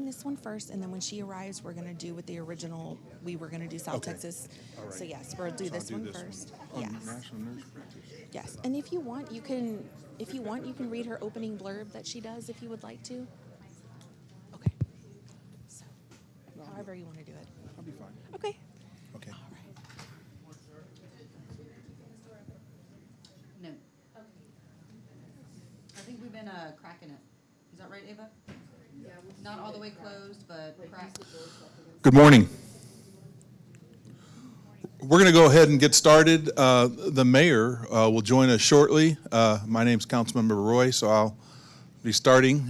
this one first, and then when she arrives, we're going to do with the original. We were going to do South Texas. All right. So yes, we'll do this one first. Yes. National Nurse Practitioner. Yes. And if you want, you can read her opening blurb that she does if you would like to. Okay. So, however you want to do it. I'll be fine. Okay. Okay. All right. No. I think we've been cracking it. Is that right, Ava? Yeah. Not all the way closed, but cracked. Good morning. We're going to go ahead and get started. The mayor will join us shortly. My name's Councilmember Roy, so I'll be starting.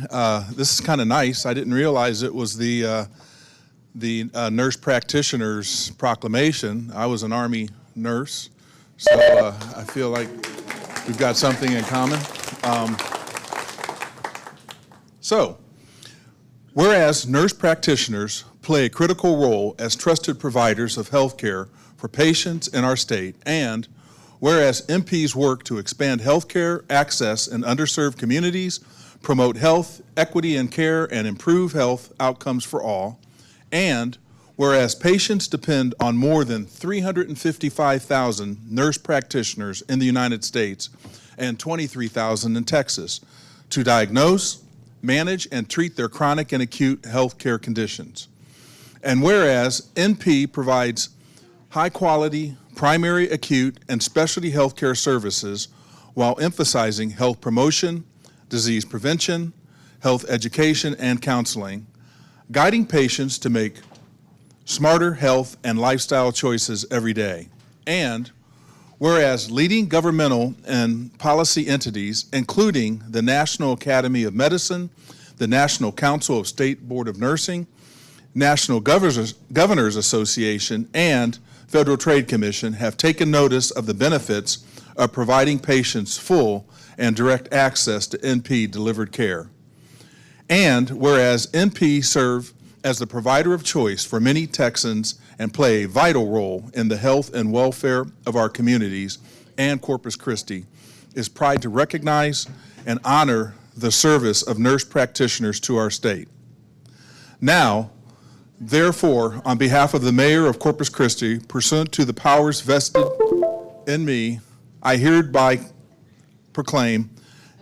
This is kind of nice. I didn't realize it was the nurse practitioner's proclamation. I was an Army nurse, so I feel like we've got something in common. Whereas nurse practitioners play a critical role as trusted providers of health care for patients in our state, and whereas MPs work to expand health care access in underserved communities, promote health, equity in care, and improve health outcomes for all, and whereas patients depend on more than 355,000 nurse practitioners in the United States and 23,000 in Texas to diagnose, manage, and treat their chronic and acute health care conditions. And whereas NP provides high-quality primary, acute, and specialty health care services while emphasizing health promotion, disease prevention, health education, and counseling, guiding patients to make smarter health and lifestyle choices every day. And whereas leading governmental and policy entities, including the National Academy of Medicine, the National Council of State Board of Nursing, National Governors Association, and Federal Trade Commission have taken notice of the benefits of providing patients full and direct access to NP-delivered care. And whereas NP serve as the provider of choice for many Texans and play a vital role in the health and welfare of our communities, and Corpus Christi is proud to recognize and honor the service of nurse practitioners to our state. Now, therefore, on behalf of the mayor of Corpus Christi, pursuant to the powers vested in me, I hereby proclaim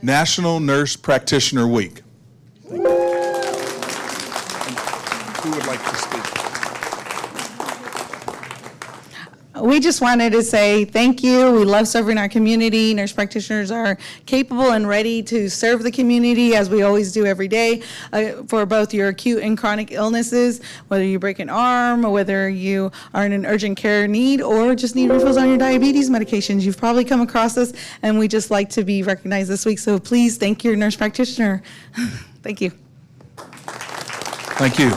National Nurse Practitioner Week. Thank you. Who would like to speak? We just wanted to say thank you. We love serving our community. Nurse practitioners are capable and ready to serve the community, as we always do every day, for both your acute and chronic illnesses, whether you break an arm, or whether you are in an urgent care need, or just need refills on your diabetes medications. You've probably come across us, and we just like to be recognized this week. So please thank your nurse practitioner. Thank you. Thank you.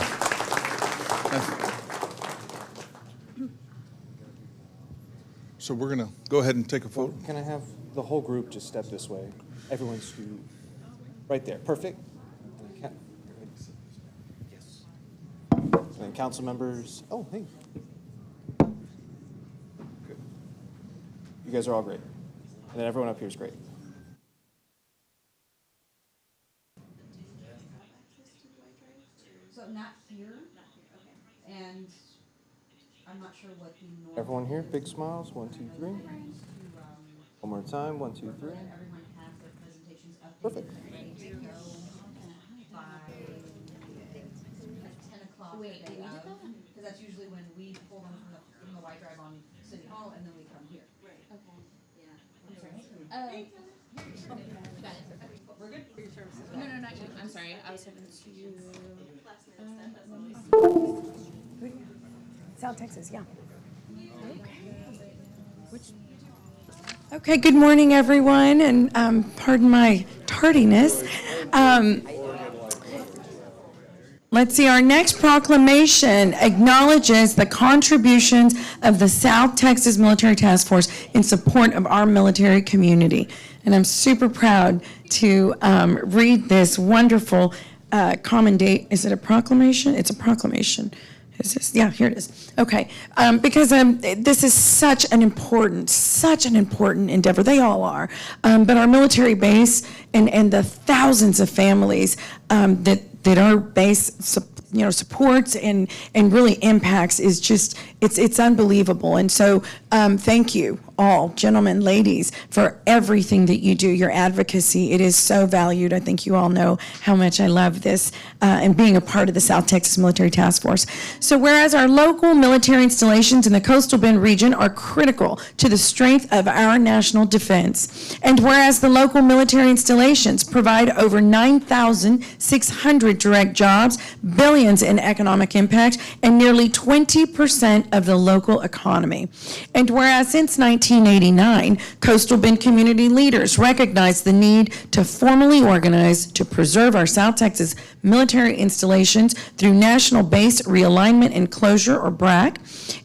So we're going to go ahead and take a photo. Can I have the whole group just step this way? Everyone scoot right there. Perfect. Yes. And then council members. Oh, hey. Good. You guys are all great. And then everyone up here is great. So not here? And I'm not sure what the normal. Everyone here, big smiles. 1, 2, 3. One more time. 1, 2, 3. Everyone has their presentations up. Perfect. Ready to go by 10 o'clock. Wait, we did that? Because that's usually when we pull them from the Y drive on City Hall, and then we come here. Right. Okay. Yeah. Got it. We're good? No, not you. I'm sorry. I was talking to you. South Texas, yeah. Okay, good morning, everyone, and pardon my tardiness. Let's see, our next proclamation acknowledges the contributions of the South Texas Military Task Force in support of our military community. And I'm super proud to read this wonderful common date. Is it a proclamation? It's a proclamation. Is this? Yeah, here it is. Okay, because this is such an important endeavor. They all are, but our military base and the thousands of families that our base supports and really impacts is just, it's unbelievable. And so thank you all, gentlemen, ladies, for everything that you do, your advocacy. It is so valued. I think you all know how much I love this and being a part of the South Texas Military Task Force. So whereas our local military installations in the Coastal Bend region are critical to the strength of our national defense, and whereas the local military installations provide over 9,600 direct jobs, billions in economic impact, and nearly 20% of the local economy. And whereas since 1989, Coastal Bend community leaders recognized the need to formally organize to preserve our South Texas military installations through National Base Realignment and Closure, or BRAC,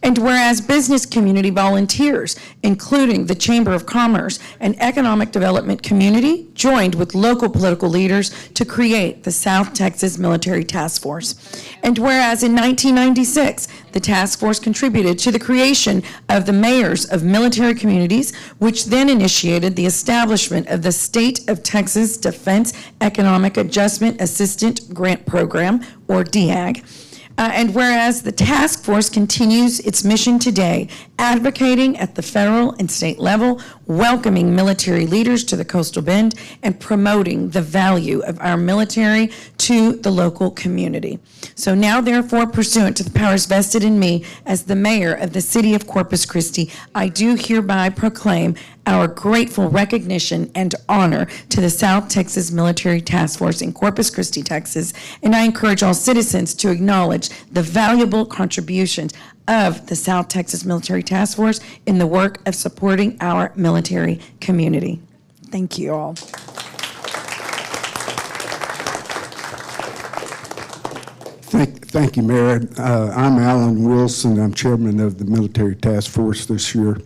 and whereas business community volunteers, including the Chamber of Commerce and Economic Development community, joined with local political leaders to create the South Texas Military Task Force. And whereas in 1996, the task force contributed to the creation of the mayors of military communities, which then initiated the establishment of the State of Texas Defense Economic Adjustment Assistant Grant Program, or DEAG. And whereas the task force continues its mission today, advocating at the federal and state level, welcoming military leaders to the Coastal Bend, and promoting the value of our military to the local community. So now, therefore, pursuant to the powers vested in me as the mayor of the city of Corpus Christi, I do hereby proclaim our grateful recognition and honor to the South Texas Military Task Force in Corpus Christi, Texas, and I encourage all citizens to acknowledge the valuable contributions of the South Texas Military Task Force in the work of supporting our military community. Thank you all. Thank you, Mayor. I'm Alan Wilson. I'm chairman of the Military Task Force this year.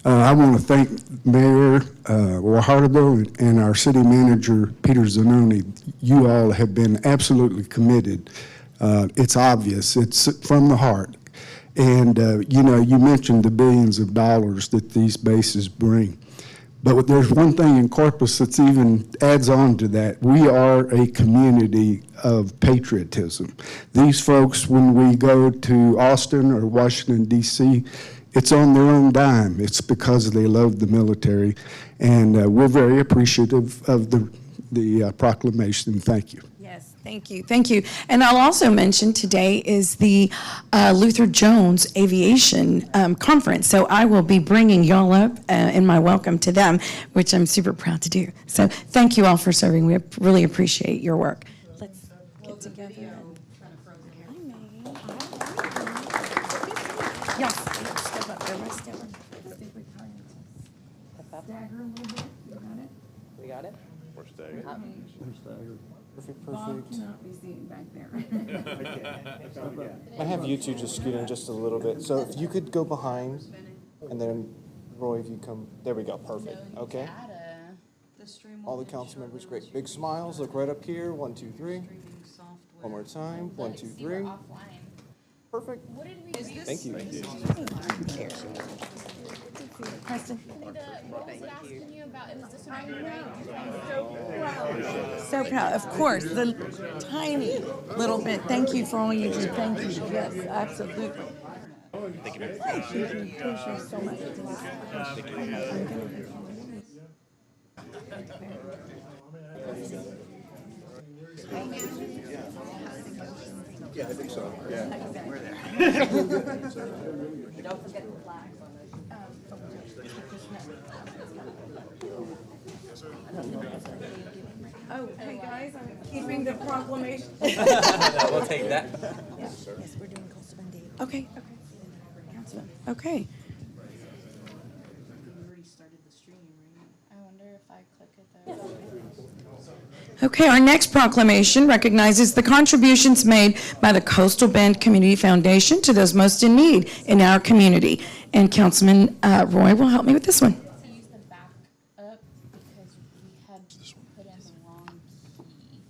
I want to thank Mayor Guajardo and our city manager, Peter Zanoni. You all have been absolutely committed. It's obvious. It's from the heart. And, you mentioned the billions of dollars that these bases bring. But there's one thing in Corpus that's even adds on to that. We are a community of patriotism. These folks, when we go to Austin or Washington, D.C., it's on their own dime. It's because they love the military. And we're very appreciative of the proclamation. Thank you. Yes, thank you, thank you. And I'll also mention today is the Luther Jones Aviation Conference. So I will be bringing y'all up in my welcome to them, which I'm super proud to do. So thank you all for serving. We really appreciate your work. Let's get together. Yes, step up there, step up. I think we kind of stagger a little bit. You got it? We got it? We're staggered. Perfect, Bob perfect. cannot be seen back there. I have you two just scoot in just a little bit. So if you could go behind, and then Roy, if you come, there we go, perfect, okay? All the council members, great. Big smiles, look right up here, 1, 2, 3. One more time, 1, 2, 3. Perfect. Thank you. Preston. Asking you about, is this an So proud, of course, the tiny little bit. Thank you for all you do. Thank you. Yes, absolutely. Thank you. Thank you. Appreciate so much. Yeah, I think so. Yeah. Don't forget the flags on those. Oh, hey guys, I'm keeping the proclamation. We'll take that. Yes, we're doing Coastal Bend Day. Okay, okay. I wonder if I click it there. Okay, our next proclamation recognizes the contributions made by the Coastal Bend Community Foundation to those most in need in our community. And Councilman Roy will help me with this one. To use the back up because we had put in the wrong key.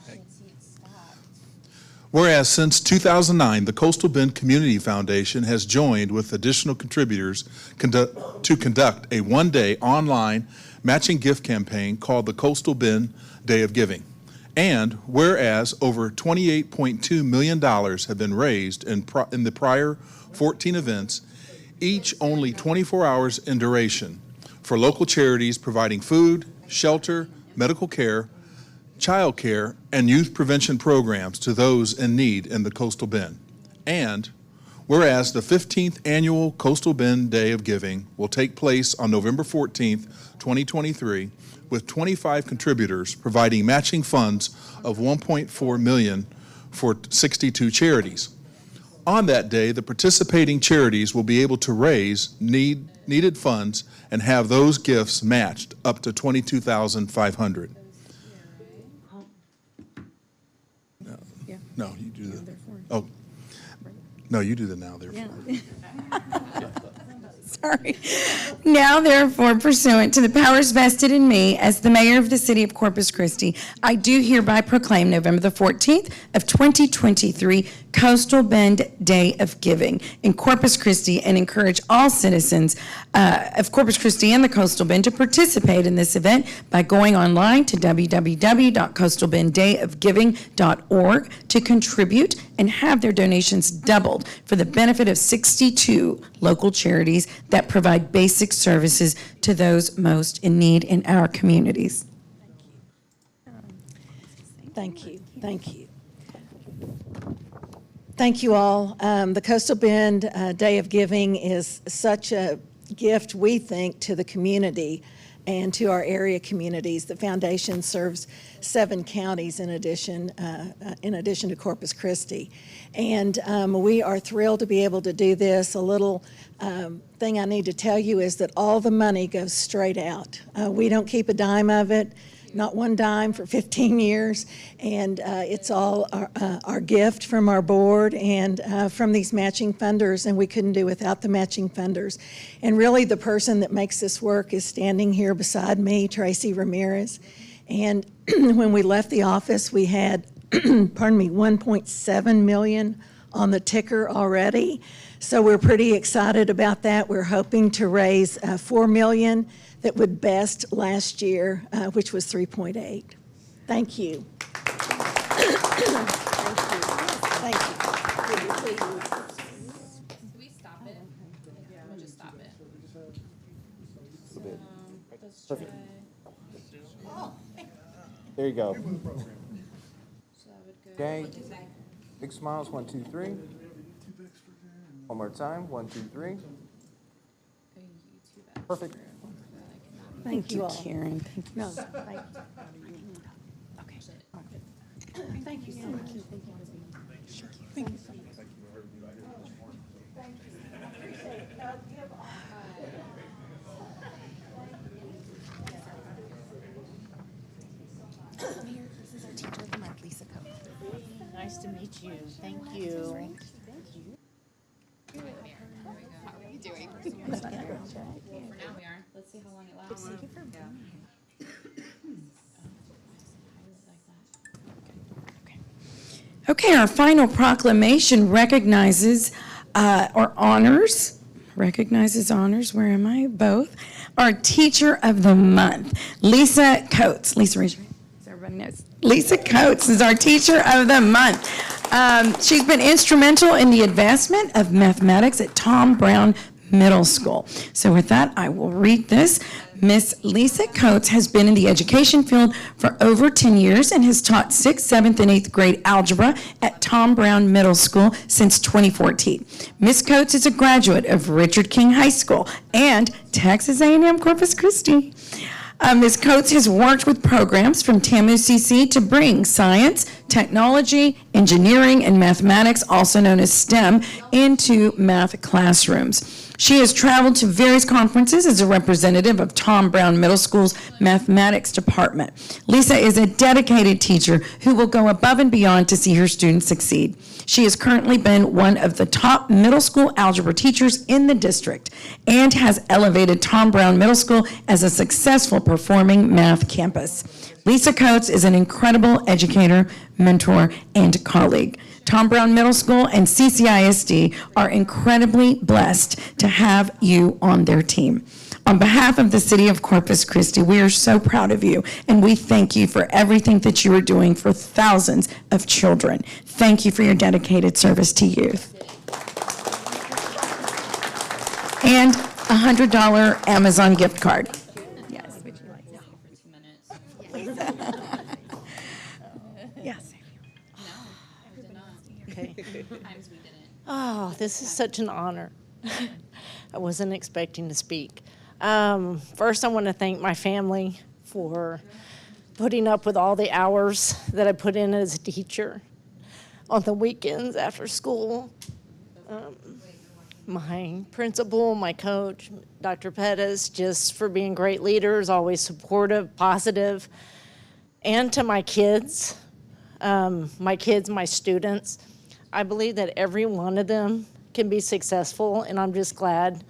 Should see it stopped. Whereas since 2009, the Coastal Bend Community Foundation has joined with additional contributors to conduct a one-day online matching gift campaign called the Coastal Bend Day of Giving. And whereas over $28.2 million have been raised in the prior 14 events, each only 24 hours in duration, for local charities providing food, shelter, medical care, child care, and youth prevention programs to those in need in the Coastal Bend. And whereas the 15th Annual Coastal Bend Day of Giving will take place on November 14th, 2023, with 25 contributors providing matching funds of $1.4 million for 62 charities. On that day, the participating charities will be able to raise needed funds and have those gifts matched up to $22,500. No, you do the, oh, no, you do the now, therefore. Sorry. Now, therefore, pursuant to the powers vested in me as the mayor of the city of Corpus Christi, I do hereby proclaim November the 14th of 2023 Coastal Bend Day of Giving in Corpus Christi, and encourage all citizens of Corpus Christi and the Coastal Bend to participate in this event by going online to www.coastalbenddayofgiving.org to contribute and have their donations doubled for the benefit of 62 local charities that provide basic services to those most in need in our communities. Thank you. Thank you. Thank you all. The Coastal Bend Day of Giving is such a gift, we think, to the community and to our area communities. The foundation serves 7 counties in addition to Corpus Christi. And we are thrilled to be able to do this. A little thing I need to tell you is that all the money goes straight out. We don't keep a dime of it, not one dime for 15 years. And it's all our gift from our board and from these matching funders, and we couldn't do without the matching funders. And really the person that makes this work is standing here beside me, Tracy Ramirez. And when we left the office, we had, pardon me, 1.7 million on the ticker already. So we're pretty excited about that. We're hoping to raise 4 million that would best last year, which was 3.8. Thank you. Thank you. Can we stop it? We'll just stop it. Let's try. Perfect. There you go. So that would go. Okay. Big smiles, 1, 2, 3. One more time, 1, 2, 3. Perfect. Thank you all. Karen. Thank you. No, thank you. Okay. Thank you so much. Mayor, this is our teacher of the month, Lisa Coates. Nice to meet you. Thank you. How are you doing? For now we are. Let's see how long it lasts. Okay, our final proclamation recognizes or honors, where am I? Both, our Teacher of the Month, Lisa Coates. Lisa, raise your hand so everybody knows. Lisa Coates is our Teacher of the Month. She's been instrumental in the advancement of mathematics at Tom Brown Middle School. So with that, I will read this. Miss Lisa Coates has been in the education field for over 10 years and has taught 6th, 7th, and 8th grade algebra at Tom Brown Middle School since 2014. Miss Coates is a graduate of Richard King High School and Texas A&M Corpus Christi. Ms. Coates has worked with programs from TAMU-CC to bring science, technology, engineering, and mathematics, also known as STEM, into math classrooms. She has traveled to various conferences as a representative of Tom Brown Middle School's mathematics department. Lisa is a dedicated teacher who will go above and beyond to see her students succeed. She has currently been one of the top middle school algebra teachers in the district and has elevated Tom Brown Middle School as a successful performing math campus. Lisa Coates is an incredible educator, mentor, and colleague. Tom Brown Middle School and CCISD are incredibly blessed to have you on their team. On behalf of the city of Corpus Christi, we are so proud of you, and we thank you for everything that you are doing for thousands of children. Thank you for your dedicated service to youth. And a $100 Amazon gift card. Yes, would you like that? For 2 minutes. Yes. Okay. Times we didn't. Oh, this is such an honor. I wasn't expecting to speak. First, I want to thank my family for putting up with all the hours that I put in as a teacher on the weekends after school. My principal, my coach, Dr. Pettis, just for being great leaders, always supportive, positive. And to my kids, my students, I believe that every one of them can be successful, and I'm just glad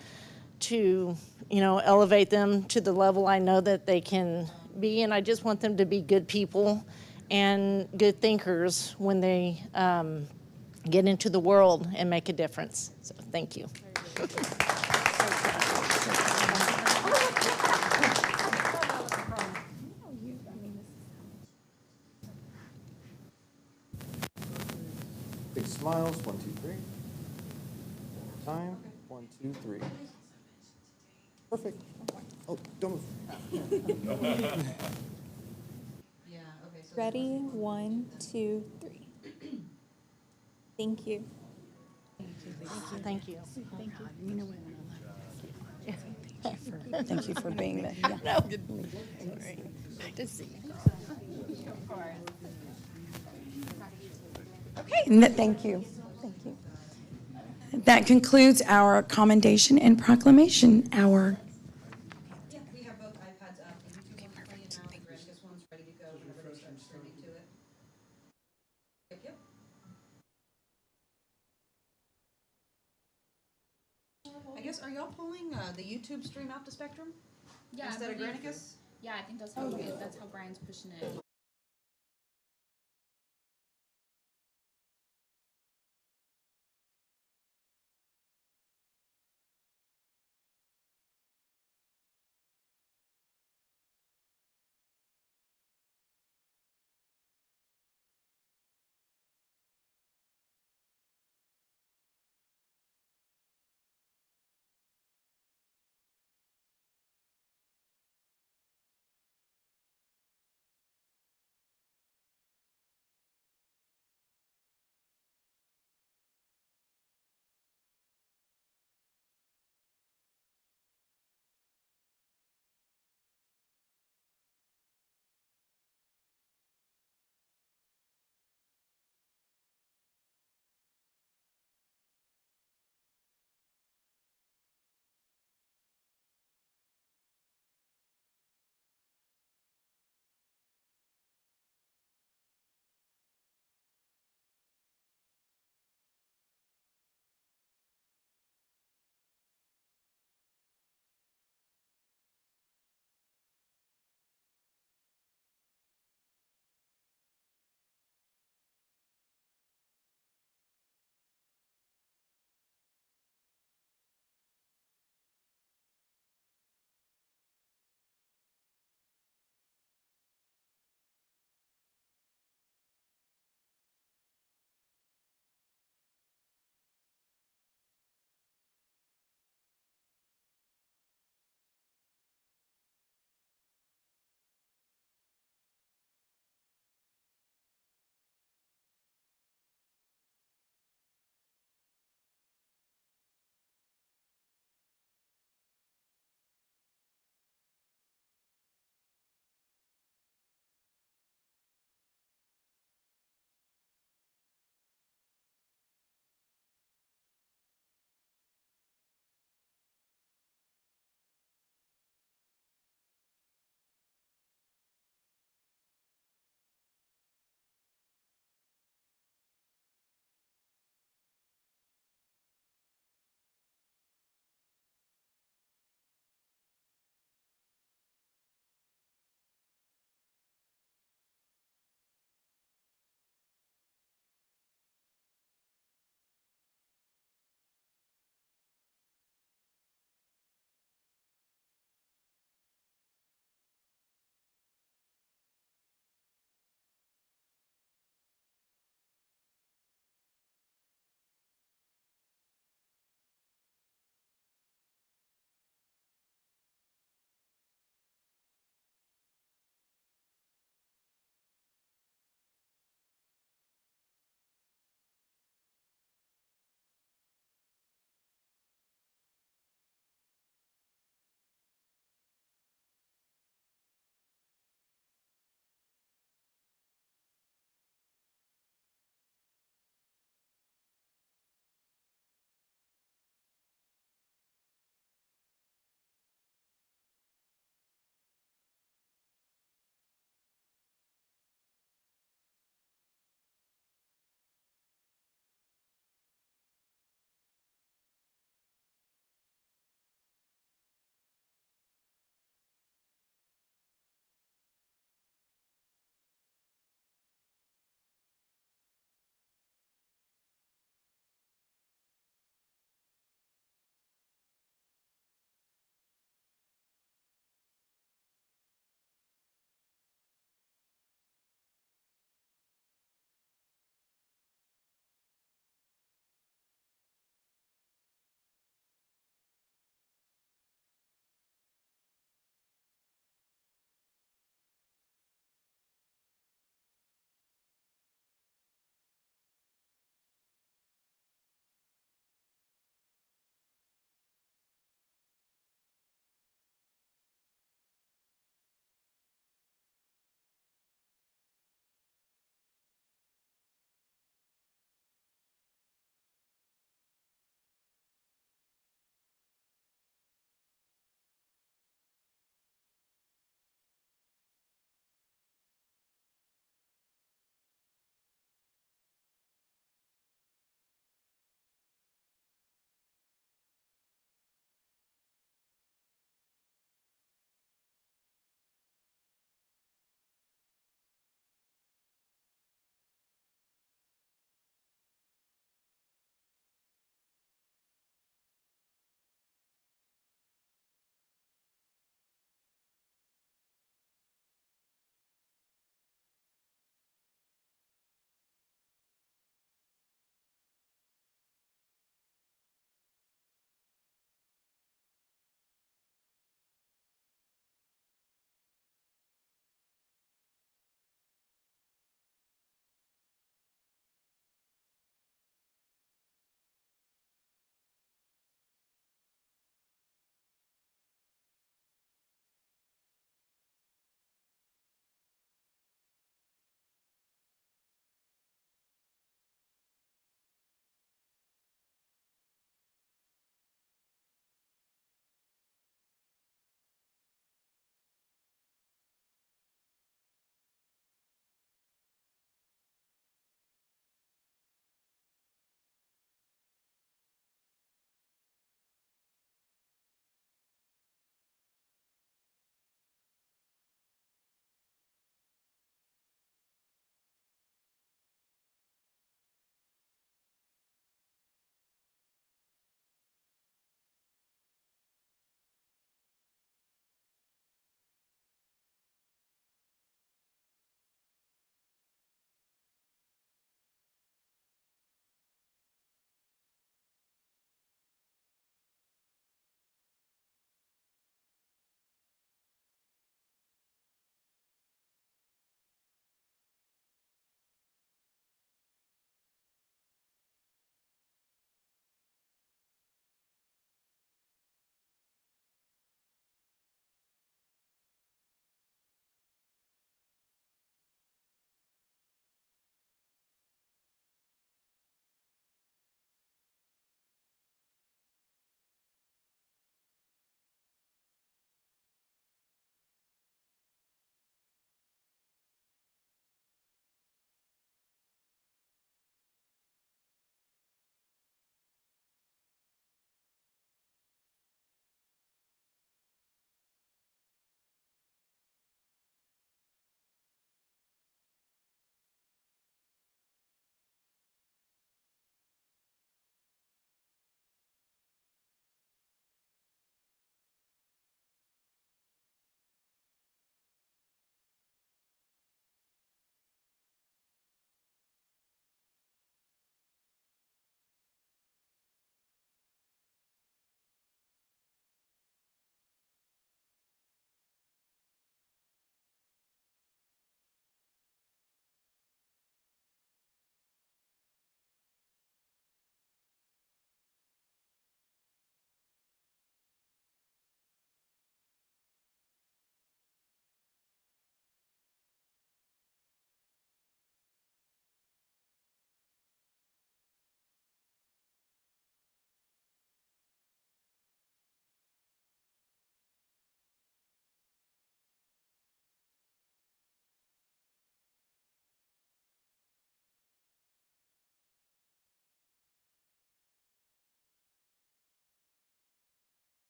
to, elevate them to the level I know that they can be, and I just want them to be good people and good thinkers when they get into the world and make a difference. So thank you. Big smiles, 1, 2, 3. Time, 1, 2, 3. Perfect. Oh, don't move. Yeah, okay, so. Ready? 1, 2, 3. Thank you. Thank you. Thank you for being there. Okay, thank you. Thank you. That concludes our commendation and proclamation hour. Yeah, we have both iPads up, the YouTube one's playing now, the Granicus one's ready to go whenever they start streaming to it. Yep. I guess, are y'all pulling the YouTube stream out to Spectrum? Yeah, Instead of I believe- Granicus? Yeah, I think that's how Brian's pushing it.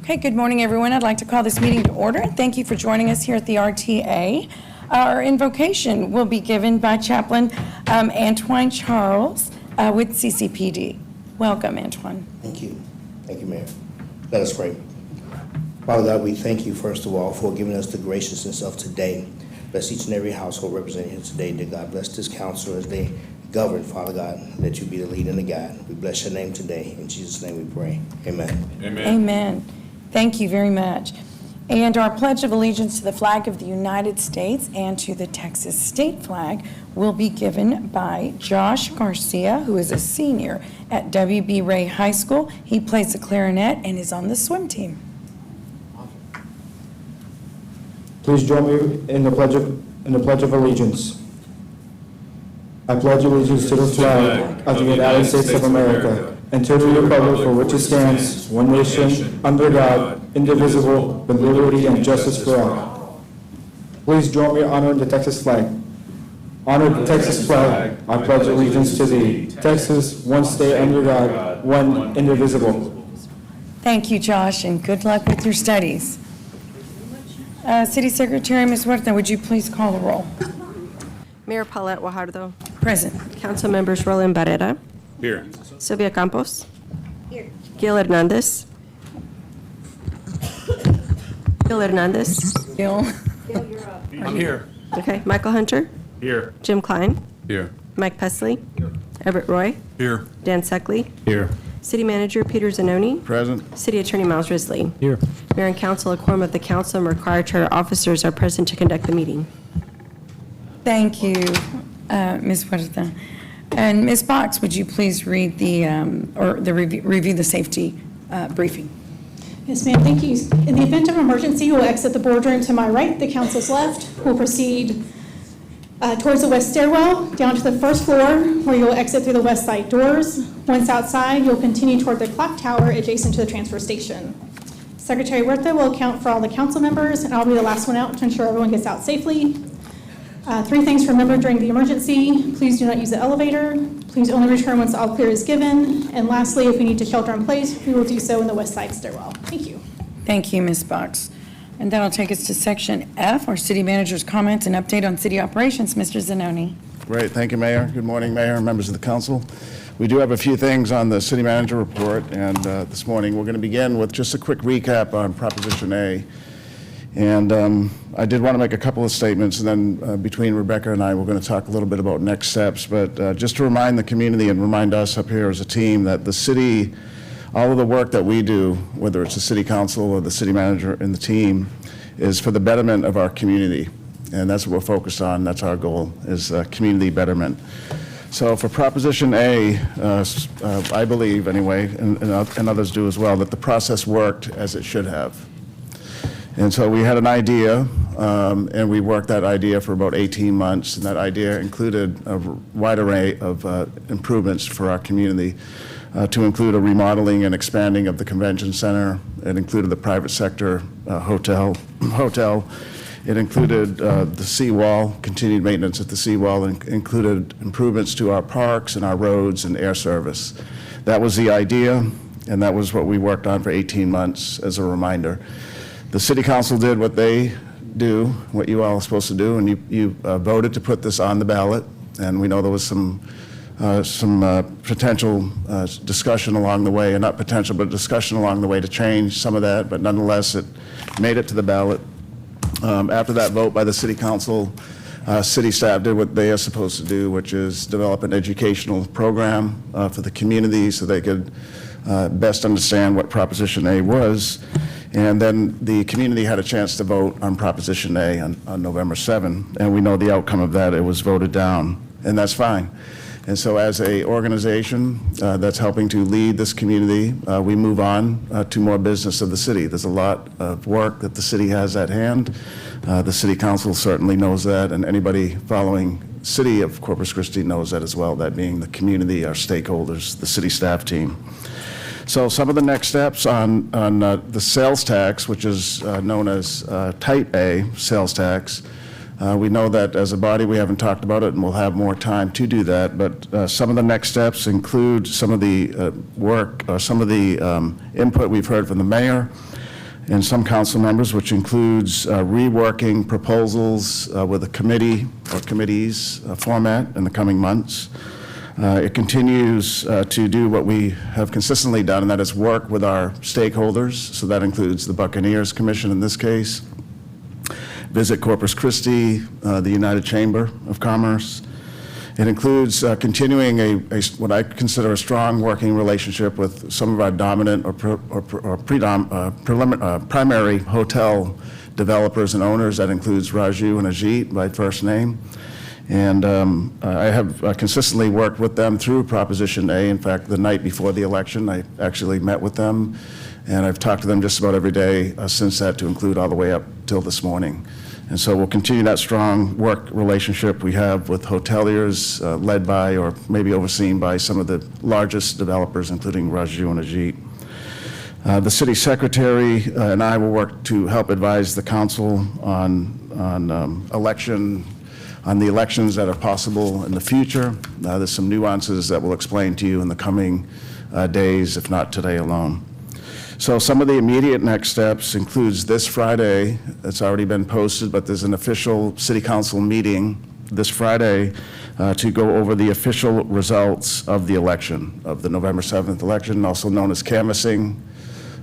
Okay, good morning, everyone. I'd like to call this meeting to order. Thank you for joining us here at the RTA. Our invocation will be given by Chaplain Antoine Charles with CCPD. Welcome, Antoine. Thank you. Thank you, Mayor. Let us pray. Father God, we thank you, first of all, for giving us the graciousness of today. Bless each and every household represented here today. Dear God, bless this council as they govern, Father God. Let you be the lead and the guide. We bless your name today. In Jesus' name we pray. Amen. Amen. Amen. Thank you very much. And our Pledge of Allegiance to the flag of the United States and to the Texas state flag will be given by Josh Garcia, who is a senior at W.B. Ray High School. He plays the clarinet and is on the swim team. Please join me in the Pledge of Allegiance. I pledge allegiance to the flag of the United States of America and to the republic for which it stands, one nation, under God, indivisible, with liberty and justice for all. Please join me in honoring the Texas flag. Honor the Texas flag. I pledge allegiance to thee. Texas, one state under God, one indivisible. Thank you, Josh, and good luck with your studies. City Secretary, Ms. Huerta, would you please call the roll? Mayor Paulette Guajardo. Present. Council members Roland Barrera. Here. Sylvia Campos. Here. Gil Hernandez. Gil Hernandez. Gil. I'm here. Okay. Michael Hunter. Here. Jim Klein. Here. Mike Pesley. Everett Roy. Here. Dan Suckley. Here. City Manager Peter Zanoni. Present. City Attorney Miles Risley. Here. Mayor and Council, a quorum of the council and required charter officers are present to conduct the meeting. Thank you, Ms. Huerta. And Ms. Box, would you please read review the safety briefing? Yes, ma'am, thank you. In the event of emergency, we'll exit the boardroom to my right, the council's left. We'll proceed towards the west stairwell, down to the first floor, where you'll exit through the west side doors. Once outside, you'll continue toward the clock tower adjacent to the transfer station. Secretary Huerta will account for all the council members, and I'll be the last one out to ensure everyone gets out safely. 3 things to remember during the emergency. Please do not use the elevator. Please only return once all clear is given. And lastly, if we need to shelter in place, we will do so in the west side stairwell. Thank you. Thank you, Ms. Box. And that'll take us to Section F, our city manager's comments and update on city operations. Mr. Zanoni. Great. Thank you, Mayor. Good morning, Mayor and members of the council. We do have a few things on the city manager report, and this morning we're going to begin with just a quick recap on Proposition A. And I did want to make a couple of statements, and then between Rebecca and I, we're going to talk a little bit about next steps. But just to remind the community and remind us up here as a team that the city, all of the work that we do, whether it's the city council or the city manager and the team, is for the betterment of our community. And that's what we're focused on. That's our goal, is community betterment. So for Proposition A, I believe anyway, and others do as well, that the process worked as it should have. And so we had an idea, and we worked that idea for about 18 months, and that idea included a wide array of improvements for our community, to include a remodeling and expanding of the convention center. It included the private sector hotel. It included the seawall, continued maintenance at the seawall, and included improvements to our parks and our roads and air service. That was the idea, and that was what we worked on for 18 months as a reminder. The city council did what they do, what you all are supposed to do, and you voted to put this on the ballot. And we know there was some potential discussion along the way, and not potential, but discussion along the way to change some of that, but nonetheless, it made it to the ballot. After that vote by the city council, city staff did what they are supposed to do, which is develop an educational program for the community so they could best understand what Proposition A was. And then the community had a chance to vote on Proposition A on November 7, and we know the outcome of that. It was voted down, and that's fine. And so as a organization that's helping to lead this community, we move on to more business of the city. There's a lot of work that the city has at hand. The city council certainly knows that, and anybody following city of Corpus Christi knows that as well, that being the community, our stakeholders, the city staff team. So some of the next steps on the sales tax, which is known as Type A sales tax. We know that as a body we haven't talked about it, and we'll have more time to do that, but some of the next steps include some of the work or some of the input we've heard from the mayor. and some council members, which includes reworking proposals with a committee or committees format in the coming months. It continues to do what we have consistently done, and that is work with our stakeholders. So that includes the Buccaneers Commission in this case, visit Corpus Christi, the United Chamber of Commerce. It includes continuing what I consider a strong working relationship with some of our dominant or primary hotel developers and owners. That includes Raju and Ajit by first name. And I have consistently worked with them through Proposition A. In fact, the night before the election, I actually met with them, and I've talked to them just about every day since that, to include all the way up till this morning. And so we'll continue that strong work relationship we have with hoteliers, led by or maybe overseen by some of the largest developers, including Raju and Ajit. The city secretary and I will work to help advise the council on the elections that are possible in the future. There's some nuances that we'll explain to you in the coming days, if not today alone. So some of the immediate next steps includes this Friday. It's already been posted, but there's an official city council meeting this Friday to go over the official results of the election, of the November 7th election, also known as canvassing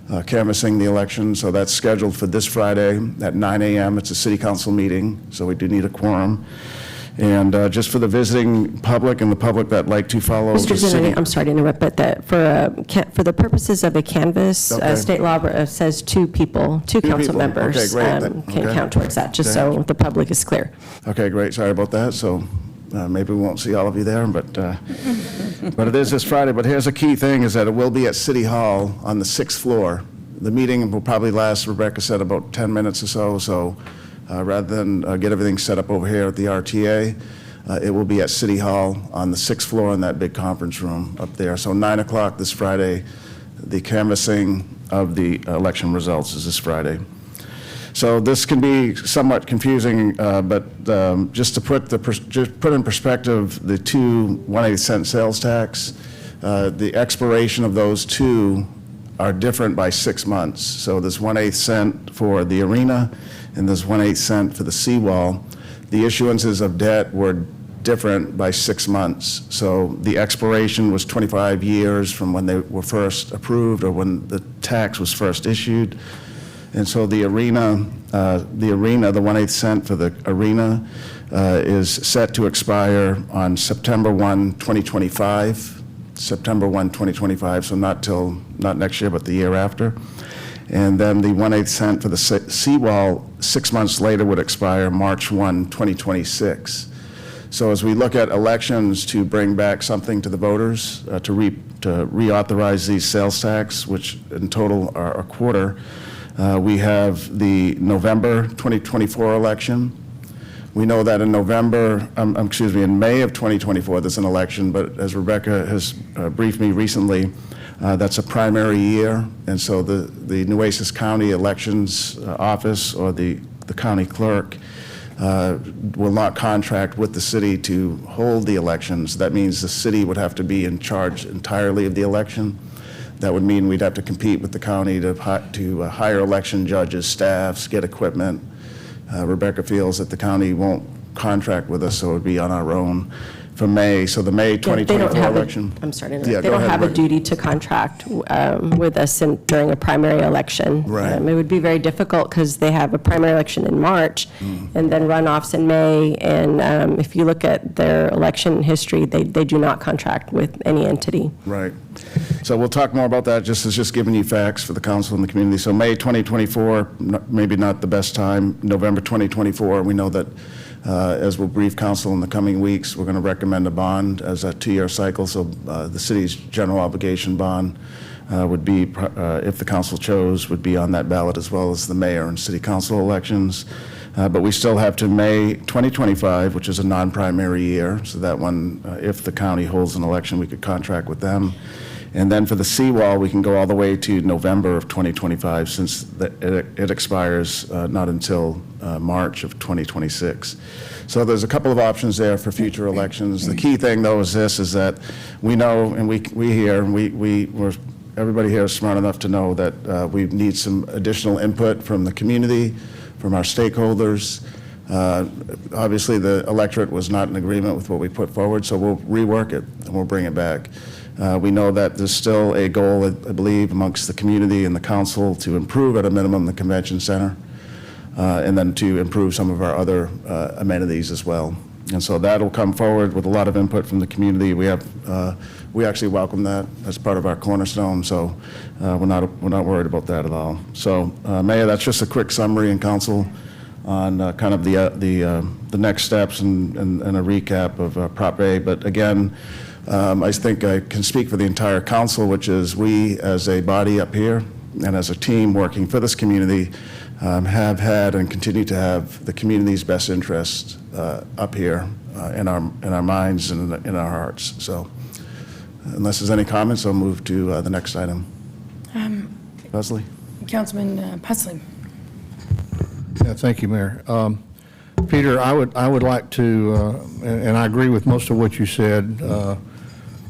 the election. So that's scheduled for this Friday at 9 a.m. It's a city council meeting, so we do need a quorum. And just for the visiting public and the public that like to follow Mr. the city. Zenotti, I'm sorry to interrupt, but that for the purposes of a canvass, state law says two council members okay, great. can count towards that, just so the public is clear. Okay, great. Sorry about that. So maybe we won't see all of you there, but but it is this Friday. But here's a key thing, is that it will be at City Hall on the 6th floor. The meeting will probably last, Rebecca said, about 10 minutes or so. So rather than get everything set up over here at the RTA, it will be at City Hall on the 6th floor in that big conference room up there. So 9 o'clock this Friday, the canvassing of the election results is this Friday. So this can be somewhat confusing, but just to put in perspective, the two 1/8 cent sales tax, the expiration of those two are different by 6 months. So there's 1/8 cent for the arena, and there's 1/8 cent for the seawall. The issuances of debt were different by 6 months. So the expiration was 25 years from when they were first approved or when the tax was first issued. And so the arena, the 1/8 cent for the arena is set to expire on September 1, 2025. September 1, 2025, so not next year, but the year after. And then the 1/8 cent for the seawall 6 months later would expire March 1, 2026. So as we look at elections to bring back something to the voters, to reauthorize these sales tax, which in total are a quarter, we have the November 2024 election. We know that in in May of 2024, there's an election, but as Rebecca has briefed me recently, that's a primary year, and so the Nueces County Elections Office or the county clerk will not contract with the city to hold the elections. That means the city would have to be in charge entirely of the election. That would mean we'd have to compete with the county to hire election judges, staffs, get equipment. Rebecca feels that the county won't contract with us, so it would be on our own for May. So the May 2024 election. I'm sorry, they don't have a duty to contract with us during a primary election. Right. It would be very difficult because they have a primary election in March and then runoffs in May. And if you look at their election history, they do not contract with any entity. Right. So we'll talk more about that, just giving you facts for the council and the community. So May 2024, maybe not the best time. November 2024, we know that as we'll brief council in the coming weeks, we're going to recommend a bond as a 2-year cycle. So the city's general obligation bond would be, if the council chose, would be on that ballot, as well as the mayor and city council elections. But we still have to May 2025, which is a non-primary year. So that one, if the county holds an election, we could contract with them. And then for the seawall, we can go all the way to November of 2025, since it expires not until March of 2026. So there's a couple of options there for future elections. The key thing, though, is that we know, and we hear, and we were everybody here is smart enough to know that we need some additional input from the community, from our stakeholders. Obviously, the electorate was not in agreement with what we put forward, so we'll rework it and we'll bring it back. We know that there's still a goal, I believe, amongst the community and the council to improve at a minimum the convention center, and then to improve some of our other amenities as well. And so that'll come forward with a lot of input from the community. We actually welcome that as part of our cornerstone, so we're not worried about that at all. So, Mayor, that's just a quick summary in council on kind of the next steps and a recap of Prop A. But again, I think I can speak for the entire council, which is we as a body up here and as a team working for this community have had and continue to have the community's best interests up here in our minds and in our hearts. So unless there's any comments, I'll move to the next item. Leslie? Councilman Pusley. Yeah, thank you, Mayor. Peter, I would like to, and I agree with most of what you said,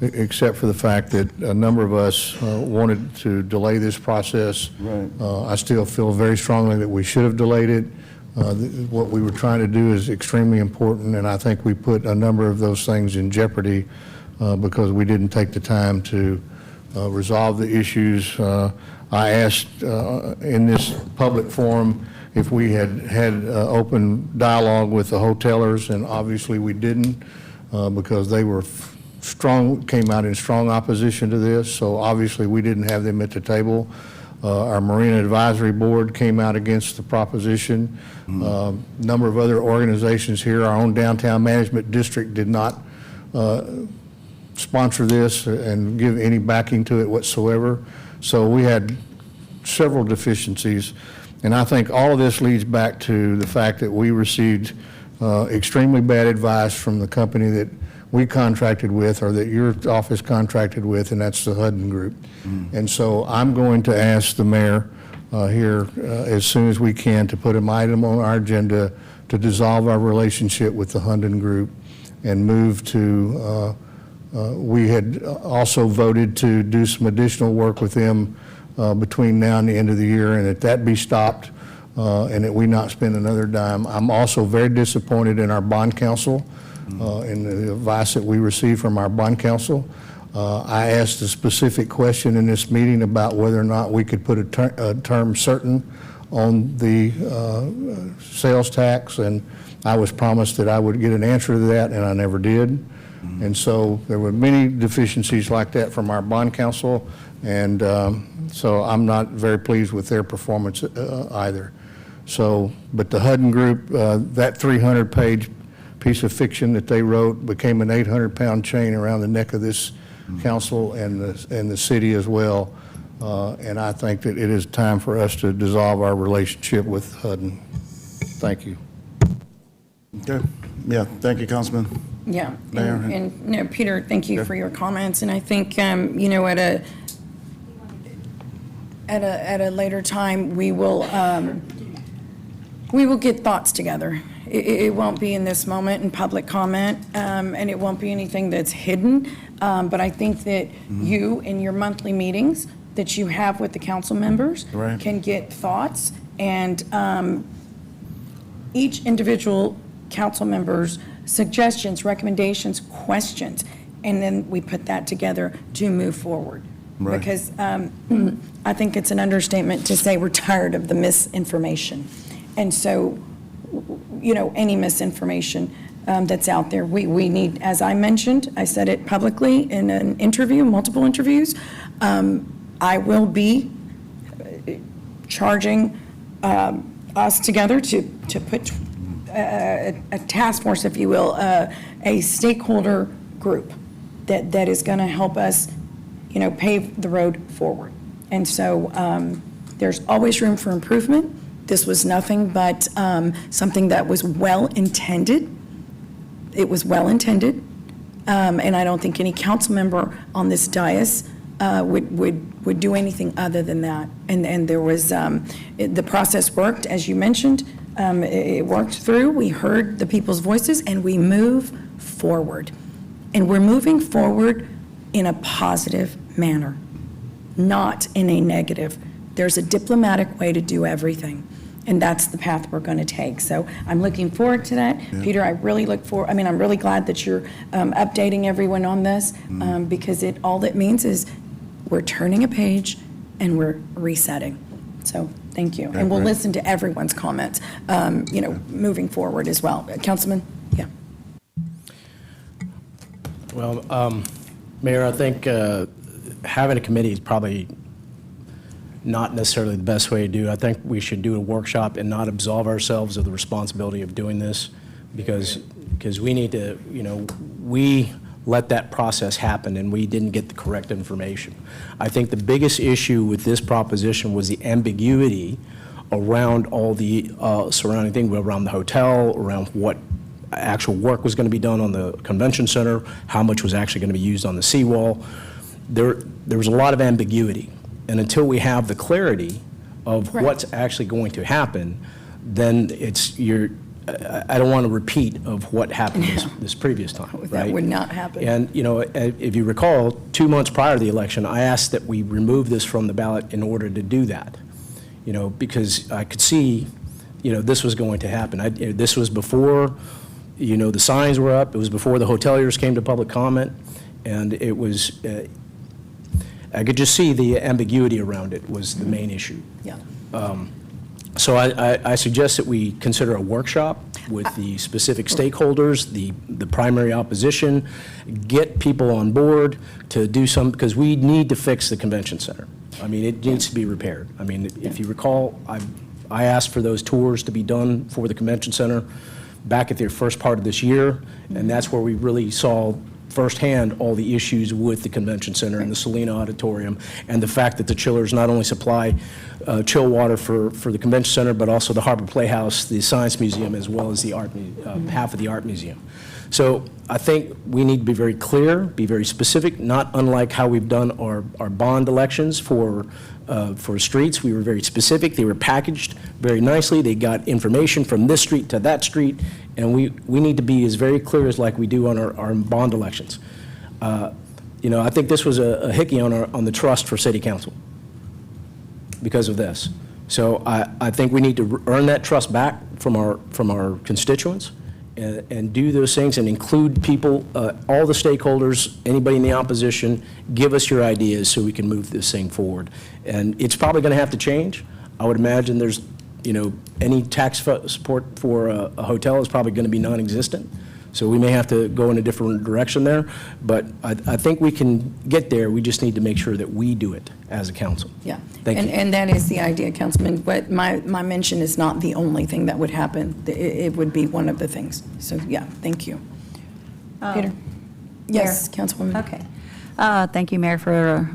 except for the fact that a number of us wanted to delay this process. Right. I still feel very strongly that we should have delayed it. What we were trying to do is extremely important, and I think we put a number of those things in jeopardy because we didn't take the time to resolve the issues. I asked in this public forum if we had open dialogue with the hotelers, and obviously we didn't because they were came out in strong opposition to this, so obviously we didn't have them at the table. Our Marina Advisory Board came out against the proposition. Number of other organizations here, our own Downtown Management District did not sponsor this and give any backing to it whatsoever. So we had several deficiencies, and I think all of this leads back to the fact that we received extremely bad advice from the company that we contracted with, or that your office contracted with, and that's the Hudden Group. And so I'm going to ask the mayor here as soon as we can to put an item on our agenda to dissolve our relationship with the Hudden Group and move to, we had also voted to do some additional work with them between now and the end of the year, and that be stopped and that we not spend another dime. I'm also very disappointed in our bond counsel and the advice that we received from our bond counsel. I asked a specific question in this meeting about whether or not we could put a term certain on the sales tax, and I was promised that I would get an answer to that, and I never did. And so there were many deficiencies like that from our bond counsel, and so I'm not very pleased with their performance either. So, but the Hudden Group, that 300-page piece of fiction that they wrote became an 800-pound chain around the neck of this council and the city as well. And I think that it is time for us to dissolve our relationship with Hudden. Thank you. Okay. Yeah, thanь you, Councilman. Yeah, Mayor. and no, Peter, thank you for your comments, and I think, you know, at a later time, we will get thoughts together. It won't be in this moment in public comment, and it won't be anything that's hidden, but I think that you, in your monthly meetings that you have with the council members, Right. can get thoughts, and each individual council member's suggestions, recommendations, questions, and then we put that together to move forward. Right. Because I think it's an understatement to say we're tired of the misinformation. And so, you know, any misinformation that's out there, we need, as I mentioned, I said it publicly in an interview, multiple interviews, I will be charging us together to put a task force, if you will, a stakeholder group that is going to help us, you know, pave the road forward. And so there's always room for improvement. This was nothing but something that was well-intended. It was well-intended, and I don't think any council member on this dais would do anything other than that. And there was, the process worked, as you mentioned. It worked through. We heard the people's voices, and we move forward. And we're moving forward in a positive manner. not in a negative. There's a diplomatic way to do everything, and that's the path we're going to take. So I'm looking forward to that. Peter, I'm really glad that you're updating everyone on this, because all that means is we're turning a page and we're resetting. So thank you. And we'll listen to everyone's comments, moving forward as well. Councilman? Yeah. Well, Mayor, I think having a committee is probably not necessarily the best way to do it. I think we should do a workshop and not absolve ourselves of the responsibility of doing this, because we need to, we let that process happen and we didn't get the correct information. I think the biggest issue with this proposition was the ambiguity around all the surrounding things, around the hotel, around what actual work was going to be done on the convention center, how much was actually going to be used on the seawall. There was a lot of ambiguity. And until we have the clarity of what's actually going to happen, then I don't want to repeat of what happened this previous time. That would not happen. And, if you recall, 2 months prior to the election, I asked that we remove this from the ballot in order to do that, because I could see, this was going to happen. This was before, the signs were up. It was before the hoteliers came to public comment. And it was, I could just see the ambiguity around it was the main issue. Yeah. So I suggest that we consider a workshop with the specific stakeholders, the primary opposition, get people on board to do some, because we need to fix the convention center. I mean, it needs to be repaired. I mean, if you recall, I asked for those tours to be done for the convention center back at the first part of this year, and that's where we really saw firsthand all the issues with the convention center and the Salina Auditorium, and the fact that the chillers not only supply chill water for the convention center, but also the Harbor Playhouse, the Science Museum, as well as the half of the Art Museum. So I think we need to be very clear, be very specific, not unlike how we've done our bond elections for streets. We were very specific. They were packaged very nicely. They got information from this street to that street, and we need to be as very clear as like we do on our bond elections. I think this was a hickey on the trust for city council because of this. So I think we need to earn that trust back from our constituents, and do those things and include people, all the stakeholders, anybody in the opposition. Give us your ideas so we can move this thing forward. And it's probably going to have to change. I would imagine there's, any tax support for a hotel is probably going to be non-existent. So we may have to go in a different direction there. But I think we can get there. We just need to make sure that we do it as a council. Yeah. Thank you. And that is the idea, Councilman. But my mention is not the only thing that would happen. It would be one of the things. So, yeah, thank you. Peter? Yes, Councilwoman. Okay. Thank you, Mayor, for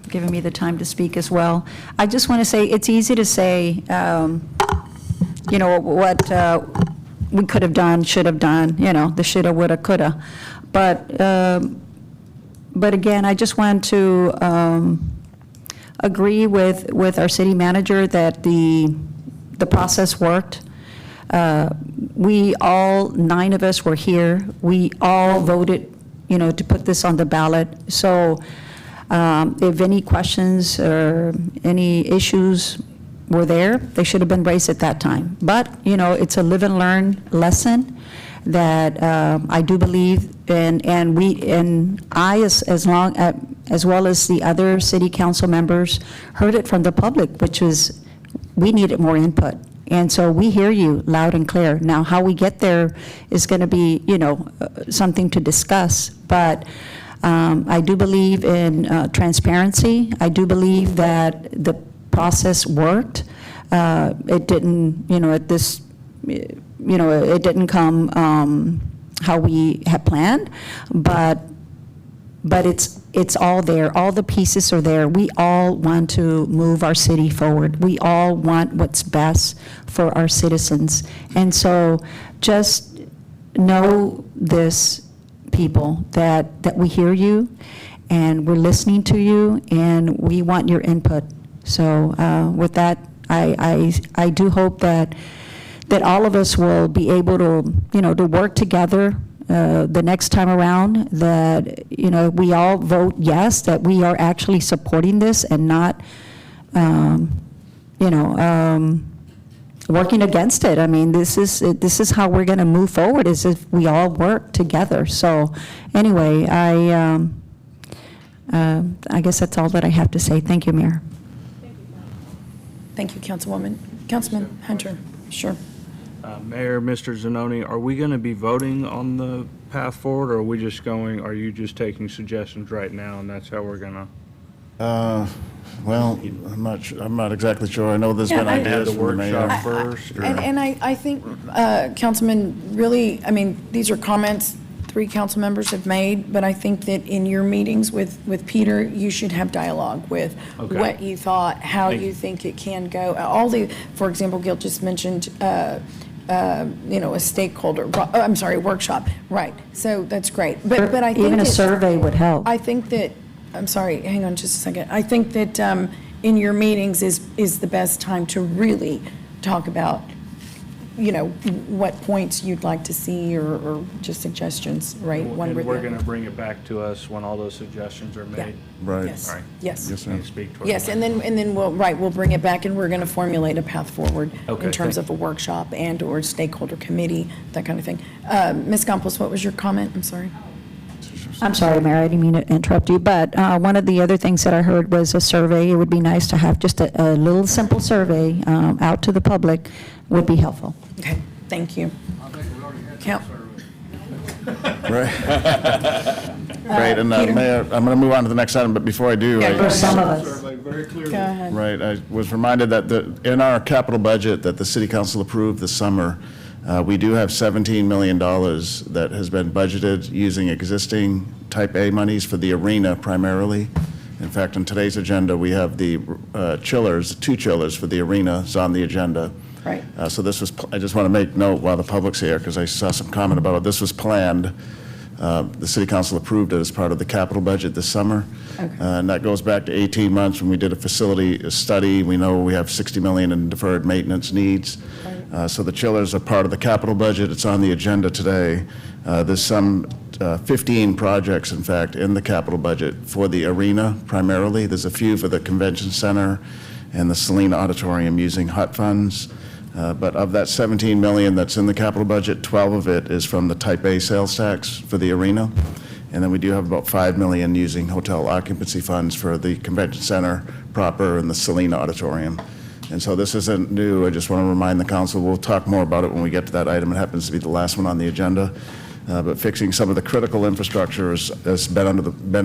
giving me the time to speak as well. I just want to say it's easy to say, what we could have done, should have done, the shoulda, woulda, coulda. But again, I just want to agree with our city manager that the process worked. We all, 9 of us were here. We all voted, to put this on the ballot. So if any questions or any issues were there, they should have been raised at that time. But, it's a live and learn lesson that I do believe, and I, as well as the other city council members, heard it from the public, which was, we needed more input. And so we hear you loud and clear. Now, how we get there is going to be, something to discuss. But I do believe in transparency. I do believe that the process worked. It didn't, it didn't come how we had planned, but it's all there. All the pieces are there. We all want to move our city forward. We all want what's best for our citizens. And so just know this, people, that we hear you and we're listening to you and we want your input. So with that, I do hope that all of us will be able to, to work together the next time around, that, you know, we all vote yes, that we are actually supporting this and not, working against it. I mean, this is how we're going to move forward, is if we all work together. So anyway, I guess that's all that I have to say. Thank you, Mayor. Thank you, Councilwoman. Councilman Hunter, sure. Mayor, Mr. Zanoni, are we going to be voting on the path forward, or are you just taking suggestions right now, and that's how we're going to? Well, I'm not exactly sure. I know there's been ideas the from the mayor. workshop first? Or? And I think, Councilman, really, I mean, these are comments 3 council members have made, but I think that in your meetings with Peter, you should have dialogue with what you thought, how you think it can go. For example, Gil just mentioned, a stakeholder, workshop, right? So that's great. But I think even a survey would help. I think that, I'm sorry, hang on just a second. I think that in your meetings is the best time to really talk about, what points you'd like to see or just suggestions, right? And we're going to bring it back to us when all those suggestions are made. Right. Yes. All right. Yes. Yes, ma'am. Yes, and then we'll bring it back, and we're going to formulate a path forward Okay, in terms of a workshop and/or stakeholder committee, that kind of thing. Ms. Campos, what was your comment? I'm sorry. I'm sorry, Mayor, I didn't mean to interrupt you, but one of the other things that I heard was a survey. It would be nice to have just a little simple survey out to the public would be helpful. Okay, thank you. Right. Right, and Mayor, I'm going to move on to the next item, but before I do. For some of us. Go ahead. Right, I was reminded that in our capital budget that the city council approved this summer, we do have $17 million that has been budgeted using existing type A monies for the arena primarily. In fact, on today's agenda, we have the chillers, 2 chillers for the arena is on the agenda. Right. So this was, I just want to make note while the public's here, because I saw some comment about it. This was planned. The city council approved it as part of the capital budget this summer. Okay. And that goes back to 18 months when we did a facility study. We know we have $60 million in deferred maintenance needs. So the chillers are part of the capital budget. It's on the agenda today. There's some 15 projects, in fact, in the capital budget for the arena primarily. There's a few for the convention center and the Selena Auditorium using HUT funds. But of that $17 million that's in the capital budget, 12 of it is from the type A sales tax for the arena. And then we do have about $5 million using hotel occupancy funds for the convention center proper and the Selena Auditorium. And so this isn't new. I just want to remind the council, we'll talk more about it when we get to that item. It happens to be the last one on the agenda. But fixing some of the critical infrastructure has been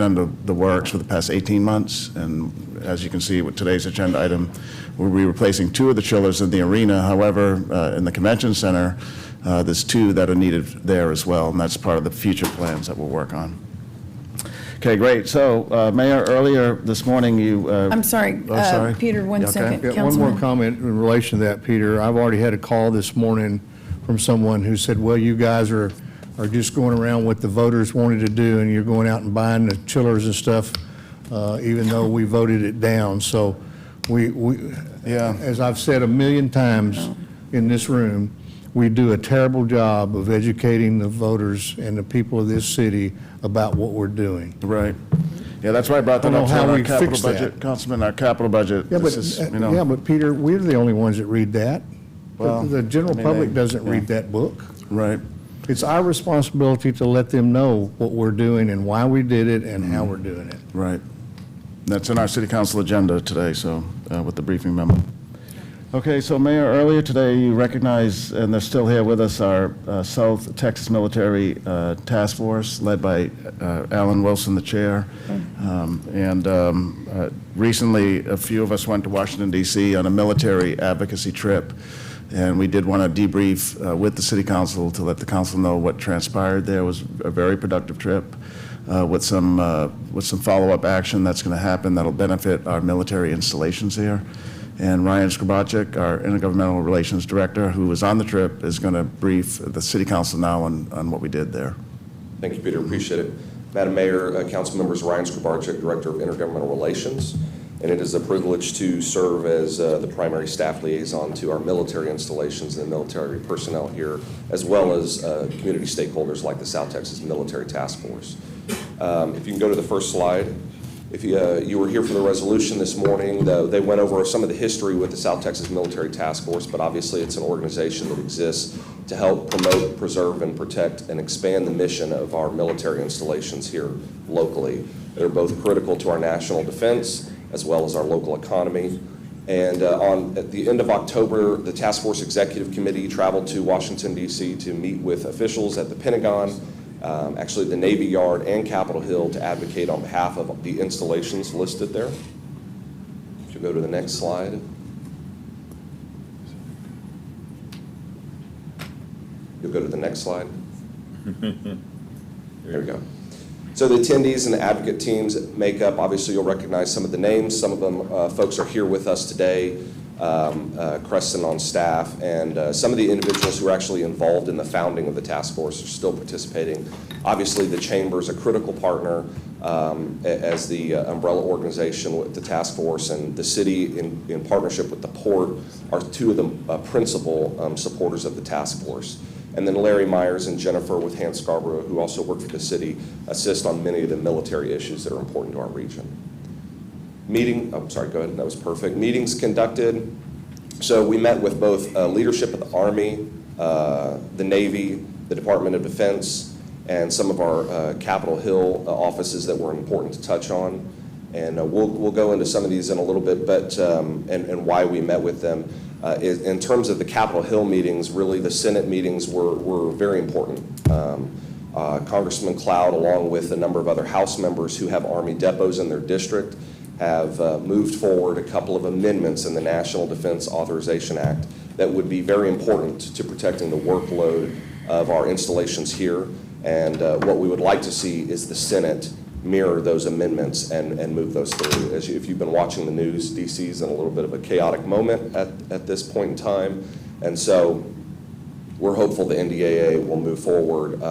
under the works for the past 18 months. And as you can see with today's agenda item, we'll be replacing 2 of the chillers in the arena. However, in the convention center, there's 2 that are needed there as well. And that's part of the future plans that we'll work on. Okay, great. So, Mayor, earlier this morning you... I'm sorry, sorry. Peter, one second. Yeah, one more comment in relation to that, Peter. I've already had a call this morning from someone who said, well, you guys are just going around what the voters wanted to do, and you're going out and buying the chillers and stuff, even though we voted it down. So as I've said a million times in this room, we do a terrible job of educating the voters and the people of this city about what we're doing. Right. Yeah, that's why I brought that up. How our we capital fix budget, that. Councilman, our capital budget. Yeah, this but Peter, we're the only ones that read that. Well, The general public doesn't read that book. Right. It's our responsibility to let them know what we're doing and why we did it and how we're doing it. Right. That's in our city council agenda today, so with the briefing memo. Okay, so Mayor, earlier today you recognized, and they're still here with us, our South Texas Military Task Force led by Alan Wilson, the chair. Recently, a few of us went to Washington, D.C. on a military advocacy trip. And we did want to debrief with the city council to let the council know what transpired there. It was a very productive trip with some follow-up action that's going to happen that'll benefit our military installations here. And Ryan Skrabacek, our Intergovernmental Relations Director, who was on the trip, is going to brief the city council now on what we did there. Thank you, Peter. Appreciate it. Madam Mayor, council members, Ryan Skrabacek, Director of Intergovernmental Relations. and it is a privilege to serve as the primary staff liaison to our military installations and the military personnel here, as well as community stakeholders like the South Texas Military Task Force. If you can go to the first slide. If you were here for the resolution this morning, they went over some of the history with the South Texas Military Task Force, but obviously it's an organization that exists to help promote, preserve, and protect and expand the mission of our military installations here locally. They're both critical to our national defense as well as our local economy. And at the end of October, the Task Force Executive Committee traveled to Washington, D.C. to meet with officials at the Pentagon, actually the Navy Yard and Capitol Hill, to advocate on behalf of the installations listed there. If you go to the next slide. You'll go to the next slide. There we go. So the attendees and the advocate teams make up, obviously you'll recognize some of the names. Some of them folks are here with us today, Creston on staff, and some of the individuals who are actually involved in the founding of the task force are still participating. Obviously the chamber is a critical partner as the umbrella organization with the task force, and the city in partnership with the port are two of the principal supporters of the task force. And then Larry Myers and Jennifer with Hans Scarborough, who also work for the city, assist on many of the military issues that are important to our region. Go ahead, that was perfect. Meetings conducted. So we met with both leadership of the Army, the Navy, the Department of Defense, and some of our Capitol Hill offices that were important to touch on. And we'll go into some of these in a little bit, but and why we met with them. In terms of the Capitol Hill meetings, really the Senate meetings were very important. Congressman Cloud, along with a number of other House members who have Army depots in their district, have moved forward a couple of amendments in the National Defense Authorization Act that would be very important to protecting the workload of our installations here. And what we would like to see is the Senate mirror those amendments and move those through. If you've been watching the news, DC's in a little bit of a chaotic moment at this point in time. And so we're hopeful the NDAA will move forward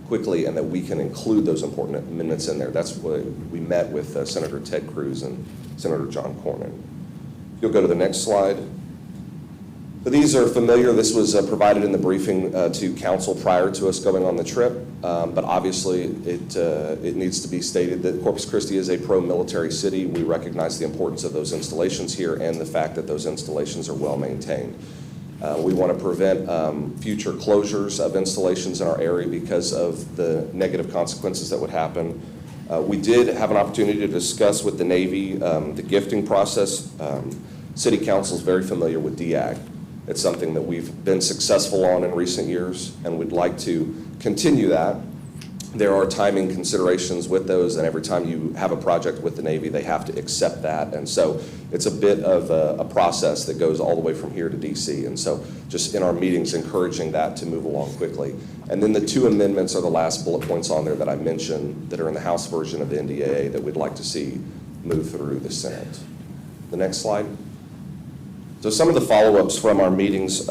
quickly and that we can include those important amendments in there. That's what we met with Senator Ted Cruz and Senator John Cornyn. You'll go to the next slide. So these are familiar. This was provided in the briefing to council prior to us going on the trip, but obviously it needs to be stated that Corpus Christi is a pro-military city. We recognize the importance of those installations here and the fact that those installations are well maintained. We want to prevent future closures of installations in our area because of the negative consequences that would happen. We did have an opportunity to discuss with the Navy the gifting process. City Council is very familiar with DEAG. It's something that we've been successful on in recent years, and we'd like to continue that. There are timing considerations with those, and every time you have a project with the Navy, they have to accept that. And so it's a bit of a process that goes all the way from here to DC. And so just in our meetings, encouraging that to move along quickly. And then the two amendments are the last bullet points on there that I mentioned that are in the House version of the NDAA that we'd like to see move through the Senate. The next slide. So some of the follow-ups from our meetings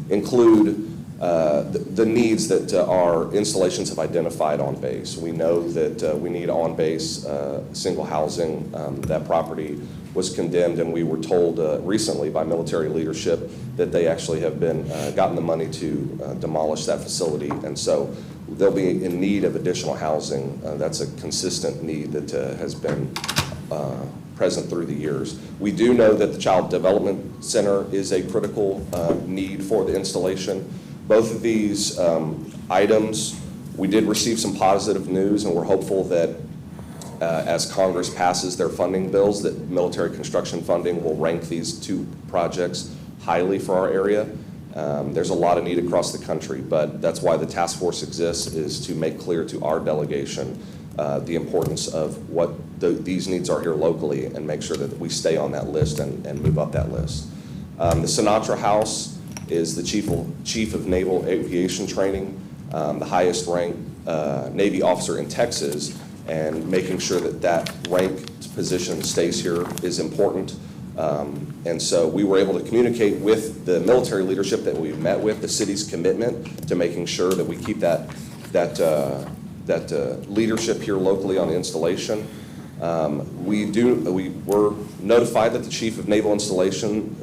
include the needs that our installations have identified on base. We know that we need on-base single housing. That property was condemned, and we were told recently by military leadership that they actually have been gotten the money to demolish that facility, and so they'll be in need of additional housing. That's a consistent need that has been present through the years. We do know that the Child Development Center is a critical need for the installation. Both of these items, we did receive some positive news, and we're hopeful that as Congress passes their funding bills, that military construction funding will rank these two projects highly for our area. There's a lot of need across the country, but that's why the task force exists, is to make clear to our delegation the importance of what these needs are here locally and make sure that we stay on that list and move up that list. The Sinatra House is the Chief of Naval Aviation Training, the highest ranked Navy officer in Texas, and making sure that that ranked position stays here is important. And so we were able to communicate with the military leadership that we met with, the city's commitment to making sure that we keep that leadership here locally on the installation. We were notified that the Chief of Naval Installation,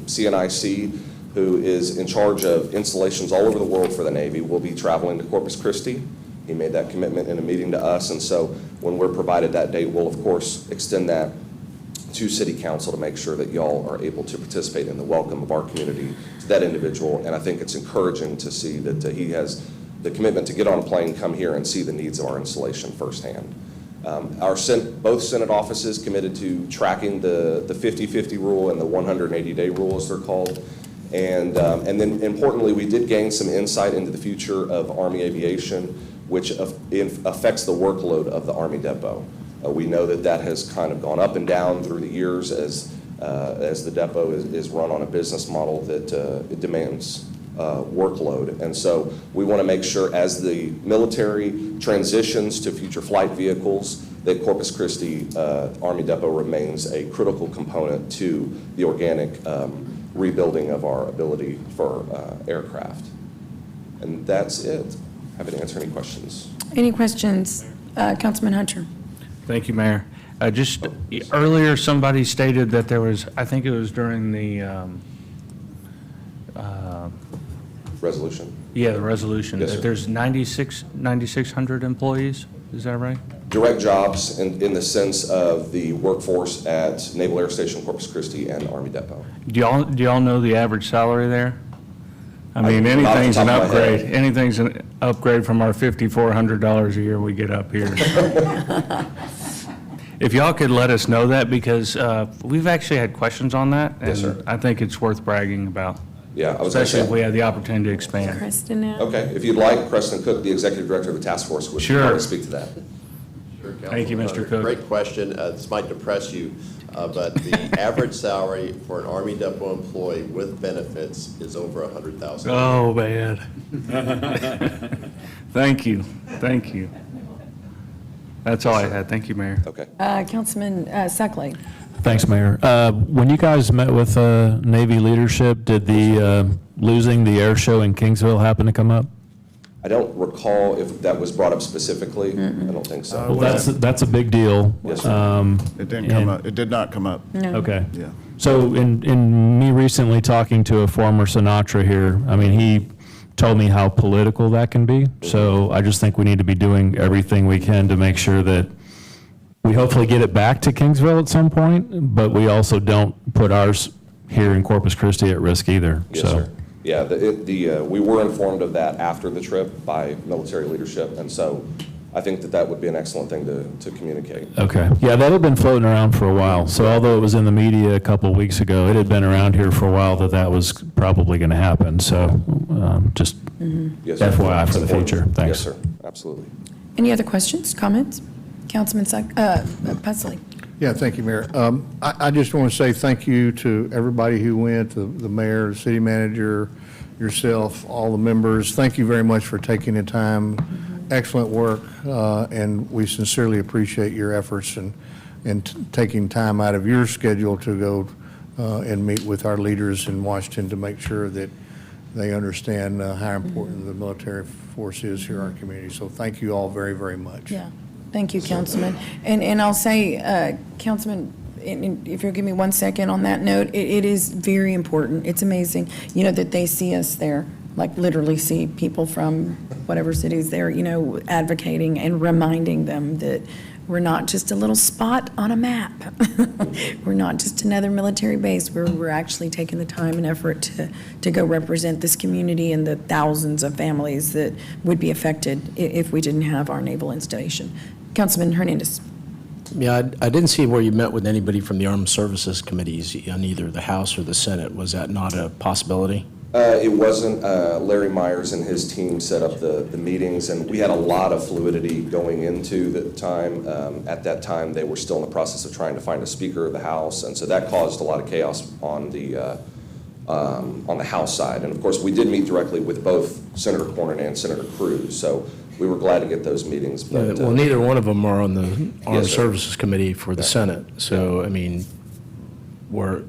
CNIC, who is in charge of installations all over the world for the Navy, will be traveling to Corpus Christi. He made that commitment in a meeting to us, and so when we're provided that date, we'll of course extend that to City Council to make sure that y'all are able to participate in the welcome of our community to that individual. And I think it's encouraging to see that he has the commitment to get on a plane, come here, and see the needs of our installation firsthand. Both Senate offices committed to tracking the 50-50 rule and the 180-day rule, as they're called. And then importantly, we did gain some insight into the future of Army aviation, which affects the workload of the Army Depot. We know that has kind of gone up and down through the years as the depot is run on a business model that it demands workload. And so we want to make sure as the military transitions to future flight vehicles that Corpus Christi Army Depot remains a critical component to the organic rebuilding of our ability for aircraft. And that's it. Happy to answer any questions. Any questions? Councilman Hunter. Thank you, Mayor. Just earlier, somebody stated that there was, I think it was during the resolution. Yeah, the resolution. Yes, that sir. there's 9,600 employees. Is that right? Direct jobs in the sense of the workforce at Naval Air Station Corpus Christi and Army Depot. Do y'all know the average salary there? I mean, Not off the anything's top an of my head. upgrade. Anything's an upgrade from our $5,400 a year we get up here. If y'all could let us know that, because we've actually had questions on that. Yes, sir. And I think it's worth bragging about. Yeah, I was gonna Especially say- if we have the opportunity to expand. Kristen now. Okay, if you'd like, Preston Cook, the Executive Director of the Task Force, would Sure. like to speak to that. Sure, Thank you, Mr. Councilman. Cook. Great question. This might depress you, but the average salary for an Army Depot employee with benefits is over $100,000. Oh, man. Thank you. Thank you. That's all I had. Thank you, Mayor. Okay. Councilman Suckley. Thanks, Mayor. When you guys met with Navy leadership, did the losing the air show in Kingsville happen to come up? I don't recall if that was brought up specifically. I don't think so. Well, that's a big deal. Yes, sir. It didn't come up. It did not come up. No. Okay. Yeah. So in me recently talking to a former Sinatra here, I mean, he told me how political that can be. So I just think we need to be doing everything we can to make sure that we hopefully get it back to Kingsville at some point, but we also don't put ours here in Corpus Christi at risk either. Yes, So. sir. Yeah, we were informed of that after the trip by military leadership, and so I think that would be an excellent thing to communicate. Okay. Yeah, that had been floating around for a while. So although it was in the media a couple of weeks ago, it had been around here for a while that was probably going to happen. So just Yes, sir. FYI for the It's important. future. Thanks. Yes, sir. Absolutely. Any other questions, comments? Councilman Pusley. Yeah, thank you, Mayor. I just want to say thank you to everybody who went, the mayor, the city manager, yourself, all the members. Thank you very much for taking the time. Excellent work, and we sincerely appreciate your efforts and taking time out of your schedule to go and meet with our leaders in Washington to make sure that they understand how important the military force is here in our community. So thank you all very, very much. Yeah. Thank you, Councilman. And I'll say, Councilman, and if you'll give me 1 second on that note, it is very important. It's amazing, that they see us there, like literally see people from whatever cities there, advocating and reminding them that we're not just a little spot on a map. We're not just another military base. We're actually taking the time and effort to go represent this community and the thousands of families that would be affected if we didn't have our naval installation. Councilman Hernandez. Yeah, I didn't see where you met with anybody from the Armed Services Committees on either the House or the Senate. Was that not a possibility? It wasn't. Larry Myers and his team set up the meetings, and we had a lot of fluidity going into the time. At that time, they were still in the process of trying to find a Speaker of the House, and so that caused a lot of chaos on the House side. And of course, we did meet directly with both Senator Cornyn and Senator Cruz, so we were glad to get those meetings. But, Well, neither one of them are on the Armed sir. Services Committee for the Senate. So, I mean, I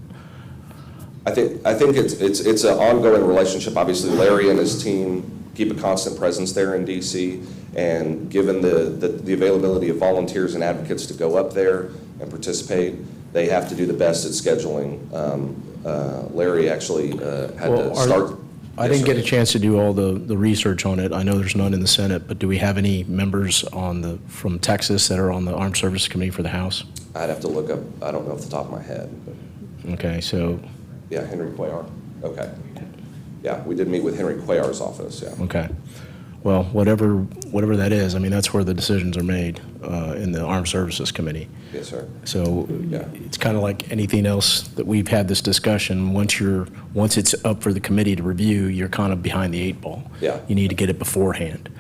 I think it's an ongoing relationship. Obviously, Larry and his team keep a constant presence there in DC. And given the availability of volunteers and advocates to go up there and participate, they have to do the best at scheduling. Larry actually had to start. I didn't get a chance to do all the research on it. I know there's none in the Senate, but do we have any members from Texas that are on the Armed Services Committee for the House? I'd have to look up, I don't know off the top of my head. But Okay, so. yeah, Henry Cuellar. Okay. Yeah, we did meet with Henry Cuellar's office, yeah. Okay. Well, whatever that is, I mean, that's where the decisions are made in the Armed Services Committee. Yes, sir. So it's kind of like anything else that we've had this discussion. Once it's up for the committee to review, you're kind of behind the 8 ball. Yeah. You need to get it beforehand.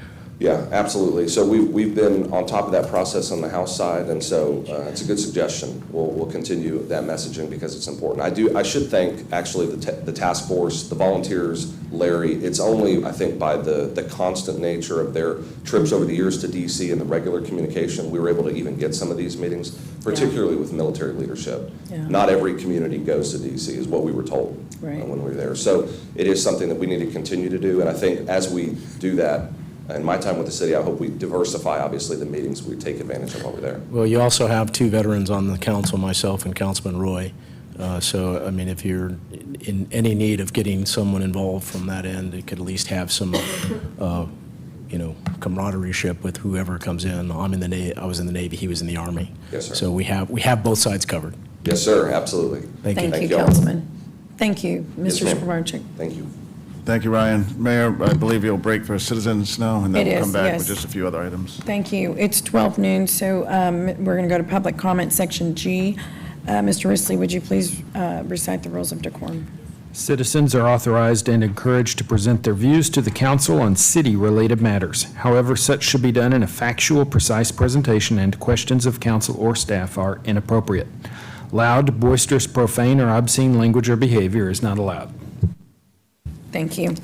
Yeah, absolutely. So we've been on top of that process on the House side, and so it's a good suggestion. We'll continue that messaging because it's important. I should thank actually the task force, the volunteers, Larry. It's only, I think, by the constant nature of their trips over the years to DC and the regular communication, we were able to even get some of these meetings, particularly with military leadership. Yeah. Not every community goes to DC, is what we were told when we were there. So it is something that we need to continue to do, and I think as we do that, in my time with the city, I hope we diversify, obviously, the meetings we take advantage of over there. Well, you also have 2 veterans on the council, myself and Councilman Roy. So, I mean, if you're in any need of getting someone involved from that end, it could at least have some, camaraderie with whoever comes in. I was in the Navy, he was in the Army. Yes, sir. So we have both sides covered. Yes, sir, absolutely. Thank you. Thank you, Councilman. Thank you, Yes, Mr. ma'am. Skrabarczyk. Thank you. Thank you, Ryan. Mayor, I believe you'll break for citizens now, and then It we'll is, come back yes. with just a few other items. Thank you. It's 12 noon, so we're going to go to public comment, section G. Mr. Risley, would you please recite the rules of decorum? Citizens are authorized and encouraged to present their views to the council on city-related matters. However, such should be done in a factual, precise presentation, and questions of council or staff are inappropriate. Loud, boisterous, profane, or obscene language or behavior is not allowed. Thank you.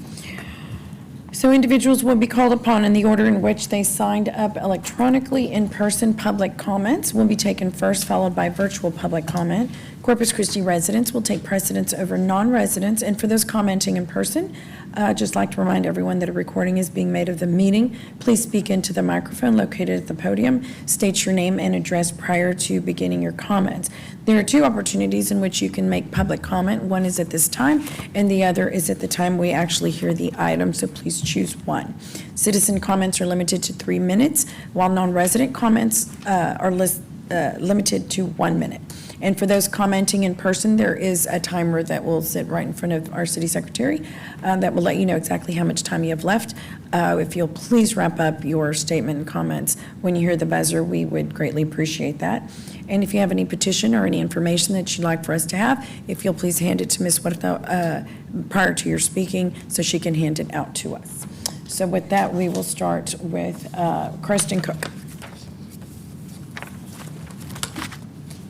So individuals will be called upon in the order in which they signed up electronically. In-person public comments will be taken first, followed by virtual public comment. Corpus Christi residents will take precedence over non-residents. And for those commenting in person, I'd just like to remind everyone that a recording is being made of the meeting. Please speak into the microphone located at the podium. State your name and address prior to beginning your comments. There are 2 opportunities in which you can make public comment. One is at this time, and the other is at the time we actually hear the item, so please choose one. Citizen comments are limited to 3 minutes, while non-resident comments are limited to 1 minute. And for those commenting in person, there is a timer that will sit right in front of our city secretary that will let you know exactly how much time you have left. If you'll please wrap up your statement and comments when you hear the buzzer, we would greatly appreciate that. And if you have any petition or any information that you'd like for us to have, if you'll please hand it to Ms. Huerta prior to your speaking so she can hand it out to us. So with that, we will start with Preston Cook.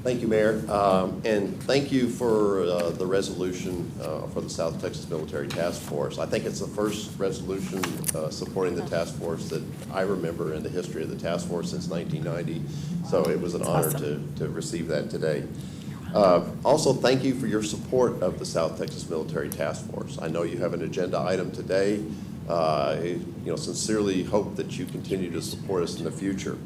Thank you, Mayor. And thank you for the resolution for the South Texas Military Task Force. I think it's the first resolution supporting the task force that I remember in the history of the task force since 1990. So it was an honor to receive that today. Also, thank you for your support of the South Texas Military Task Force. I know you have an agenda item today. Sincerely hope that you continue to support us in the future.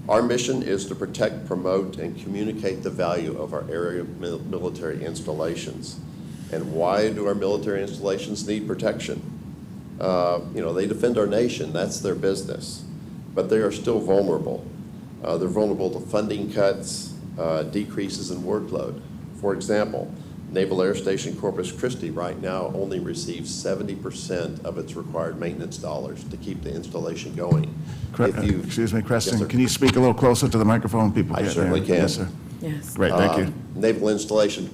Our mission is to protect, promote, and communicate the value of our area military installations. And why do our military installations need protection? They defend our nation, that's their business, but they are still vulnerable. They're vulnerable to funding cuts, decreases in workload. For example, Naval Air Station Corpus Christi right now only receives 70% of its required maintenance dollars to keep the installation going. Excuse me, Preston, Yes, sir. Can you speak a little closer to the microphone? People I can't certainly hear. can. Yes, sir. Yes. Great, thank you. Naval Installation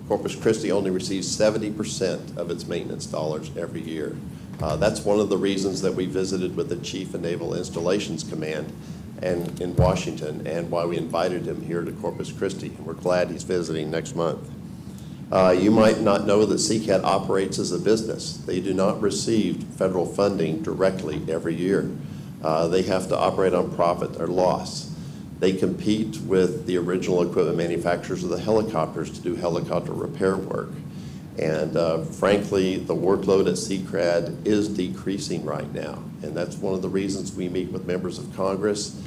Corpus Christi only receives 70% of its maintenance dollars every year. That's one of the reasons that we visited with the Chief of Naval Installations Command and in Washington, and why we invited him here to Corpus Christi. And we're glad he's visiting next month. You might not know that CCAT operates as a business. They do not receive federal funding directly every year. They have to operate on profit or loss. They compete with the original equipment manufacturers of the helicopters to do helicopter repair work. And frankly, the workload at CCRAD is decreasing right now. And that's one of the reasons we meet with members of Congress.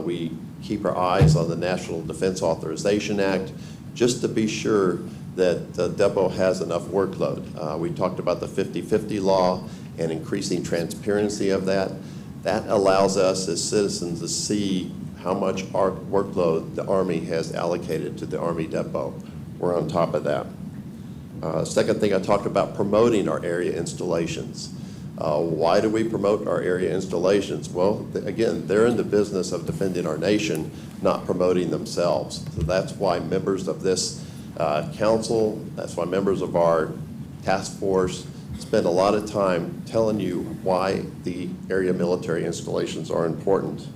We keep our eyes on the National Defense Authorization Act just to be sure that the depot has enough workload. We talked about the 50-50 law and increasing transparency of that. That allows us as citizens to see how much our workload the Army has allocated to the Army depot. We're on top of that. Second thing, I talked about promoting our area installations. Why do we promote our area installations? Well, again, they're in the business of defending our nation, not promoting themselves. So that's why members of this council, that's why members of our task force spend a lot of time telling you why the area military installations are important.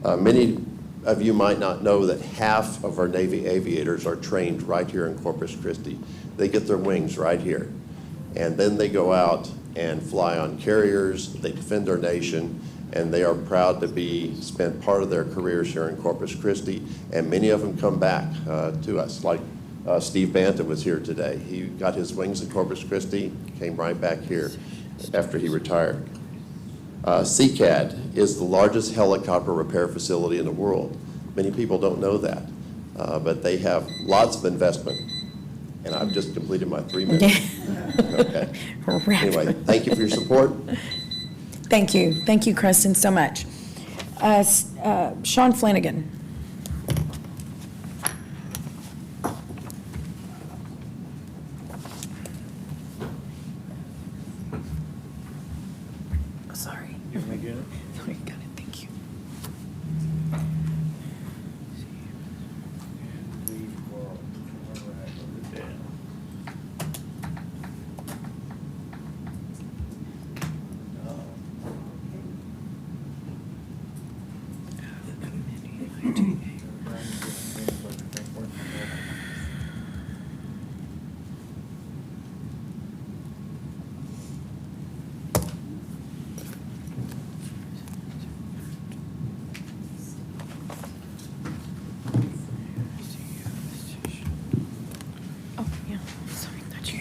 Many of you might not know that half of our Navy aviators are trained right here in Corpus Christi. They get their wings right here. And then they go out and fly on carriers, they defend our nation, and they are proud to spend part of their careers here in Corpus Christi. And many of them come back to us, like Steve Banta was here today. He got his wings in Corpus Christi, came right back here after he retired. CCAD is the largest helicopter repair facility in the world. Many people don't know that, but they have lots of investment. And I've just completed my 3 minutes. Okay. Anyway, thank you for your support. Thank you. Thank you, Kristen, so much. Sean Flanagan. Sorry. You want me to get it? No, you got it. Thank you. Oh, yeah. Sorry, not you.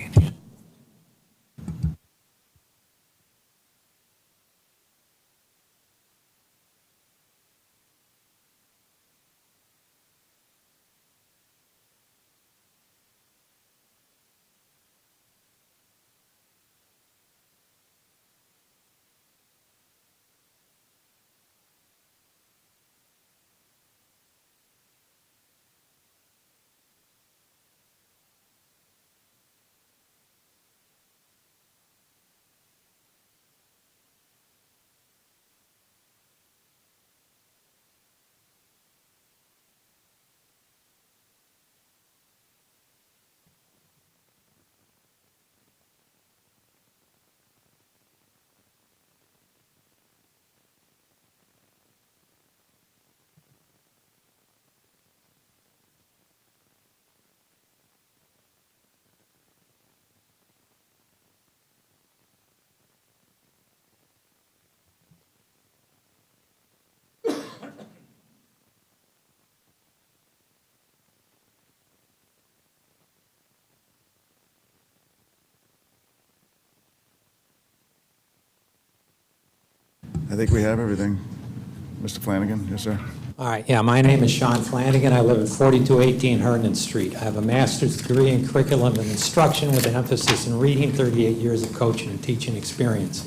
I think we have everything. Mr. Flanagan, yes, sir. All right, yeah, my name is Sean Flanagan. I live at 4218 Herndon Street. I have a master's degree in curriculum and instruction with an emphasis in reading, 38 years of coaching and teaching experience.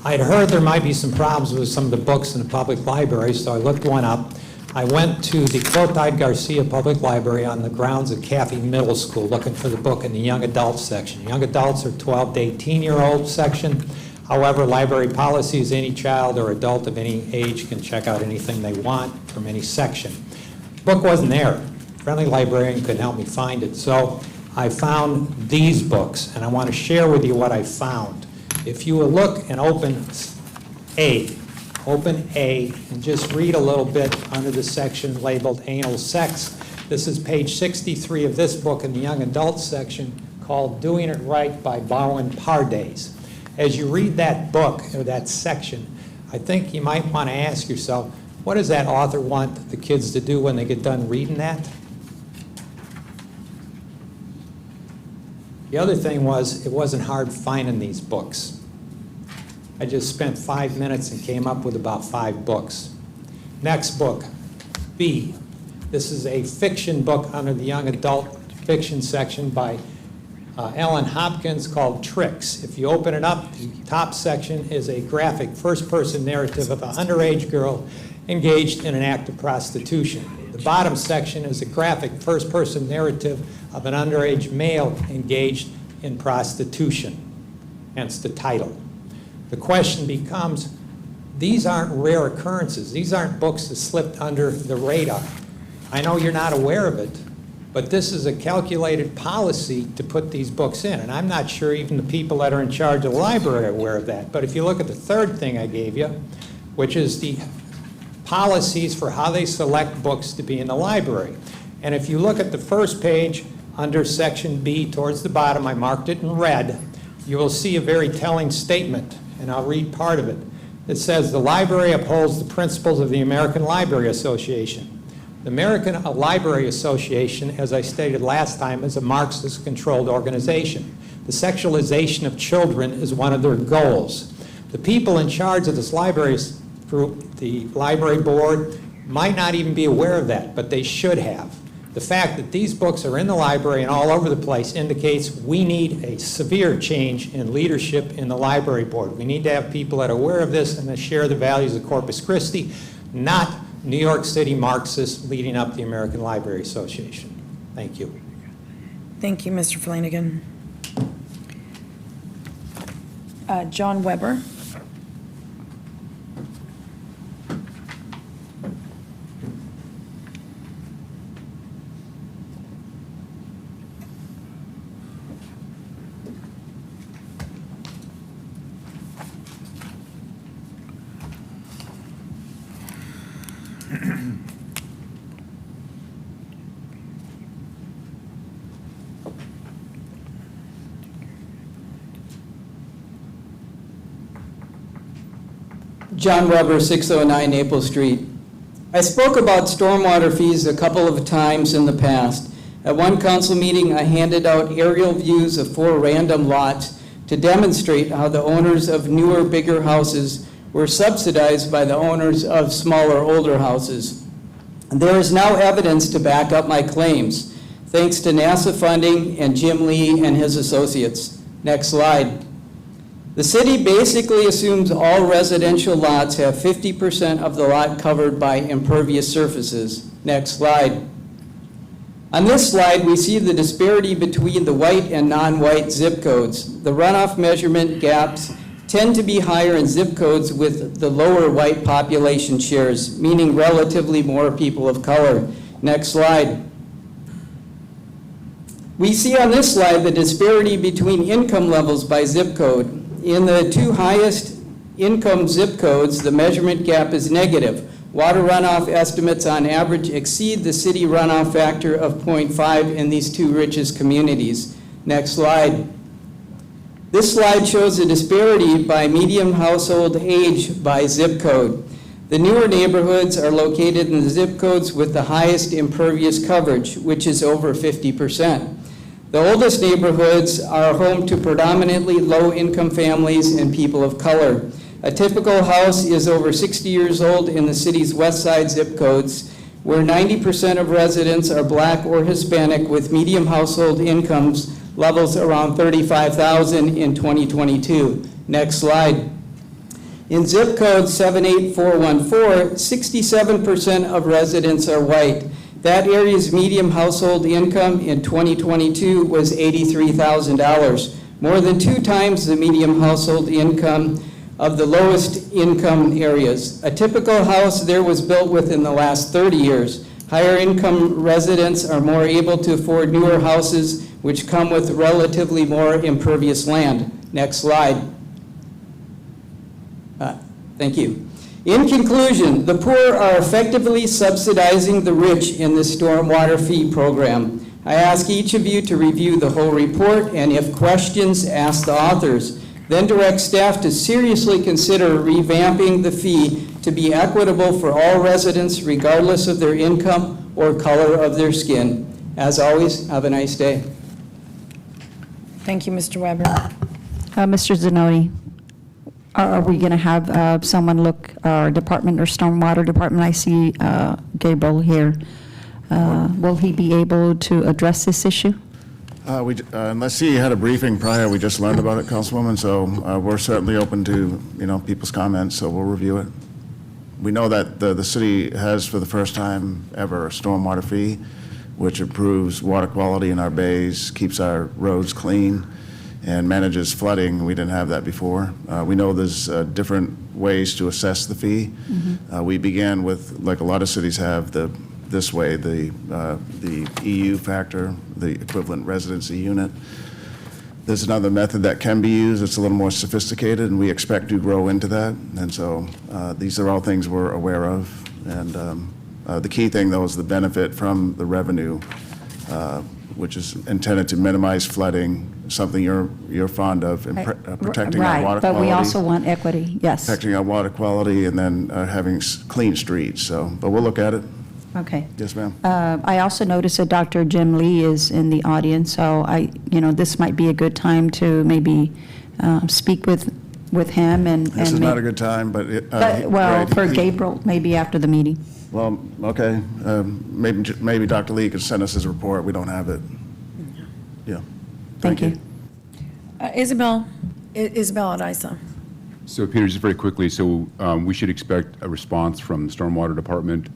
I had heard there might be some problems with some of the books in the public library, so I looked one up. I went to the Clotilde Garcia Public Library on the grounds of Caffey Middle School looking for the book in the young adults section. Young adults are 12 to 18-year-old section. However, library policy is any child or adult of any age can check out anything they want from any section. The book wasn't there. A friendly librarian could help me find it. So I found these books, and I want to share with you what I found. If you will look and open A, and just read a little bit under the section labeled Anal Sex. This is page 63 of this book in the young adult section called Doing It Right by Bowen Pardes. As you read that book, or that section, I think you might want to ask yourself, what does that author want the kids to do when they get done reading that? The other thing was, it wasn't hard finding these books. I just spent 5 minutes and came up with about 5 books. Next book, B. This is a fiction book under the young adult fiction section by Ellen Hopkins called Tricks. If you open it up, the top section is a graphic first-person narrative of an underage girl engaged in an act of prostitution. The bottom section is a graphic first-person narrative of an underage male engaged in prostitution, hence the title. The question becomes, these aren't rare occurrences. These aren't books that slipped under the radar. I know you're not aware of it, but this is a calculated policy to put these books in, and I'm not sure even the people that are in charge of the library are aware of that. But if you look at the third thing I gave you, which is the policies for how they select books to be in the library. And if you look at the first page under section B towards the bottom, I marked it in red, you will see a very telling statement, and I'll read part of it. It says, the library upholds the principles of the American Library Association. The American Library Association, as I stated last time, is a Marxist-controlled organization. The sexualization of children is one of their goals. The people in charge of this library group, the library board, might not even be aware of that, but they should have. The fact that these books are in the library and all over the place indicates we need a severe change in leadership in the library board. We need to have people that are aware of this and that share the values of Corpus Christi, not New York City Marxists leading up the American Library Association. Thank you. Thank you, Mr. Flanagan. John Weber. John Weber, 609 Naples Street. I spoke about stormwater fees a couple of times in the past. At one council meeting, I handed out aerial views of 4 random lots to demonstrate how the owners of newer, bigger houses were subsidized by the owners of smaller, older houses. There is now evidence to back up my claims, thanks to NASA funding and Jim Lee and his associates. Next slide. The city basically assumes all residential lots have 50% of the lot covered by impervious surfaces. Next slide. On this slide, we see the disparity between the white and non-white zip codes. The runoff measurement gaps tend to be higher in zip codes with the lower white population shares, meaning relatively more people of color. Next slide. We see on this slide the disparity between income levels by zip code. In the 2 highest income zip codes, the measurement gap is negative. Water runoff estimates on average exceed the city runoff factor of 0.5 in these 2 richest communities. Next slide. This slide shows the disparity by median household age by zip code. The newer neighborhoods are located in the zip codes with the highest impervious coverage, which is over 50%. The oldest neighborhoods are home to predominantly low-income families and people of color. A typical house is over 60 years old in the city's west side zip codes, where 90% of residents are Black or Hispanic with median household incomes levels around $35,000 in 2022. Next slide. In zip code 78414, 67% of residents are white. That area's median household income in 2022 was $83,000, more than 2 times the median household income of the lowest income areas. A typical house there was built within the last 30 years. Higher income residents are more able to afford newer houses, which come with relatively more impervious land. Next slide. Thank you. In conclusion, the poor are effectively subsidizing the rich in the stormwater fee program. I ask each of you to review the whole report, and if questions, ask the authors. Then direct staff to seriously consider revamping the fee to be equitable for all residents regardless of their income or color of their skin. As always, have a nice day. Thank you, Mr. Weber. Mr. Zanoni, are we going to have someone look, our department or stormwater department? I see Gabriel here. Will he be able to address this issue? Unless he had a briefing prior, we just learned about it, Councilwoman, so we're certainly open to, people's comments, so we'll review it. We know that the city has, for the first time ever, a stormwater fee, which improves water quality in our bays, keeps our roads clean, and manages flooding. We didn't have that before. We know there's different ways to assess the fee. We began with, like a lot of cities have, this way, the EU factor, the equivalent residency unit. There's another method that can be used. It's a little more sophisticated, and we expect to grow into that. And so these are all things we're aware of. And the key thing, though, is the benefit from the revenue, which is intended to minimize flooding, something you're fond of, in protecting our water quality. But we also want equity, yes. Protecting our water quality and then having clean streets. So, but we'll look at it. Okay. Yes, ma'am. I also noticed that Dr. Jim Lee is in the audience, so this might be a good time to maybe speak with him and. This is not a good time, but. For Gabriel, maybe after the meeting. Well, okay. Maybe Dr. Lee could send us his report. We don't have it. Yeah. Thank you. Isabel Adisa. So Peter, just very quickly, so we should expect a response from the Stormwater Department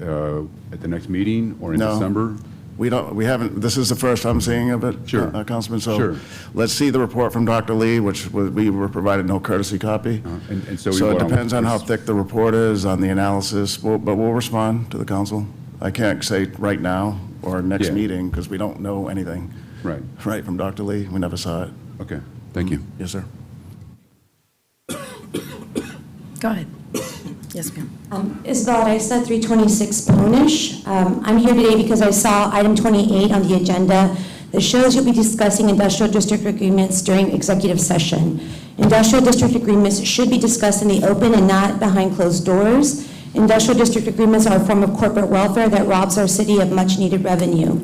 at the next meeting or in December? We haven't, this is the first I'm seeing of it, Sure. Councilman, so Sure. let's see the report from Dr. Lee, which we were provided no courtesy copy. And so So it depends on how thick the report is, on the analysis, but we'll respond to the council. I can't say right now or next meeting, because we don't know anything. Right, from Dr. Lee, we never saw it. Okay, thank you. Yes, sir. Go ahead. Yes, ma'am. Isabel Adisa, 326 Ponish. I'm here today because I saw item 28 on the agenda that shows you'll be discussing industrial district agreements during executive session. Industrial district agreements should be discussed in the open and not behind closed doors. Industrial district agreements are a form of corporate welfare that robs our city of much-needed revenue.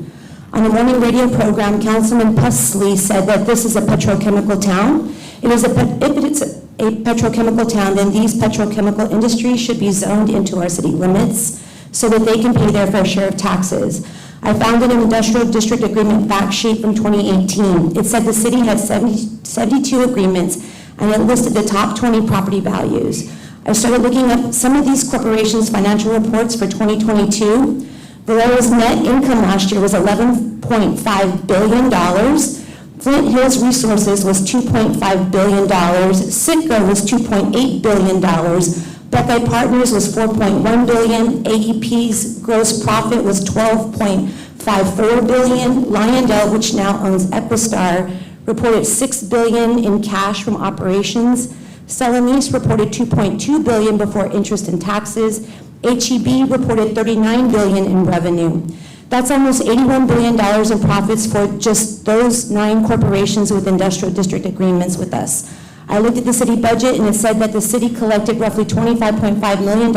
On the morning radio program, Councilman Pusley said that this is a petrochemical town. If it's a petrochemical town, then these petrochemical industries should be zoned into our city limits so that they can pay their fair share of taxes. I found an industrial district agreement fact sheet from 2018. It said the city had 72 agreements, and it listed the top 20 property values. I started looking up some of these corporations' financial reports for 2022. Valero's net income last year was $11.5 billion. Flint Hills Resources was $2.5 billion. Citgo was $2.8 billion. Buckeye Partners was $4.1 billion. AEP's gross profit was $12.54 billion. Lyondell, which now owns Equistar, reported $6 billion in cash from operations. Celanese reported $2.2 billion before interest and taxes. HEB reported $39 billion in revenue. That's almost $81 billion in profits for just those 9 corporations with industrial district agreements with us. I looked at the city budget, and it said that the city collected roughly $25.5 million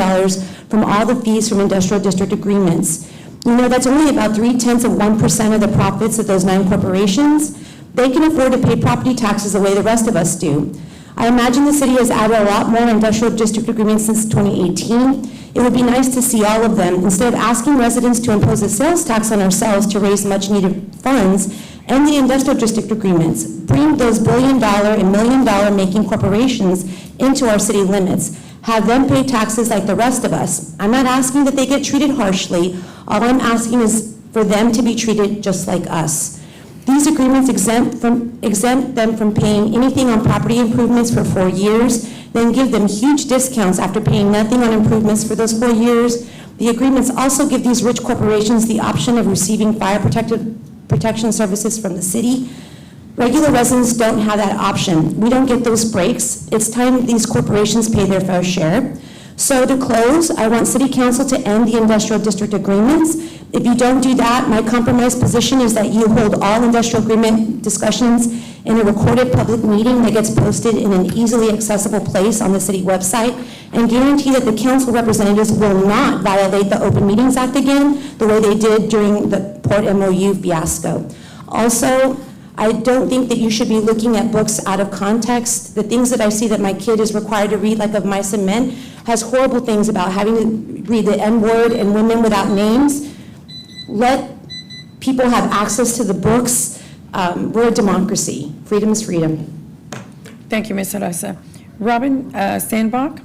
from all the fees from industrial district agreements. That's only about 0.3% of the profits of those 9 corporations. They can afford to pay property taxes the way the rest of us do. I imagine the city has added a lot more industrial district agreements since 2018. It would be nice to see all of them. Instead of asking residents to impose a sales tax on ourselves to raise much-needed funds, and the industrial district agreements, bring those billion-dollar and million-dollar making corporations into our city limits. Have them pay taxes like the rest of us. I'm not asking that they get treated harshly. All I'm asking is for them to be treated just like us. These agreements exempt them from paying anything on property improvements for 4 years, then give them huge discounts after paying nothing on improvements for those 4 years. The agreements also give these rich corporations the option of receiving fire protection services from the city. Regular residents don't have that option. We don't get those breaks. It's time these corporations pay their fair share. So to close, I want City Council to end the industrial district agreements. If you don't do that, my compromise position is that you hold all industrial agreement discussions in a recorded public meeting that gets posted in an easily accessible place on the city website, and guarantee that the council representatives will not violate the Open Meetings Act again the way they did during the Port MOU fiasco. Also, I don't think that you should be looking at books out of context. The things that I see that my kid is required to read, like Of Mice and Men, has horrible things about having to read the N-word and women without names. Let people have access to the books. We're a democracy. Freedom is freedom. Thank you, Ms. Arasa. Robin Sandbach?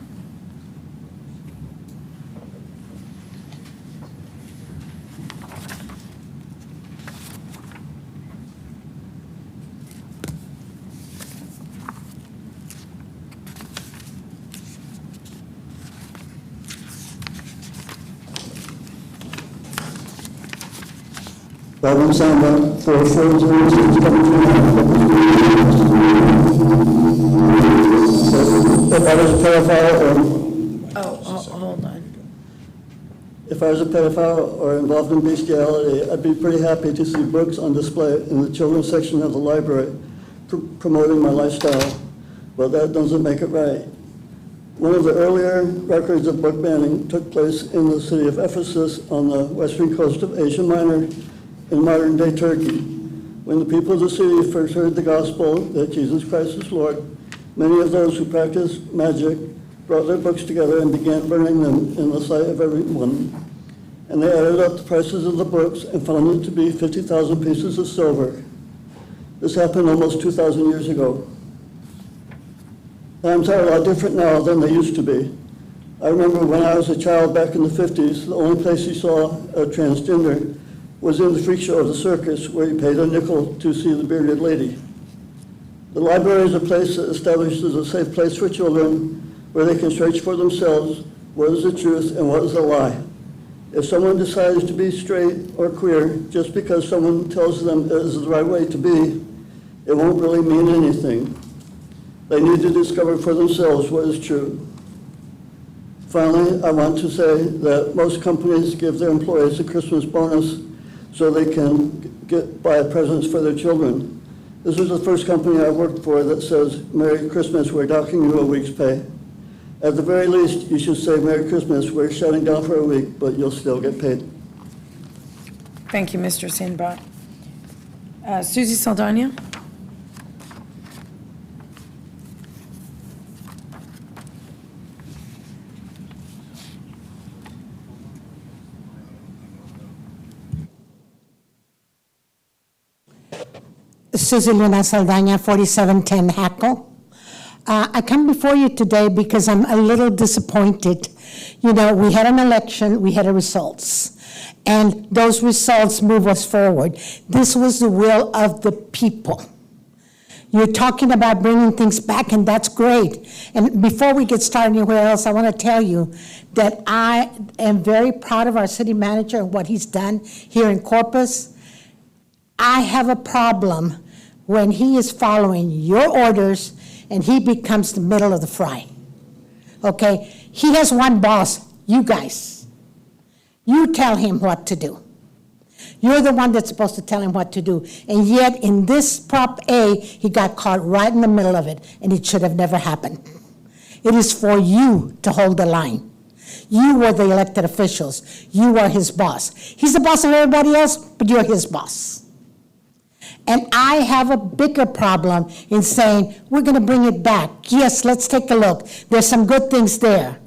Robin Sandbach, 4406. If I was a pedophile hold on. If I was a pedophile or involved in bestiality, I'd be pretty happy to see books on display in the children's section of the library promoting my lifestyle, but that doesn't make it right. One of the earlier records of book banning took place in the city of Ephesus on the western coast of Asia Minor in modern-day Turkey. When the people of the city first heard the gospel that Jesus Christ is Lord, many of those who practiced magic brought their books together and began burning them in the sight of everyone. And they added up the prices of the books and found it to be 50,000 pieces of silver. This happened almost 2,000 years ago. Times are a lot different now than they used to be. I remember when I was a child back in the 50s, the only place you saw a transgender was in the freak show of the circus, where you paid a nickel to see the bearded lady. The library is a place that establishes a safe place for children where they can search for themselves what is the truth and what is a lie. If someone decides to be straight or queer just because someone tells them it is the right way to be, it won't really mean anything. They need to discover for themselves what is true. Finally, I want to say that most companies give their employees a Christmas bonus so they can buy presents for their children. This is the first company I worked for that says, Merry Christmas, we're docking you a week's pay. At the very least, you should say, Merry Christmas, we're shutting down for a week, but you'll still get paid. Thank you, Mr. Sandbach. Susie Saldana? Susie Luna Saldana, 4710 Hackle. I come before you today because I'm a little disappointed. You know, we had an election, we had results, and those results move us forward. This was the will of the people. You're talking about bringing things back, and that's great. And before we get started anywhere else, I want to tell you that I am very proud of our city manager and what he's done here in Corpus. I have a problem when he is following your orders and he becomes the middle of the fry. Okay? He has one boss, you guys. You tell him what to do. You're the one that's supposed to tell him what to do. And yet, in this Prop A, he got caught right in the middle of it, and it should have never happened. It is for you to hold the line. You were the elected officials. You are his boss. He's the boss of everybody else, but you're his boss. And I have a bigger problem in saying, we're going to bring it back. Yes, let's take a look. There's some good things there.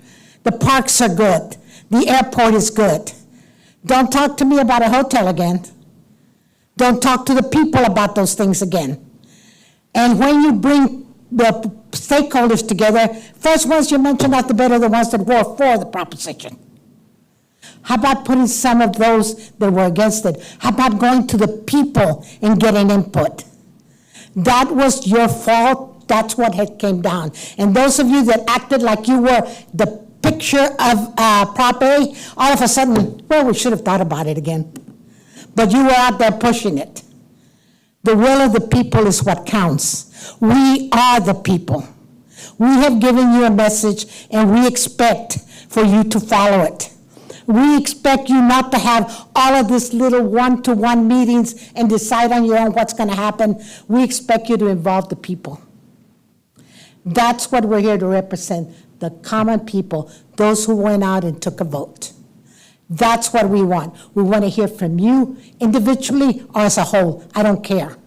The parks are good. The airport is good. Don't talk to me about a hotel again. Don't talk to the people about those things again. And when you bring the stakeholders together, first ones you mentioned out the bed are the ones that were for the proposition. How about putting some of those that were against it? How about going to the people and getting input? That was your fault. That's what had came down. And those of you that acted like you were the picture of Prop A, all of a sudden, well, we should have thought about it again. But you were out there pushing it. The will of the people is what counts. We are the people. We have given you a message, and we expect for you to follow it. We expect you not to have all of this little one-to-one meetings and decide on your own what's going to happen. We expect you to involve the people. That's what we're here to represent, the common people, those who went out and took a vote. That's what we want. We want to hear from you individually or as a whole. I don't care.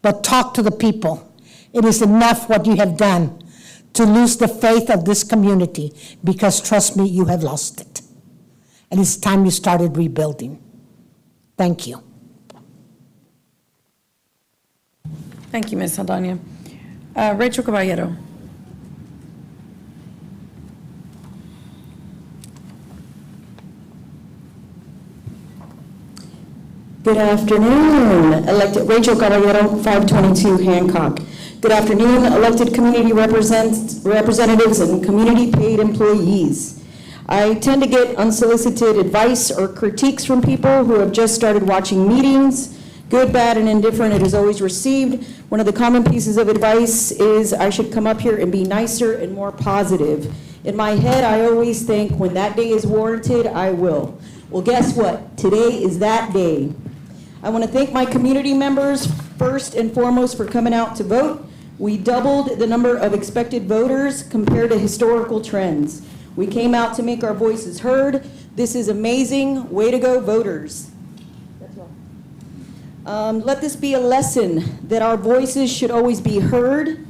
but talk to the people. It is enough what you have done to lose the faith of this community, because trust me, you have lost it. And it's time you started rebuilding. Thank you. Thank you, Ms. Saldana. Rachel Caballero. Good afternoon, elected Rachel Caballero, 522 Hancock. Good afternoon, elected community representatives and community paid employees. I tend to get unsolicited advice or critiques from people who have just started watching meetings. Good, bad, and indifferent, it is always received. One of the common pieces of advice is I should come up here and be nicer and more positive. In my head, I always think when that day is warranted, I will. Well, guess what? Today is that day. I want to thank my community members first and foremost for coming out to vote. We doubled the number of expected voters compared to historical trends. We came out to make our voices heard. This is amazing. Way to go, voters. Let this be a lesson that our voices should always be heard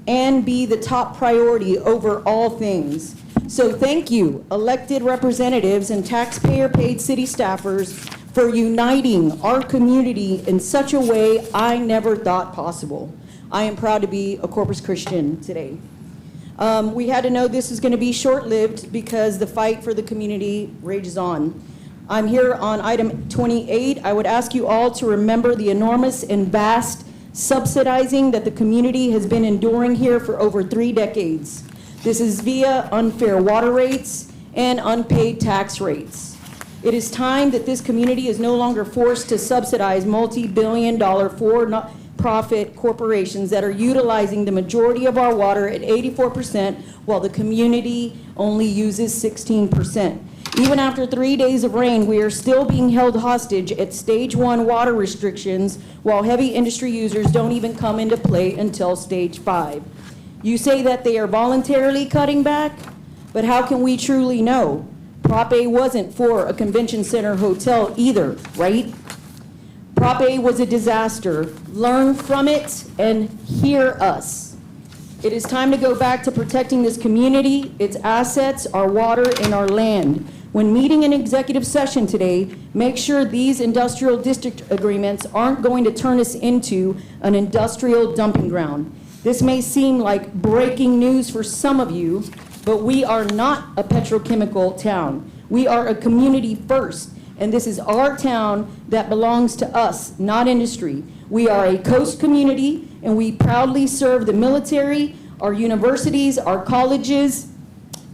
and be the top priority over all things. So thank you, elected representatives and taxpayer-paid city staffers, for uniting our community in such a way I never thought possible. I am proud to be a Corpus Christian today. We had to know this is going to be short-lived because the fight for the community rages on. I'm here on item 28. I would ask you all to remember the enormous and vast subsidizing that the community has been enduring here for over 3 decades. This is via unfair water rates and unpaid tax rates. It is time that this community is no longer forced to subsidize multi-billion-dollar for-profit corporations that are utilizing the majority of our water at 84%, while the community only uses 16%. Even after 3 days of rain, we are still being held hostage at stage 1 water restrictions, while heavy industry users don't even come into play until stage 5. You say that they are voluntarily cutting back, but how can we truly know? Prop A wasn't for a convention center hotel either, right? Prop A was a disaster. Learn from it and hear us. It is time to go back to protecting this community, its assets, our water, and our land. When meeting in executive session today, make sure these industrial district agreements aren't going to turn us into an industrial dumping ground. This may seem like breaking news for some of you, but we are not a petrochemical town. We are a community first, and this is our town that belongs to us, not industry. We are a coast community, and we proudly serve the military, our universities, our colleges,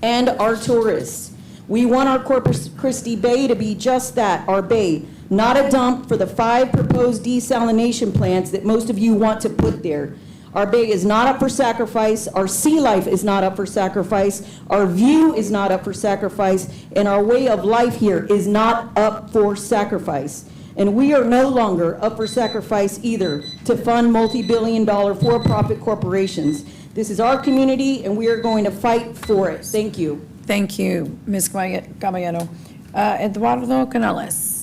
and our tourists. We want our Corpus Christi Bay to be just that, our bay, not a dump for the 5 proposed desalination plants that most of you want to put there. Our bay is not up for sacrifice, our sea life is not up for sacrifice, our view is not up for sacrifice, and our way of life here is not up for sacrifice. And we are no longer up for sacrifice either to fund multi-billion-dollar for-profit corporations. This is our community, and we are going to fight for it. Thank you. Thank you, Ms. Caballero. Eduardo Canales.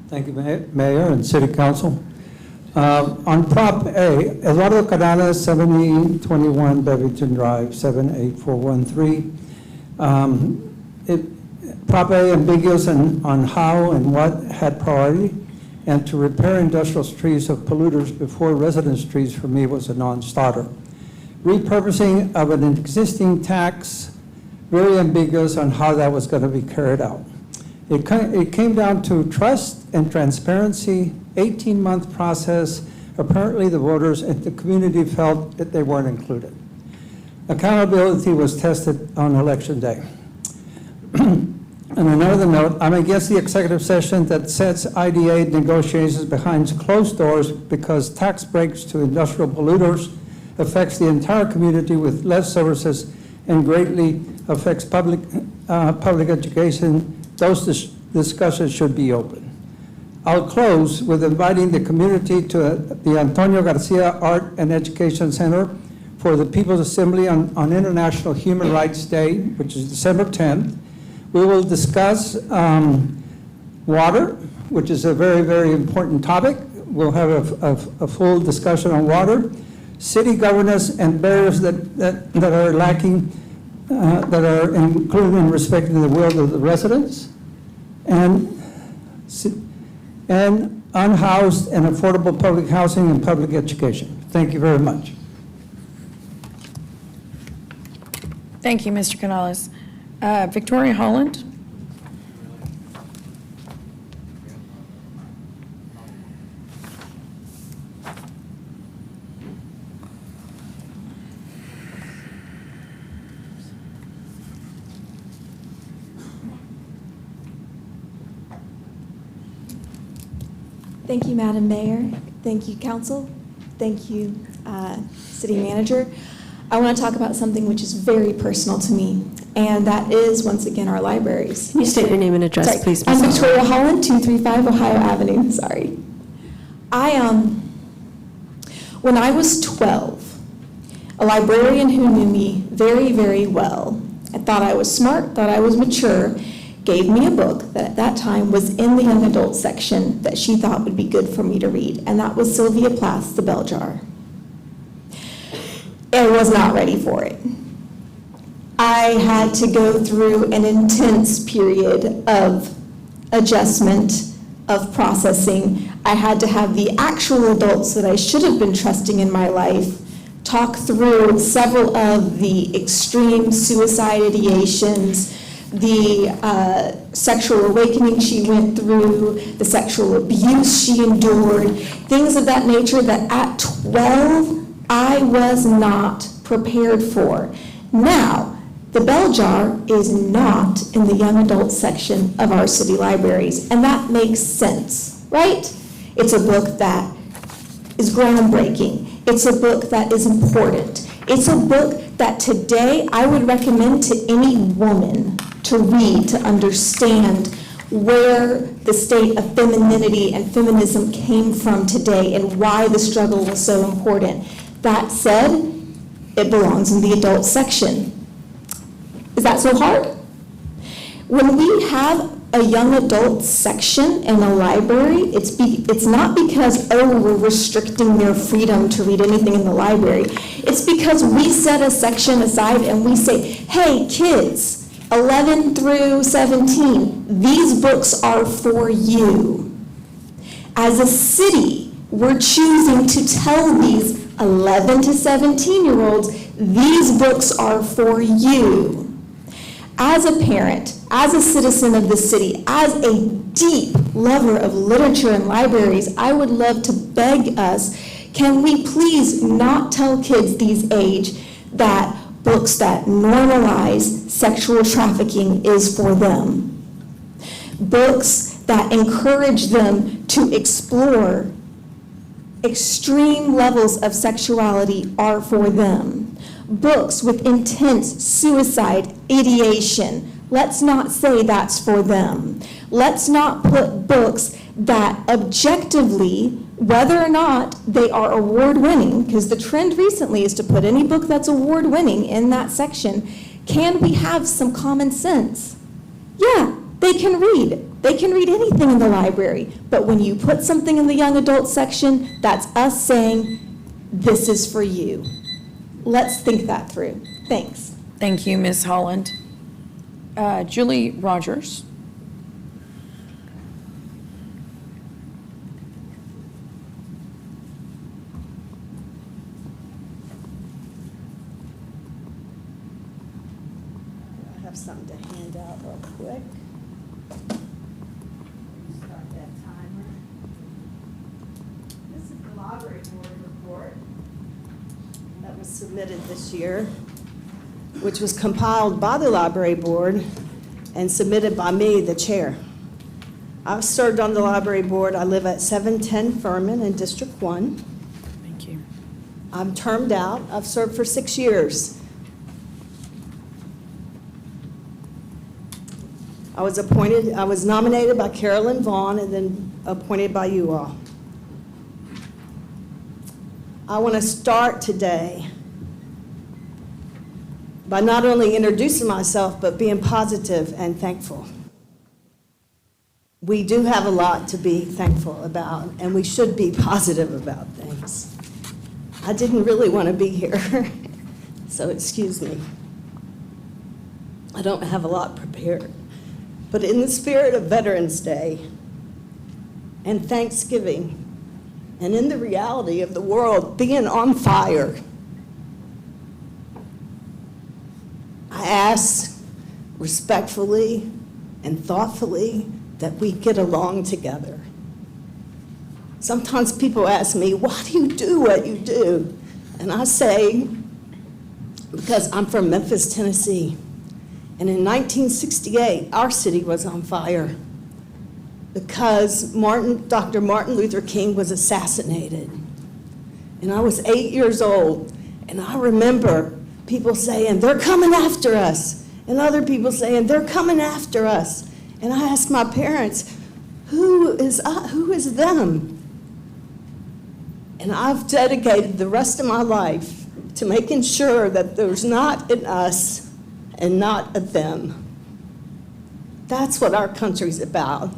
Thank you, Mayor and City Council. On Prop A, Eduardo Canales, 7021 Bevington Drive, 78413. Prop A ambiguous on how and what had priority, and to repair industrial streets of polluters before resident streets for me was a non-starter. Repurposing of an existing tax, very ambiguous on how that was going to be carried out. It came down to trust and transparency, 18-month process. Apparently the voters and the community felt that they weren't included. Accountability was tested on election day. On another note, I'm against the executive session that sets IDA negotiations behind closed doors because tax breaks to industrial polluters affects the entire community with less services and greatly affects public education. Those discussions should be open. I'll close with inviting the community to the Antonio Garcia Art and Education Center for the People's Assembly on International Human Rights Day, which is December 10th. We will discuss water, which is a very, very important topic. We'll have a full discussion on water, city governance, and barriers that are lacking, that are included in respecting the will of the residents, and unhoused and affordable public housing and public education. Thank you very much. Thank you, Mr. Canales. Victoria Holland? Thank you, Madam Mayor. Thank you, Council. Thank you, City Manager. I want to talk about something which is very personal to me, and that is, once again, our libraries. Can you state your name and address, Sorry. please, I'm Ms. Victoria Holland, 235 Ohio Avenue. Sorry. When I was 12, a librarian who knew me very, very well, and thought I was smart, thought I was mature, gave me a book that at that time was in the young adult section that she thought would be good for me to read, and that was Sylvia Plath's The Bell Jar. I was not ready for it. I had to go through an intense period of adjustment, of processing. I had to have the actual adults that I should have been trusting in my life talk through several of the extreme suicide ideations, the sexual awakening she went through, the sexual abuse she endured, things of that nature that at 12 I was not prepared for. Now, The Bell Jar is not in the young adult section of our city libraries, and that makes sense, right? It's a book that is groundbreaking. It's a book that is important. It's a book that today I would recommend to any woman to read, to understand where the state of femininity and feminism came from today and why the struggle was so important. That said, it belongs in the adult section. Is that so hard? When we have a young adult section in a library, it's not because, oh, we're restricting their freedom to read anything in the library. It's because we set a section aside and we say, hey, kids, 11 through 17, these books are for you. As a city, we're choosing to tell these 11 to 17-year-olds, these books are for you. As a parent, as a citizen of the city, as a deep lover of literature and libraries, I would love to beg us, can we please not tell kids these age that books that normalize sexual trafficking is for them? Books that encourage them to explore extreme levels of sexuality are for them. Books with intense suicide ideation, let's not say that's for them. Let's not put books that objectively, whether or not they are award-winning, because the trend recently is to put any book that's award-winning in that section. Can we have some common sense? Yeah, they can read. They can read anything in the library, but when you put something in the young adult section, that's us saying, this is for you. Let's think that through. Thanks. Thank you, Ms. Holland. Julie Rogers. I have something to hand out real quick. Start that timer. This is the library board report that was submitted this year, which was compiled by the library board and submitted by me, the chair. I've served on the library board. I live at 710 Furman in District 1. Thank you. I'm termed out. I've served for 6 years. I was nominated by Carolyn Vaughn and then appointed by you all. I want to start today by not only introducing myself, but being positive and thankful. We do have a lot to be thankful about, and we should be positive about things. I didn't really want to be here, so excuse me. I don't have a lot prepared. But in the spirit of Veterans Day and Thanksgiving, and in the reality of the world being on fire, I ask respectfully and thoughtfully that we get along together. Sometimes people ask me, why do you do what you do? And I say, because I'm from Memphis, Tennessee. And in 1968, our city was on fire because Dr. Martin Luther King was assassinated. And I was 8 years old, and I remember people saying, they're coming after us, and other people saying, they're coming after us. And I asked my parents, who is them? And I've dedicated the rest of my life to making sure that there's not an us and not a them. That's what our country's about.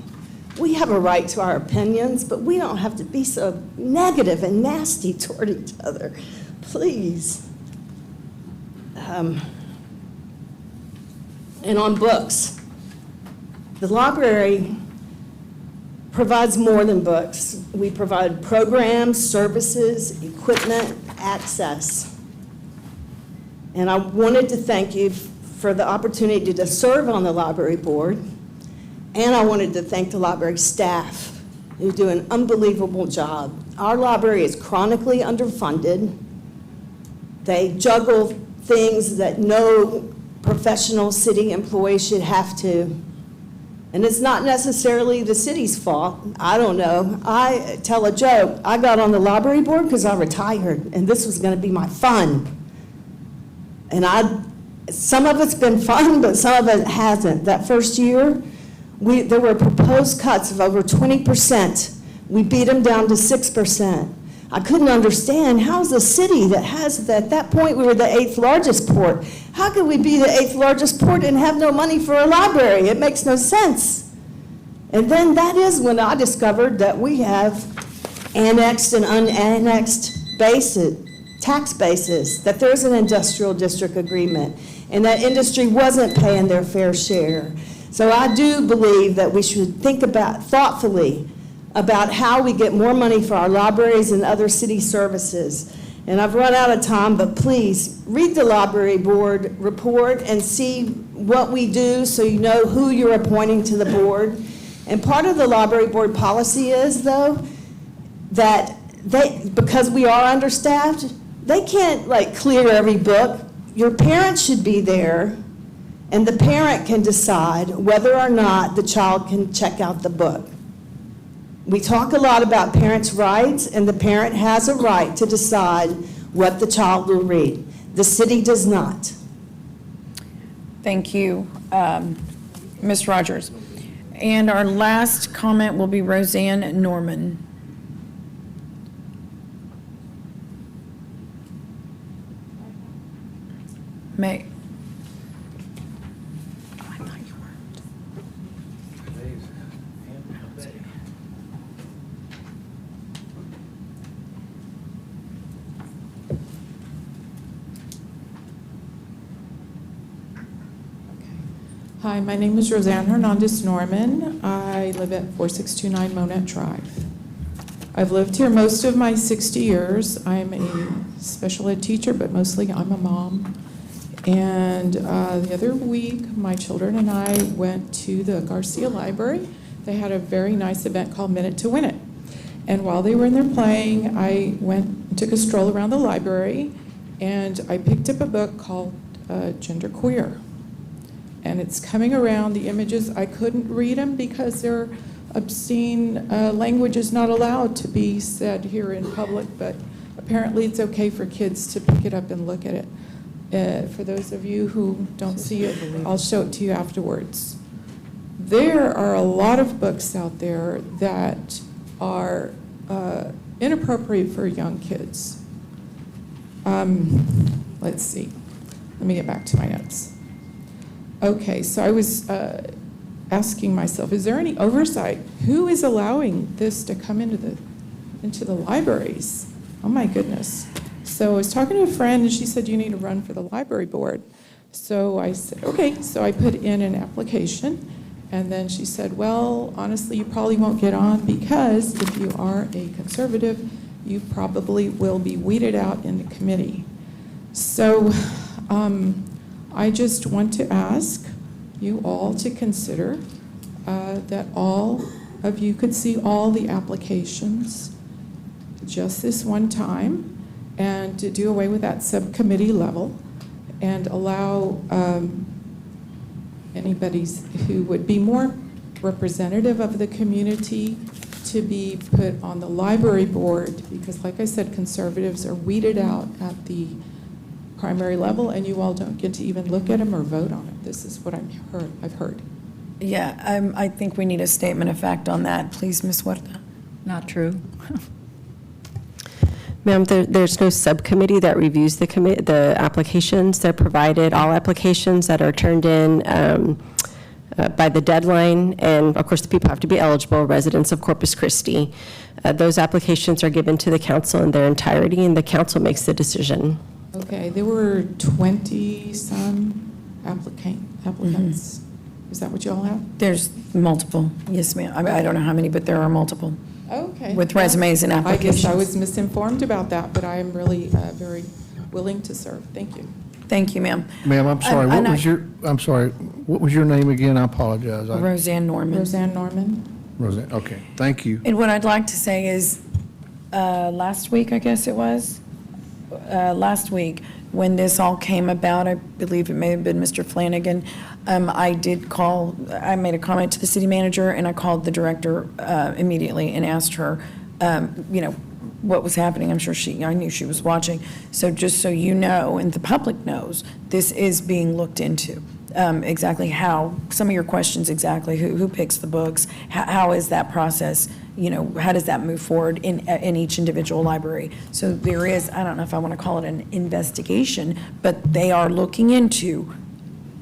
We have a right to our opinions, but we don't have to be so negative and nasty toward each other. Please. And on books, the library provides more than books. We provide programs, services, equipment, access. And I wanted to thank you for the opportunity to serve on the library board. And I wanted to thank the library staff who do an unbelievable job. Our library is chronically underfunded. They juggle things that no professional city employee should have to. And it's not necessarily the city's fault. I don't know. I tell a joke. I got on the library board because I retired, and this was going to be my fun. And some of it's been fun, but some of it hasn't. That first year, there were proposed cuts of over 20%. We beat them down to 6%. I couldn't understand how's a city that has, at that point, we were the 8th largest port. How could we be the 8th largest port and have no money for a library? It makes no sense. And then that is when I discovered that we have annexed and unannexed tax bases, that there's an industrial district agreement, and that industry wasn't paying their fair share. So I do believe that we should think thoughtfully about how we get more money for our libraries and other city services. And I've run out of time, but please read the library board report and see what we do so you know who you're appointing to the board. And part of the library board policy is, though, that because we are understaffed, they can't clear every book. Your parents should be there, and the parent can decide whether or not the child can check out the book. We talk a lot about parents' rights, and the parent has a right to decide what the child will read. The city does not. Thank you, Ms. Rogers. And our last comment will be Roseanne Norman. May. Hi, my name is Roseanne Hernandez Norman. I live at 4629 Monette Drive. I've lived here most of my 60 years. I'm a special ed teacher, but mostly I'm a mom. And the other week, my children and I went to the Garcia Library. They had a very nice event called Minute to Win It. And while they were in there playing, I went and took a stroll around the library, and I picked up a book called Genderqueer. And it's coming around, the images, I couldn't read them because they're obscene language is not allowed to be said here in public, but apparently it's okay for kids to pick it up and look at it. For those of you who don't see it, I'll show it to you afterwards. There are a lot of books out there that are inappropriate for young kids. Let's see. let me get back to my notes. Okay, so I was asking myself, is there any oversight? Who is allowing this to come into the libraries? Oh my goodness. So I was talking to a friend and she said, you need to run for the library board. So I said, okay. So I put in an application and then she said, well, honestly, you probably won't get on because if you are a conservative, you probably will be weeded out in the committee. So I just want to ask you all to consider that all of you could see all the applications just this one time and to do away with that subcommittee level and allow anybody who would be more representative of the community to be put on the library board because, like I said, conservatives are weeded out at the primary level and you all don't get to even look at them or vote on it. This is what I've heard. Yeah, I think we need a statement of fact on that. Please, Ms. Huerta. Not true. Ma'am, there's no subcommittee that reviews the applications. They're provided, all applications that are turned in by the deadline, and of course the people have to be eligible, residents of Corpus Christi. Those applications are given to the council in their entirety, and the council makes the decision. Okay, there were 20-some applicants. Is that what you all have? There's multiple. Yes, ma'am. I don't know how many, but there are multiple. Okay. With resumes and applications. I guess I was misinformed about that, but I am really very willing to serve. Thank you. Thank you, ma'am. Ma'am, I'm sorry, what was your name again? I apologize. Roseanne Norman. Roseanne Norman. Roseanne, okay, thank you. And what I'd like to say is, last week, I guess it was, last week, when this all came about, I believe it may have been Mr. Flanagan, I made a comment to the city manager, and I called the director immediately and asked her, what was happening. I'm sure I knew she was watching. So just so you know, and the public knows, this is being looked into. Exactly how, some of your questions exactly, who picks the books, how is that process, how does that move forward in each individual library? So there is, I don't know if I want to call it an investigation, but they are looking into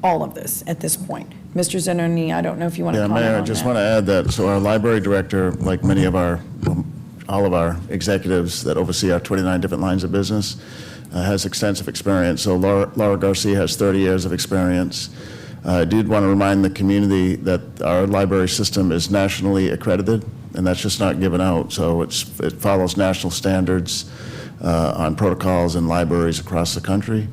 all of this at this point. Mr. Zanoni, I don't know if you want to comment on that. Mayor, I just want to add that, so our library director, like many of all of our executives that oversee our 29 different lines of business, has extensive experience. So Laura Garcia has 30 years of experience. I did want to remind the community that our library system is nationally accredited, and that's just not given out. So it follows national standards on protocols in libraries across the country.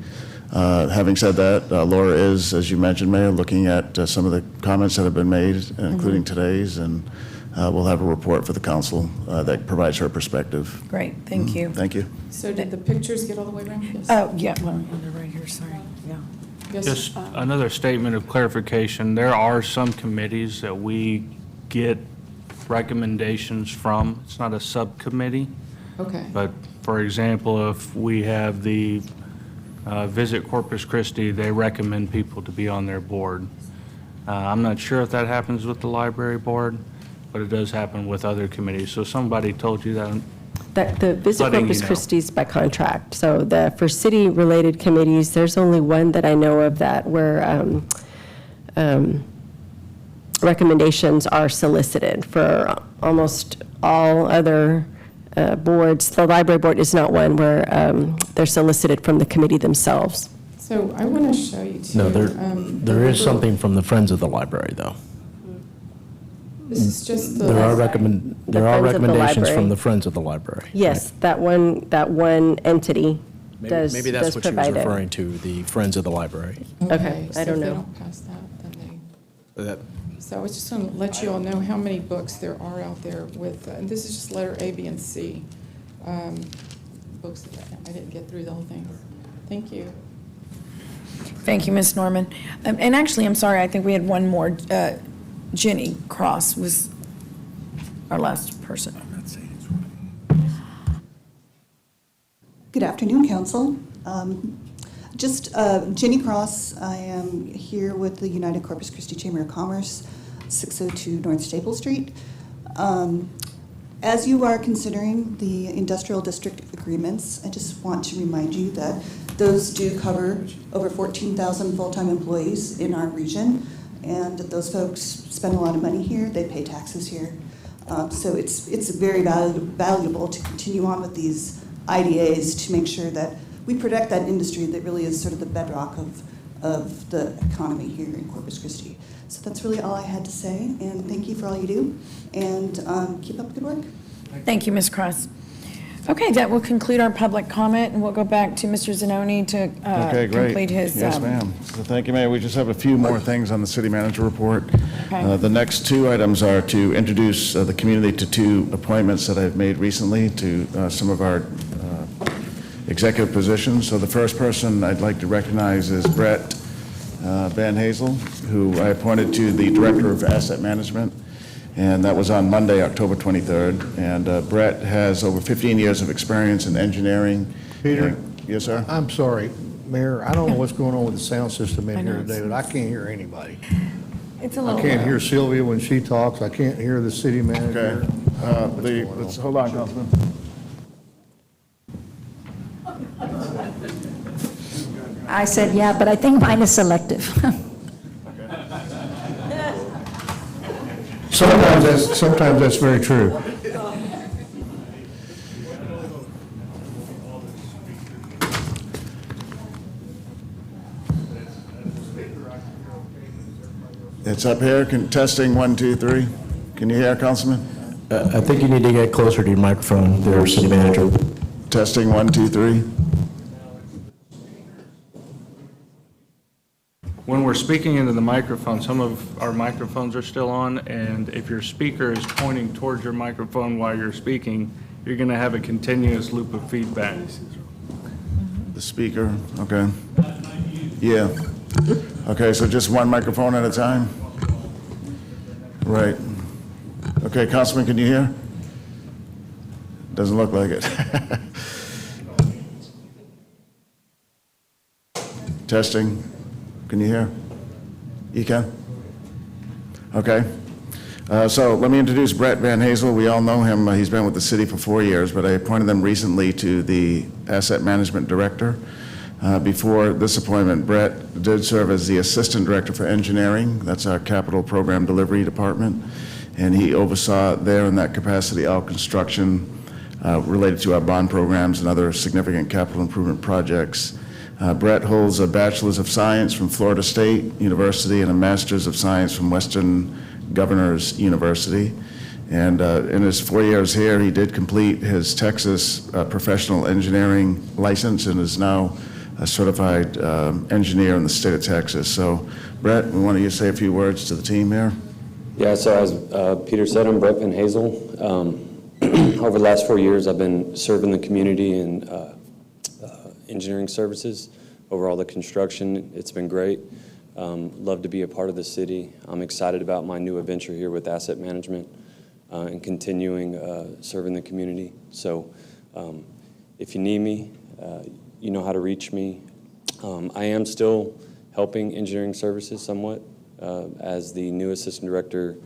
Having said that, Laura is, as you mentioned, Mayor, looking at some of the comments that have been made, including today's, and we'll have a report for the council that provides her perspective. Great, thank you. Thank you. So did the pictures get all the way around? Yes. Oh, yeah, well, they're right here, sorry, yeah. Yes, Just another statement of clarification. There are some committees that we get recommendations from. It's not a subcommittee. Okay. But for example, if we have the Visit Corpus Christi, they recommend people to be on their board. I'm not sure if that happens with the library board, but it does happen with other committees. So somebody told you that? The Visit Corpus Christi is by contract. So for city-related committees, there's only one that I know of that where recommendations are solicited. For almost all other boards, the library board is not one where they're solicited from the committee themselves. So I want to show you too. No, there is something from the Friends of the Library, though. This is just the. There are recommendations Library. from the Friends of the Library. Yes, that one entity does Maybe that's what she was provide it. referring to, the Friends of the Library. Okay, so I don't if they know. don't pass that, then That- So I was just going to let you all know how many books there are out there with, and this is just letter A, B, and C. Books that I didn't get through the whole thing. Thank you. Thank you, Ms. Norman. And actually, I'm sorry, I think we had one more. Jenny Cross was our last person. Good afternoon, Council. Jenny Cross, I am here with the United Corpus Christi Chamber of Commerce, 602 North Staple Street. As you are considering the industrial district agreements, I just want to remind you that Those do cover over 14,000 full-time employees in our region, and those folks spend a lot of money here, they pay taxes here. So it's very valuable to continue on with these IDAs to make sure that we protect that industry that really is sort of the bedrock of the economy here in Corpus Christi. So that's really all I had to say, and thank you for all you do, and keep up the good work. Thank you, Ms. Cross. Okay, that will conclude our public comment, and we'll go back to Mr. Zanoni to Okay, great. complete his. Yes, ma'am. So thank you, Mayor. We just have a few more things on the city manager report. Okay. The next two items are to introduce the community to two appointments that I've made recently to some of our executive positions. So the first person I'd like to recognize is Brett Van Hazel, who I appointed to the Director of Asset Management, and that was on Monday, October 23rd. And Brett has over 15 years of experience in engineering. Peter? Yes, sir? I'm sorry, Mayor, I don't know what's going on with the sound system in here today, but I can't hear anybody. It's a little. I can't hear Sylvia when she talks, I can't hear the city manager. Okay. Hold on, Councilman. I said, yeah, but I think mine is selective. Sometimes that's very true. It's up here. Testing 1, 2, 3. Can you hear, Councilman? I think you need to get closer to your microphone there, City Manager. Testing 1, 2, 3. When we're speaking into the microphone, some of our microphones are still on, and if your speaker is pointing towards your microphone while you're speaking, you're going to have a continuous loop of feedback. The speaker, okay. Yeah. Okay, so just one microphone at a time? Right. Okay, Councilman, can you hear? Doesn't look like it. Testing. Can you hear? You can? Okay. So let me introduce Brett Van Hazel. We all know him. He's been with the city for 4 years, but I appointed him recently to the Asset Management Director. Before this appointment, Brett did serve as the Assistant Director for Engineering. That's our Capital Program Delivery Department. And he oversaw there in that capacity all construction related to our bond programs and other significant capital improvement projects. Brett holds a Bachelor's of Science from Florida State University and a Master's of Science from Western Governors University. And in his 4 years here, he did complete his Texas professional engineering license and is now a certified engineer in the state of Texas. So, Brett, we want you to say a few words to the team here. Yeah, so as Peter said, I'm Brett Van Hazel. Over the last 4 years, I've been serving the community in engineering services over all the construction. It's been great. Love to be a part of the city. I'm excited about my new adventure here with asset management and continuing serving the community. So if you need me, you know how to reach me. I am still helping engineering services somewhat as the new assistant director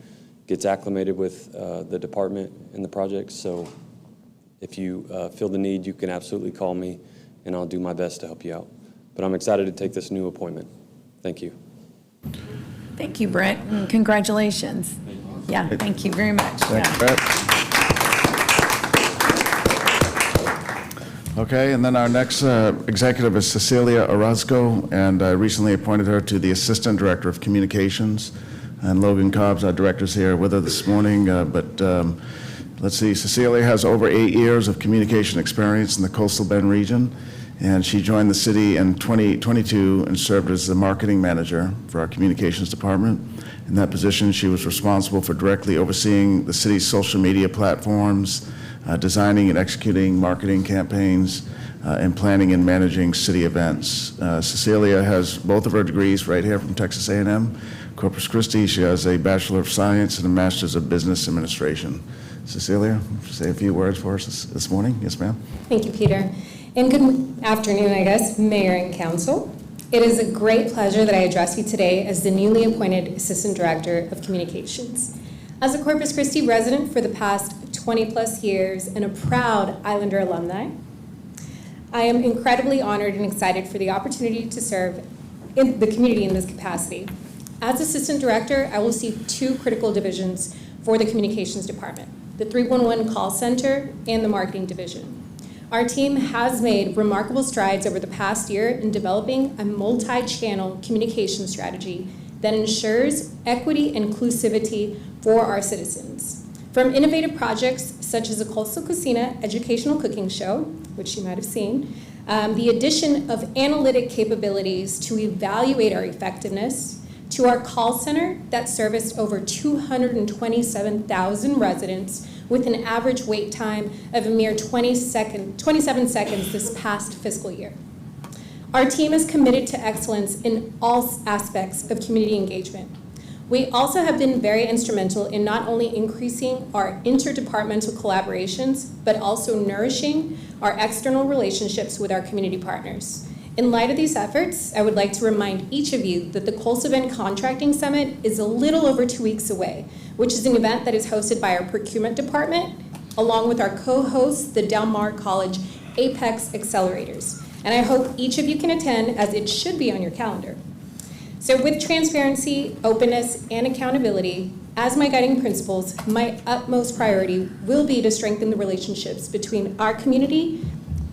gets acclimated with the department and the projects. So if you feel the need, you can absolutely call me and I'll do my best to help you out. But I'm excited to take this new appointment. Thank you. Thank you, Brett, and congratulations. Yeah, thank you very much. Thanks, Brett. Okay, and then our next executive is Cecilia Orozco, and I recently appointed her to the Assistant Director of Communications. And Logan Cobb's our director's here with her this morning, let's see, Cecilia has over 8 years of communication experience in the Coastal Bend region, and she joined the city in 2022 and served as the marketing manager for our communications department. In that position, she was responsible for directly overseeing the city's social media platforms, designing and executing marketing campaigns, and planning and managing city events. Cecilia has both of her degrees right here from Texas A&M, Corpus Christi. She has a Bachelor of Science and a Master's of Business Administration. Cecilia, say a few words for us this morning. Yes, ma'am. Thank you, Peter. And good afternoon, I guess, Mayor and Council. It is a great pleasure that I address you today as the newly appointed Assistant Director of Communications. As a Corpus Christi resident for the past 20 plus years and a proud Islander alumni, I am incredibly honored and excited for the opportunity to serve in the community in this capacity. As Assistant Director, I will see two critical divisions for the Communications Department, the 311 call center and the Marketing Division. Our team has made remarkable strides over the past year in developing a multi-channel communication strategy that ensures equity and inclusivity for our citizens. From innovative projects such as the Coastal Cocina educational cooking show, which you might have seen, the addition of analytic capabilities to evaluate our effectiveness, to our call center that serviced over 227,000 residents with an average wait time of a mere 27 seconds this past fiscal year. Our team is committed to excellence in all aspects of community engagement. We also have been very instrumental in not only increasing our interdepartmental collaborations, but also nourishing our external relationships with our community partners. In light of these efforts, I would like to remind each of you that the Colsaven Contracting Summit is a little over 2 weeks away, which is an event that is hosted by our procurement department, along with our co-hosts, the Del Mar College Apex Accelerators. And I hope each of you can attend, as it should be on your calendar. So with transparency, openness, and accountability, as my guiding principles, my utmost priority will be to strengthen the relationships between our community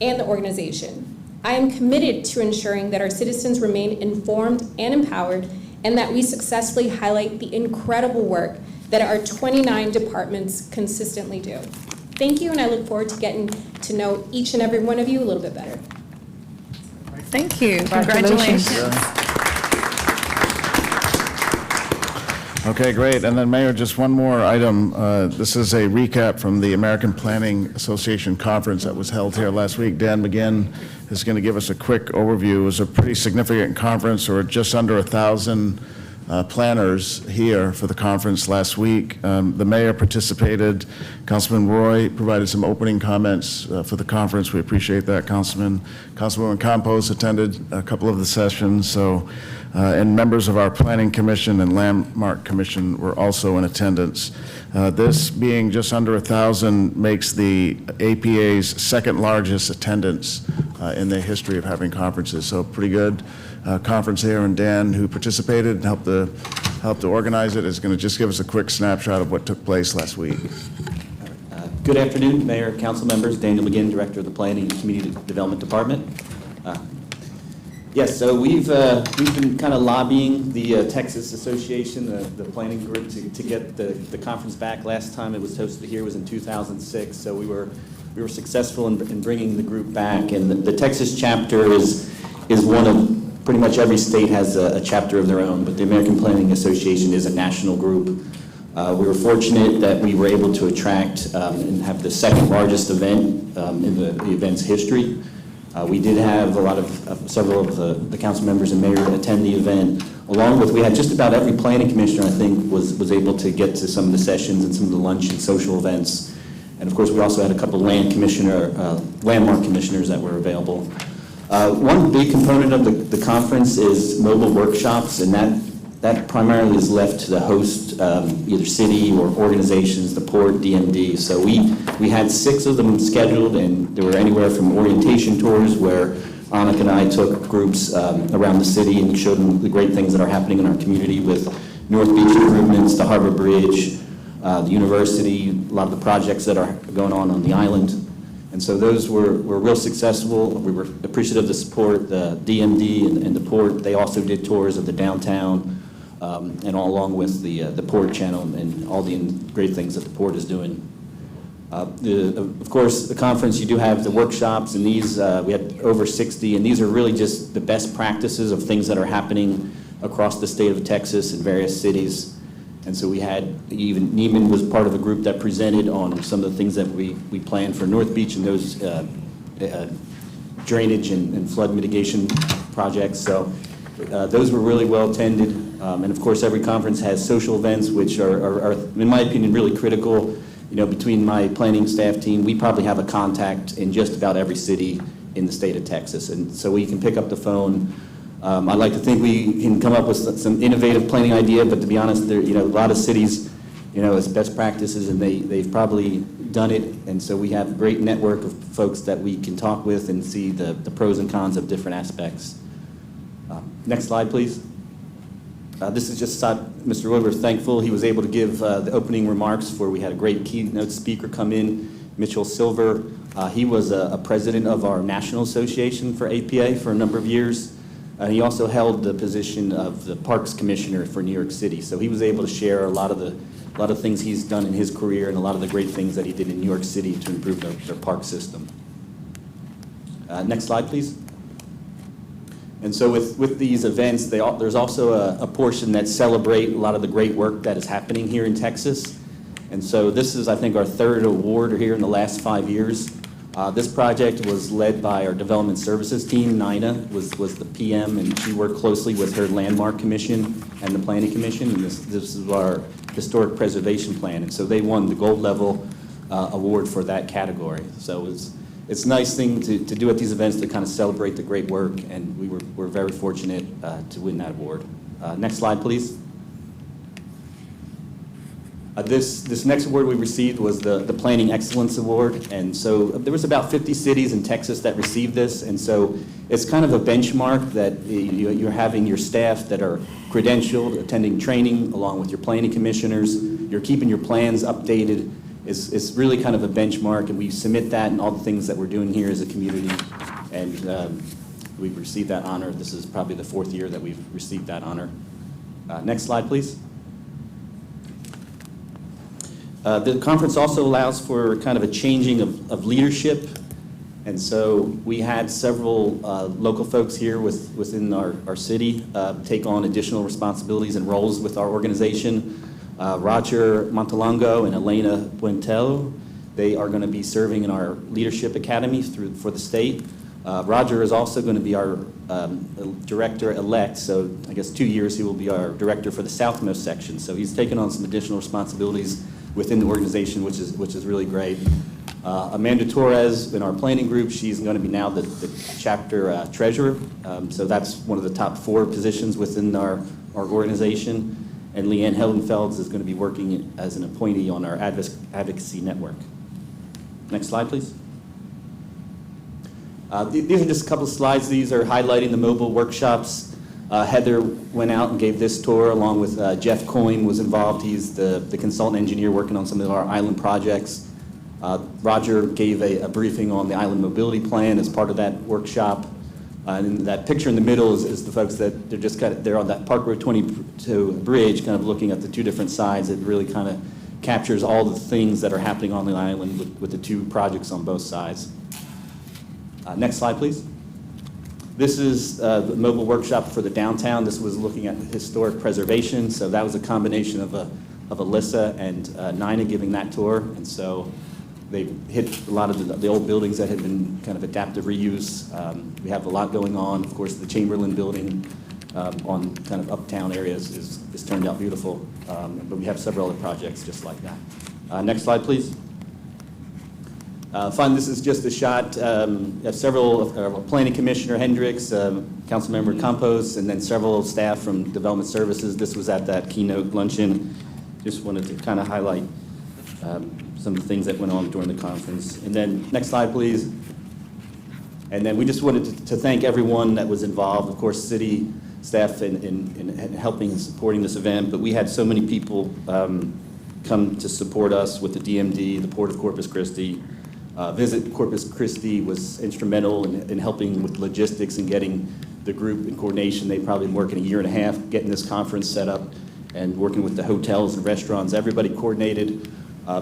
and the organization. I am committed to ensuring that our citizens remain informed and empowered, and that we successfully highlight the incredible work that our 29 departments consistently do. Thank you, and I look forward to getting to know each and every one of you a little bit better. Thank you. Congratulations. Okay, great. And then Mayor, just one more item. This is a recap from the American Planning Association conference that was held here last week. Dan McGinn is going to give us a quick overview. It was a pretty significant conference, or just under 1,000 planners here for the conference last week. The mayor participated. Councilman Roy provided some opening comments for the conference. We appreciate that, Councilman. Councilwoman Campos attended a couple of the sessions. So, and members of our Planning Commission and Landmark Commission were also in attendance. This being just under 1,000 makes the APA's second largest attendance in the history of having conferences. So pretty good conference here, and Dan, who participated and helped to organize it, is going to just give us a quick snapshot of what took place last week. Good afternoon, Mayor, Council members. Daniel McGinn, Director of the Planning and Community Development Department. Yes, so we've been kind of lobbying the Texas Association, the planning group, to get the conference back. Last time it was hosted here was in 2006, so we were successful in bringing the group back. And the Texas chapter is one of, pretty much every state has a chapter of their own, but the American Planning Association is a national group. We were fortunate that we were able to attract and have the second largest event in the event's history. We did have several of the council members and mayor attend the event, along with, we had just about every planning commissioner, I think, was able to get to some of the sessions and some of the lunch and social events. And of course, we also had a couple landmark commissioners that were available. One big component of the conference is mobile workshops, and that primarily is left to the host, either city or organizations, the port, DMD. So we had 6 of them scheduled, and there were anywhere from orientation tours where Annika and I took groups around the city and showed them the great things that are happening in our community with North Beach improvements, the Harbor Bridge, the university, a lot of the projects that are going on the island. And so those were real successful. We were appreciative of the support, the DMD and the port. They also did tours of the downtown, and all along with the port channel and all the great things that the port is doing. Of course, the conference, you do have the workshops, and these, we had over 60, and these are really just the best practices of things that are happening across the state of Texas in various cities. And so we had, even Neiman was part of a group that presented on some of the things that we planned for North Beach and those drainage and flood mitigation projects. So those were really well attended. And of course, every conference has social events, which are, in my opinion, really critical. You know, between my planning staff team, we probably have a contact in just about every city in the state of Texas. And so we can pick up the phone. I'd like to think we can come up with some innovative planning idea, but to be honest, there, a lot of cities as best practices, and they've probably done it, and so we have a great network of folks that we can talk with and see the pros and cons of different aspects. Next slide, please. This is just Mr. Roy, we're thankful he was able to give the opening remarks we had a great keynote speaker come in, Mitchell Silver. He was a president of our National Association for APA for a number of years. He also held the position of the Parks Commissioner for New York City. So he was able to share a lot of things he's done in his career and a lot of the great things that he did in New York City to improve their park system. Next slide, please. And so with these events, there's also a portion that celebrate a lot of the great work that is happening here in Texas. And so this is, I think, our third award here in the last 5 years. This project was led by our Development Services team. Nina was the PM, and she worked closely with her Landmark Commission and the Planning Commission. And this is our Historic Preservation Plan. And so they won the gold level award for that category. So it's a nice thing to do at these events to kind of celebrate the great work, and we're very fortunate to win that award. Next slide, please. This next award we received was the Planning Excellence Award, and so there was about 50 cities in Texas that received this, and so it's kind of a benchmark that you're having your staff that are credentialed, attending training along with your planning commissioners, you're keeping your plans updated. It's really kind of a benchmark, and we submit that and all the things that we're doing here as a community, and we've received that honor. This is probably the 4th year that we've received that honor. Next slide, please. The conference also allows for kind of a changing of leadership, and so we had several local folks here within our city take on additional responsibilities and roles with our organization. Roger Montalongo and Elena Buentello, they are going to be serving in our leadership academy for the state. Roger is also going to be our director-elect, so I guess 2 years he will be our director for the southmost section. So he's taken on some additional responsibilities within the organization, which is really great. Amanda Torres in our planning group, she's going to be now the chapter treasurer. So that's one of the top 4 positions within our organization. And Leanne Heldenfelds is going to be working as an appointee on our advocacy network. Next slide, please. These are just a couple of slides. These are highlighting the mobile workshops. Heather went out and gave this tour along with Jeff Coyne was involved. He's the consultant engineer working on some of our island projects. Roger gave a briefing on the island mobility plan as part of that workshop. And that picture in the middle is the folks that they're on that Park Road 22 bridge, kind of looking at the 2 different sides. It really kind of captures all the things that are happening on the island with the 2 projects on both sides. Next slide, please. This is the mobile workshop for the downtown. This was looking at historic preservation. So that was a combination of Alyssa and Nina giving that tour. And so they hit a lot of the old buildings that had been kind of adaptive reuse. We have a lot going on. Of course, the Chamberlain building on kind of uptown areas is turned out beautiful. But we have several other projects just like that. Next slide, please. This is just a shot of several Planning Commissioner Hendricks, Councilmember Campos, and then several staff from Development Services. This was at that keynote luncheon. Just wanted to kind of highlight some of the things that went on during the conference. And then next slide, please. And then we just wanted to thank everyone that was involved, of course, city staff in helping and supporting this event. But we had so many people come to support us with the DMD, the Port of Corpus Christi. Visit Corpus Christi was instrumental in helping with logistics and getting the group in coordination. They've probably been working a year and a half getting this conference set up and working with the hotels and restaurants. Everybody coordinated.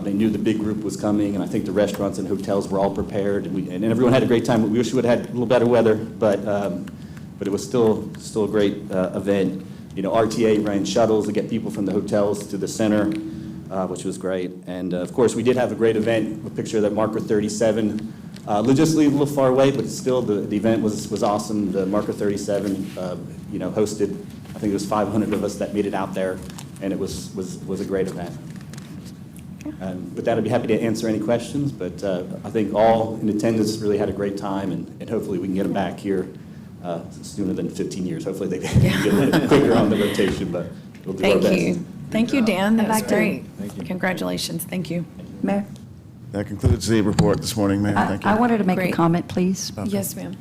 They knew the big group was coming, and I think the restaurants and hotels were all prepared, and everyone had a great time. We wish we would have had a little better weather, but it was still a great event. RTA ran shuttles to get people from the hotels to the center, which was great. And of course, we did have a great event. A picture of that Marker 37. Logistically a little far away, but still the event was awesome. The Marker 37, hosted. I think it was 500 of us that made it out there, and it was a great event. With that, I'd be happy to answer any questions, but I think all in attendance really had a great time, and hopefully we can get them back here sooner than 15 years. Hopefully they get a little quicker on the rotation, but we'll do our best. Thank you. Thank you, Dan. That I'd was like to- great. Congratulations. Thank you. Mayor, That concludes the report this morning, Mayor. Thank you. I wanted to make a Great. comment, please. Yes, ma'am.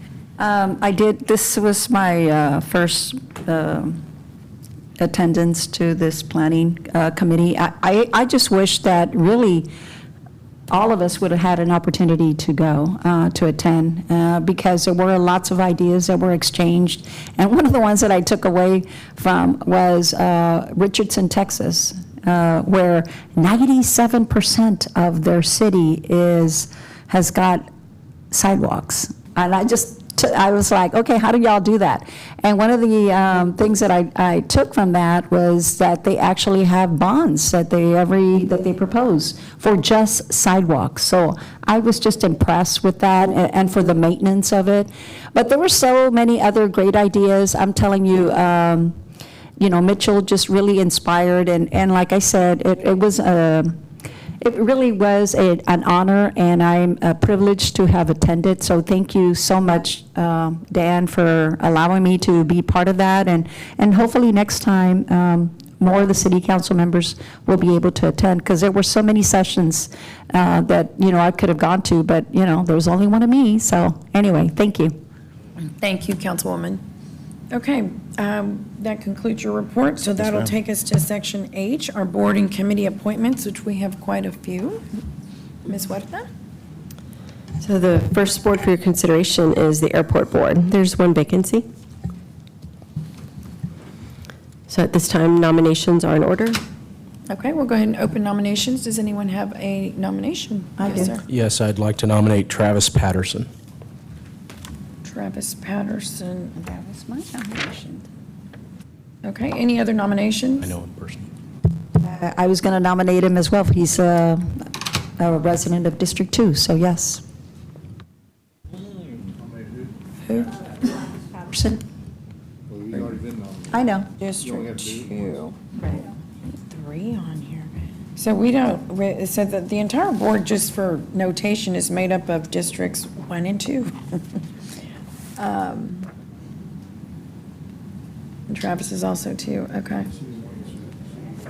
This was my first attendance to this planning committee. I just wish that really all of us would have had an opportunity to go, to attend, because there were lots of ideas that were exchanged. And one of the ones that I took away from was Richardson, Texas, where 97% of their city has got sidewalks. And I was like, okay, how do y'all do that? And one of the things that I took from that was that they actually have bonds that they propose for just sidewalks. So I was just impressed with that and for the maintenance of it. But there were so many other great ideas. I'm telling you, Mitchell just really inspired. And like I said, it really was an honor, and I'm privileged to have attended. So thank you so much, Dan, for allowing me to be part of that. And hopefully next time, more of the city council members will be able to attend, because there were so many sessions that, I could have gone to, but, there was only one of me. So anyway, thank you. Thank you, Councilwoman. Okay, that concludes your report, so that'll ma'am. take us to Section H, our board and committee appointments, which we have quite a few. Ms. Huerta? So the first board for your consideration is the airport board. There's one vacancy. So at this time, nominations are in order. Okay, we'll go ahead and open nominations. Does anyone have a nomination? I Yes, do. sir. Yes, I'd like to nominate Travis Patterson. Travis Patterson. That was my nomination. Okay, any other nominations? I know him personally. I was going to nominate him as well. He's a resident of District 2, so yes. Who? Patterson. I know. District 2. Right. 3 on here. So we don't, it said that the entire board, just for notation, is made up of districts 1 and 2. And Travis is also 2, okay.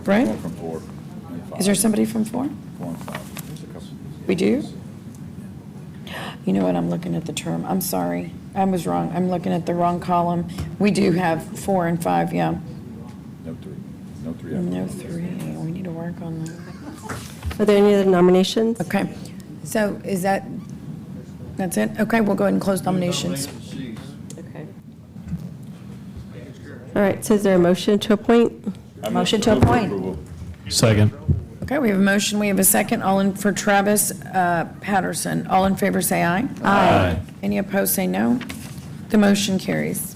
Brett? From 4. Is there somebody from 4? 4 and 5. We do? You know what, I'm looking at the term, I'm sorry, I was wrong, I'm looking at the wrong column. We do have 4 and 5, yeah. No 3. No 3. No 3, we need to work on that. Are there any other nominations? Okay, so that's it? Okay, we'll go ahead and close nominations. Okay. All right, so is there a motion to appoint? Motion to appoint. Second. Okay, we have a motion, we have a second, all in, for Travis Patterson. All in favor, say aye. Aye. Any opposed, say no. The motion carries.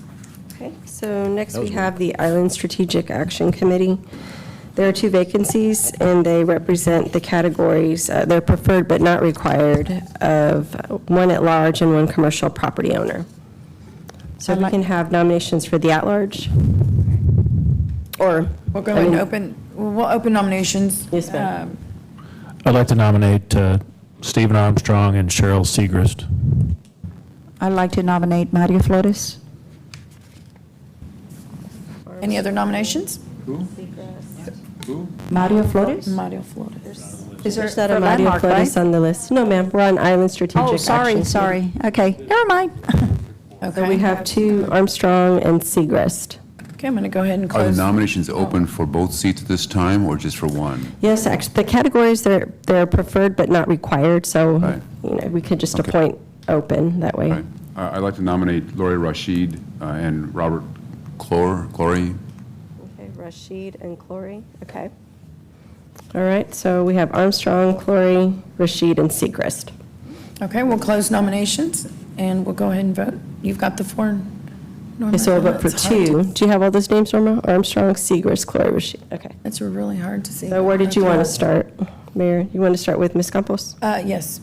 Okay, so next we have the Island Strategic Action Committee. There are 2 vacancies, and they represent the categories, they're preferred but not required, of 1 at-large and 1 commercial property owner. So we can have nominations for the at-large, or... We'll go ahead and we'll open nominations. Yes, ma'am. I'd like to nominate Stephen Armstrong and Cheryl Segrist. I'd like to nominate Maria Flores. Any other nominations? Who? Maria Flores? Mario Flores. Is there There's not a for Mario landmark, Flores right? on the list. No, ma'am, we're on Island Strategic Oh, Action. sorry. Okay, never mind. So we have 2, Armstrong and Segrist. Okay, I'm going to go ahead and Are the close. nominations open for both seats at this time, or just for one? Yes, actually, the categories, they're preferred but not required, so, Right. we could just Okay. appoint open that way. Right. I'd like to nominate Lori Rashid and Robert Clory. Okay, Rashid and Clory, okay. All right, so we have Armstrong, Clory, Rashid, and Segrist. Okay, we'll close nominations, and we'll go ahead and vote. You've got the 4. Norma? Okay, so we'll vote for It's hard 2. Do you have all those names, Norma? Armstrong, Segrist, Clory, Rashid, okay. It's really hard to see. So where did you want to start, Mayor? You want to start with Ms. Campos? Yes.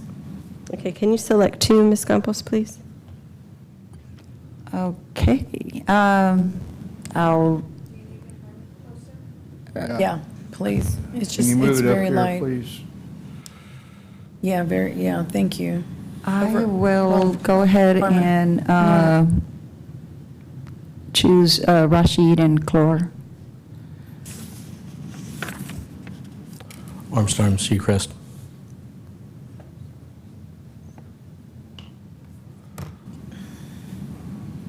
Okay, can you select 2, Ms. Campos, please? Okay, I'll, Yeah, please. It's Can just, you move it's it up very here, light. please? Yeah, thank you. I Over- will go ahead Norma. and choose Rashid and Clore. Armstrong, Seacrest.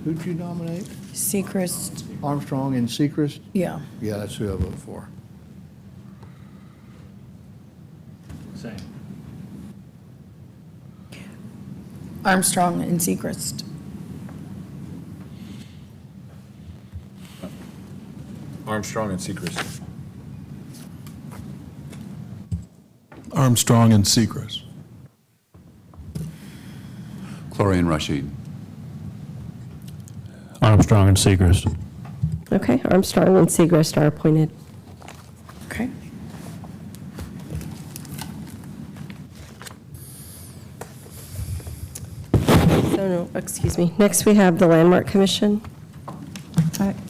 Who'd you nominate? Seacrest, Armstrong and Sechrist? yeah. Yeah, that's who I vote for. Same. Armstrong and Seacrest. Armstrong and Seacrest. Armstrong and Seacrest. Gloria and Rashid. Armstrong and Seacrest. Okay, Armstrong and Segrist are appointed. Okay. So, no, excuse me. Next, we have the Landmark Commission. I'd like to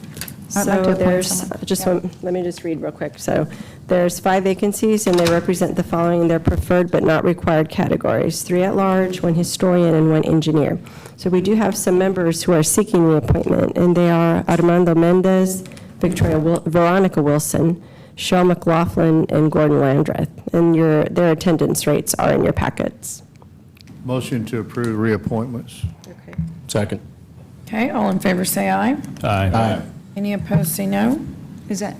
So appoint there's, someone. let me just read real quick. So there's 5 vacancies, and they represent the following in their preferred but not required categories: 3 at-large, 1 historian, and 1 engineer. So we do have some members who are seeking reappointment, and they are Armando Mendez, Veronica Wilson, Cheryl McLaughlin, and Gordon Landreth. And their attendance rates are in your packets. Motion to approve reappointments. Okay. Second. Okay, all in favor say aye. Aye. Any opposed say no. Is that,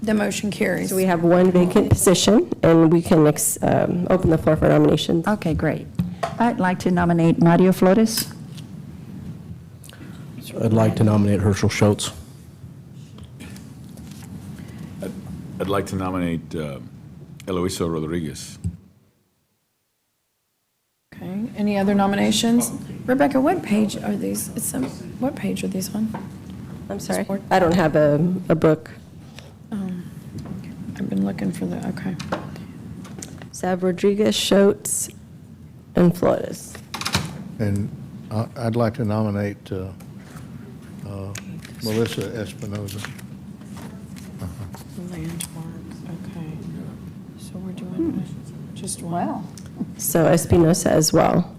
The motion carries. So we have 1 vacant position, and we can open the floor for nominations. okay, great. I'd like to nominate Mario Flores. So I'd like to nominate Herschel Schultz. I'd like to nominate Eloiso Rodriguez. Okay, any other nominations? Rebecca, what page are these? What page are these on? I'm sorry, I don't have a book. I've been looking for okay. So I have Rodriguez, Schultz, and Flores. And I'd like to nominate Melissa Espinoza. Landmarks, okay. So we're doing just one. Wow. So Espinosa as well.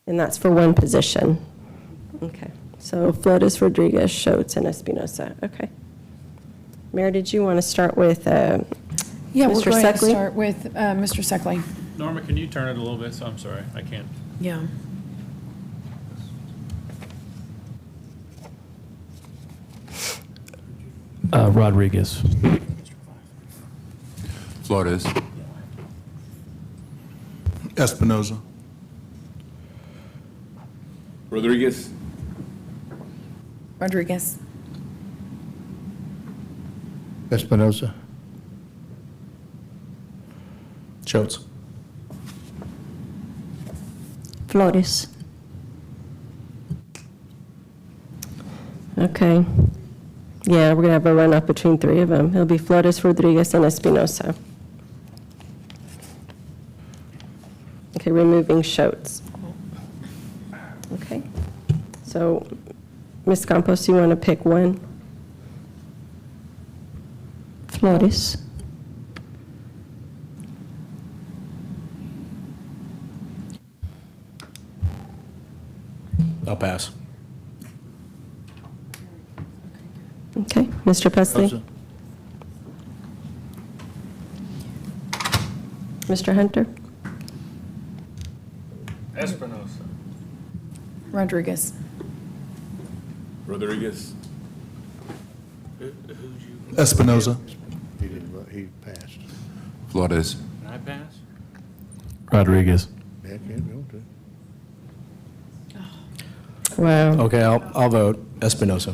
And that's for 1 position. Okay, so Flores, Rodriguez, Schultz, and Espinosa. Okay. Mayor, did you want to start with Yeah, we're Mr. going to Suckley? start with Mr. Suckley. Norma, can you turn it a little bit? So I'm sorry, I can't. Yeah. Rodriguez. Flores. Espinoza. Rodriguez. Rodriguez. Espinoza. Schultz. Flores. Okay. Yeah, we're going to have a run-up between 3 of them. It'll be Flores, Rodriguez, and Espinosa. Okay, removing Schultz. Okay. So, Ms. Campos, you want to pick 1? Flores. I'll pass. Okay, Mr. Presley? Espinoza. Mr. Hunter? Espinosa. Rodriguez. Rodriguez. Espinoza. He didn't vote, he passed. Flores. Can I pass? Rodriguez. Wow. Okay, I'll vote Espinosa.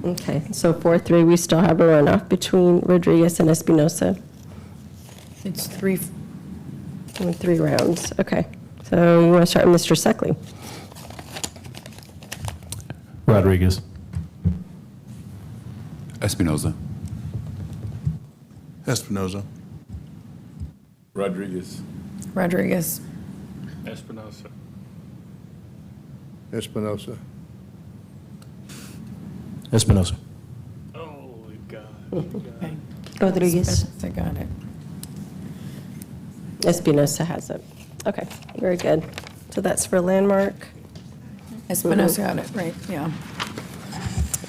Okay, so 4-3, we still have a runoff between Rodriguez and Espinosa. It's 3. In 3 rounds, okay. So you want to start with Mr. Suckley? Rodriguez. Espinoza. Espinoza. Rodriguez. Rodriguez. Espinosa. Espinoza. Espinosa. Holy God. Okay. Rodriguez. I got it. Espinosa has it. Okay, very good. So that's for Landmark. Espinosa got it, right, yeah.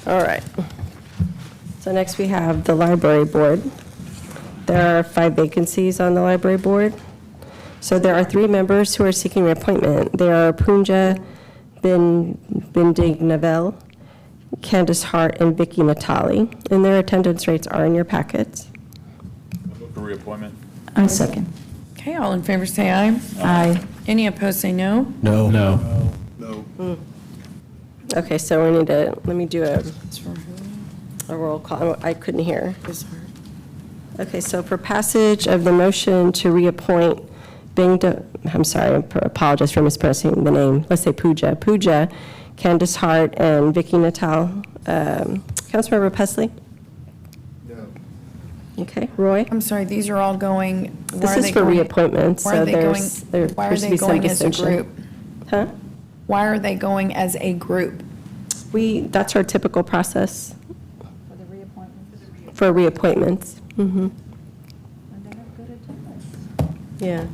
All right. So next we have the library board. There are 5 vacancies on the library board. So there are 3 members who are seeking reappointment. They are Punja Bindignavel, Candace Hart, and Vicky Natali. And their attendance rates are in your packets. Move for reappointment. I second. Okay, all in favor say aye. Aye. Any opposed say no. No. No. Okay, so we need to, let me do a roll call. I couldn't hear. Okay, so for passage of the motion to reappoint I'm sorry, I apologize for mispronouncing the name. Let's say Pooja, Candace Hart, and Vicky Natal. Councilmember Pesley? No. Okay, Roy? I'm sorry, these are all going. This is for reappointments, Why so are they going, why are appears to they be some going as a dissension. group? Huh? Why are they going as a group? That's our typical process. For reappointments. Mm-hmm. Yeah.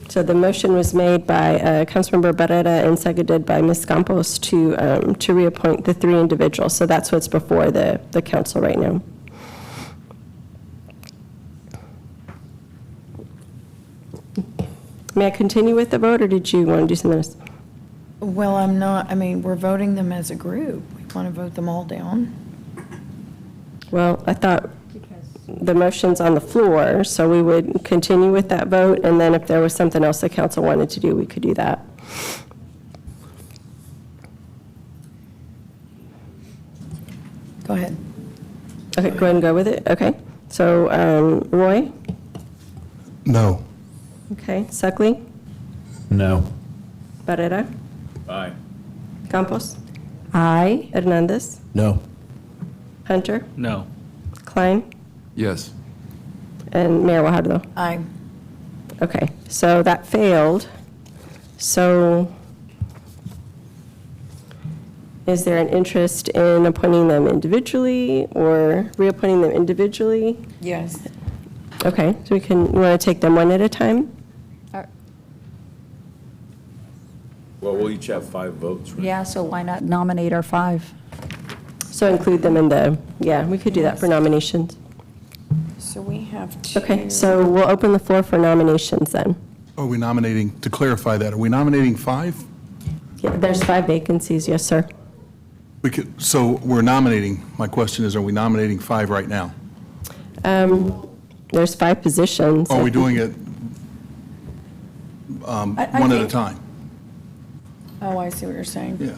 So the motion was made by Councilmember Barrera and seconded by Ms. Campos to reappoint the 3 individuals. So that's what's before the council right now. May I continue with the vote, or did you want to do something else? Well, we're voting them as a group. We want to vote them all down. Well, I thought the motion's on the floor, so we would continue with that vote, and then if there was something else the council wanted to do, we could do that. Go ahead. Okay, go ahead and go with it. Okay. So, Roy? No. Okay. Suckley? No. Barrera? Aye. Campos? Aye. Hernandez? No. Hunter? No. Klein? Yes. And Mayor Guajardo? Aye. Okay, so that failed. So is there an interest in appointing them individually or reappointing them individually? Yes. Okay, so you want to take them one at a time? Well, we'll each have 5 votes, right? Yeah, so why not nominate our 5? So include them in we could do that for nominations. So we have to. Okay, so we'll open the floor for nominations then. Are we nominating, to clarify that, are we nominating 5? Yeah, there's 5 vacancies, yes, sir. So we're nominating, my question is, are we nominating 5 right now? There's 5 positions. Or are we doing it one at a think- time? Oh, I see what you're saying. Yeah.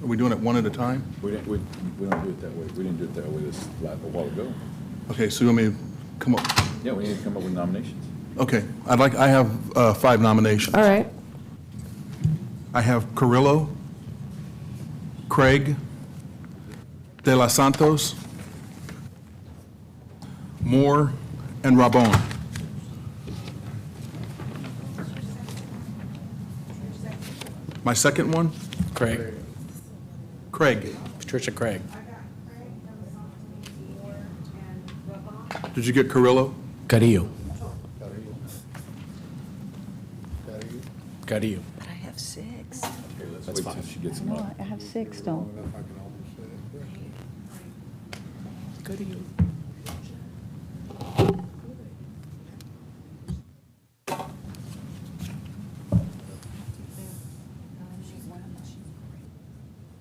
Are we doing it one at a time? We don't do it that way. We didn't do it that way a while ago. Okay, so you want me to come up? Yeah, we need to come up with nominations. Okay, I have 5 nominations. All right. I have Carrillo, Craig, De Los Santos, Moore, and Rabon. My second one? Craig. Craig. Patricia Craig. Did you get Carrillo? Carrillo. Carrillo. But I have 6. Okay, let's wait till she gets them up. I have 6, though.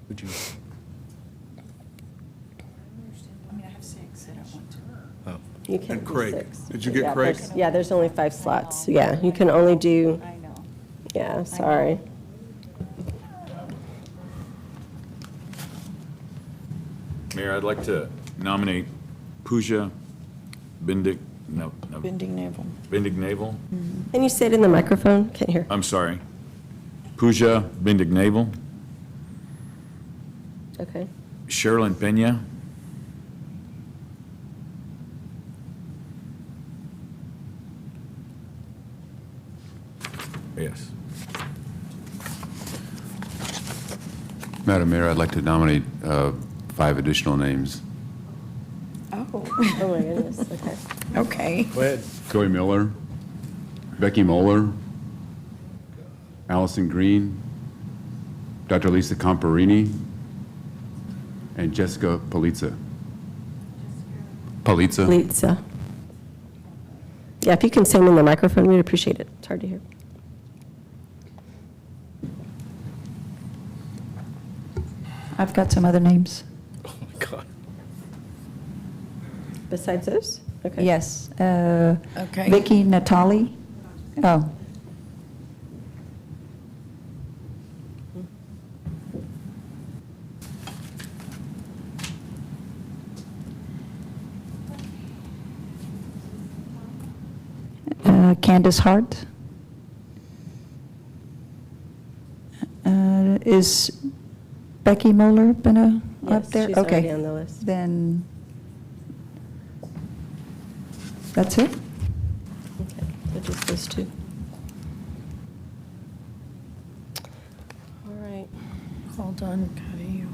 Would you? I mean, I have 6. I don't want to. Oh. You can't And do Craig. 6. Did you get Yeah, Craig? there's only 5 slots. Yeah, you can only do, I know. yeah, sorry. Mayor, I'd like to nominate Pooja Bending navel. Bindig-Navel. Can you say it in the microphone? Can't hear. I'm sorry. Pooja Bindig-Navel, Okay. Sherilyn Peña, yes. Madam Mayor, I'd like to nominate 5 additional names. Oh. Oh, my goodness, okay. Okay. Go ahead. Joey Miller, Becky Moeller, Allison Green, Dr. Lisa Comparini, and Jessica Palitza. Litza. Yeah, if you can say them in the microphone, we'd appreciate it. It's hard to hear. I've got some other names. Oh, my God. Besides those? Okay. Yes. Okay. Vicky, Natali. Oh. Candace Hart. Is Becky Moeller been up Yes, there? she's Okay. already on the list. Then, that's it? Okay, so just those two. All right. Hold on, Carrillo.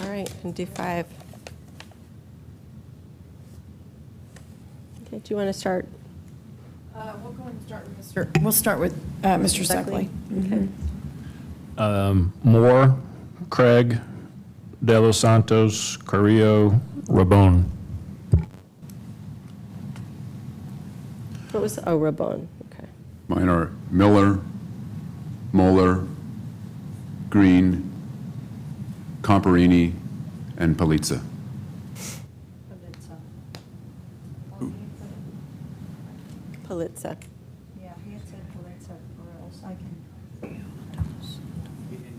All right, and do 5. Okay, do you want to start? We'll go and start with We'll start with Mr. Suckley. Okay. Moore, Craig, De Los Santos, Carrillo, Rabon. What was, oh, Rabon, okay. Mine are Miller, Moeller, Green, Comparini, and Palitza. Palitza. Yeah, he had said Palitza, or else I can.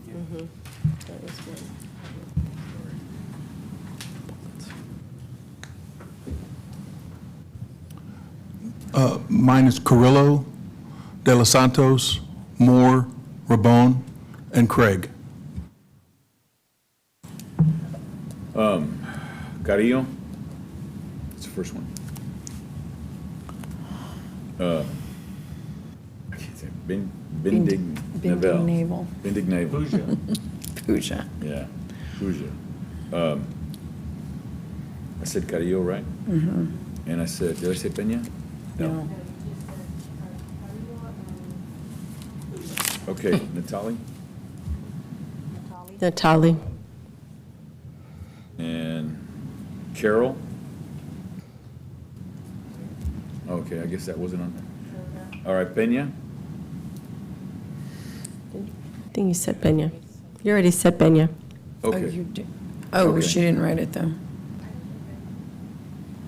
Mhm. That was good. Mine is Carrillo, De Los Santos, Moore, Rabon, and Craig. Carrillo, that's the first one. I can't say, Navel. Bendignavel. Puja. Yeah, Puja. I said Carrillo, right? Mm-hmm. And I said, did I say Peña? No. Okay, Natali Natali. and Carol. Okay, I guess that wasn't on there. All right, Peña. I think you said Peña. You already said Peña. Okay. Oh, Okay. she didn't write it, though.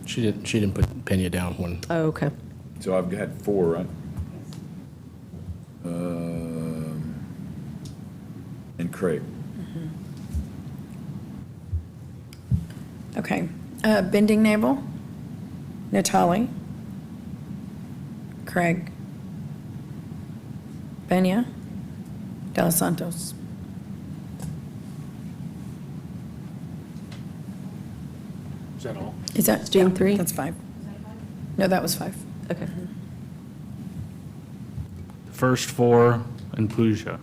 She didn't put Peña down when. Oh, okay. So I've got 4, right? And Craig. Okay. Bending Navel, Natali, Craig, Benya, De Los Santos. Is that all? Is that? Doing yeah, 3? That's 5. No, that was 5. Okay. First 4 and Puja.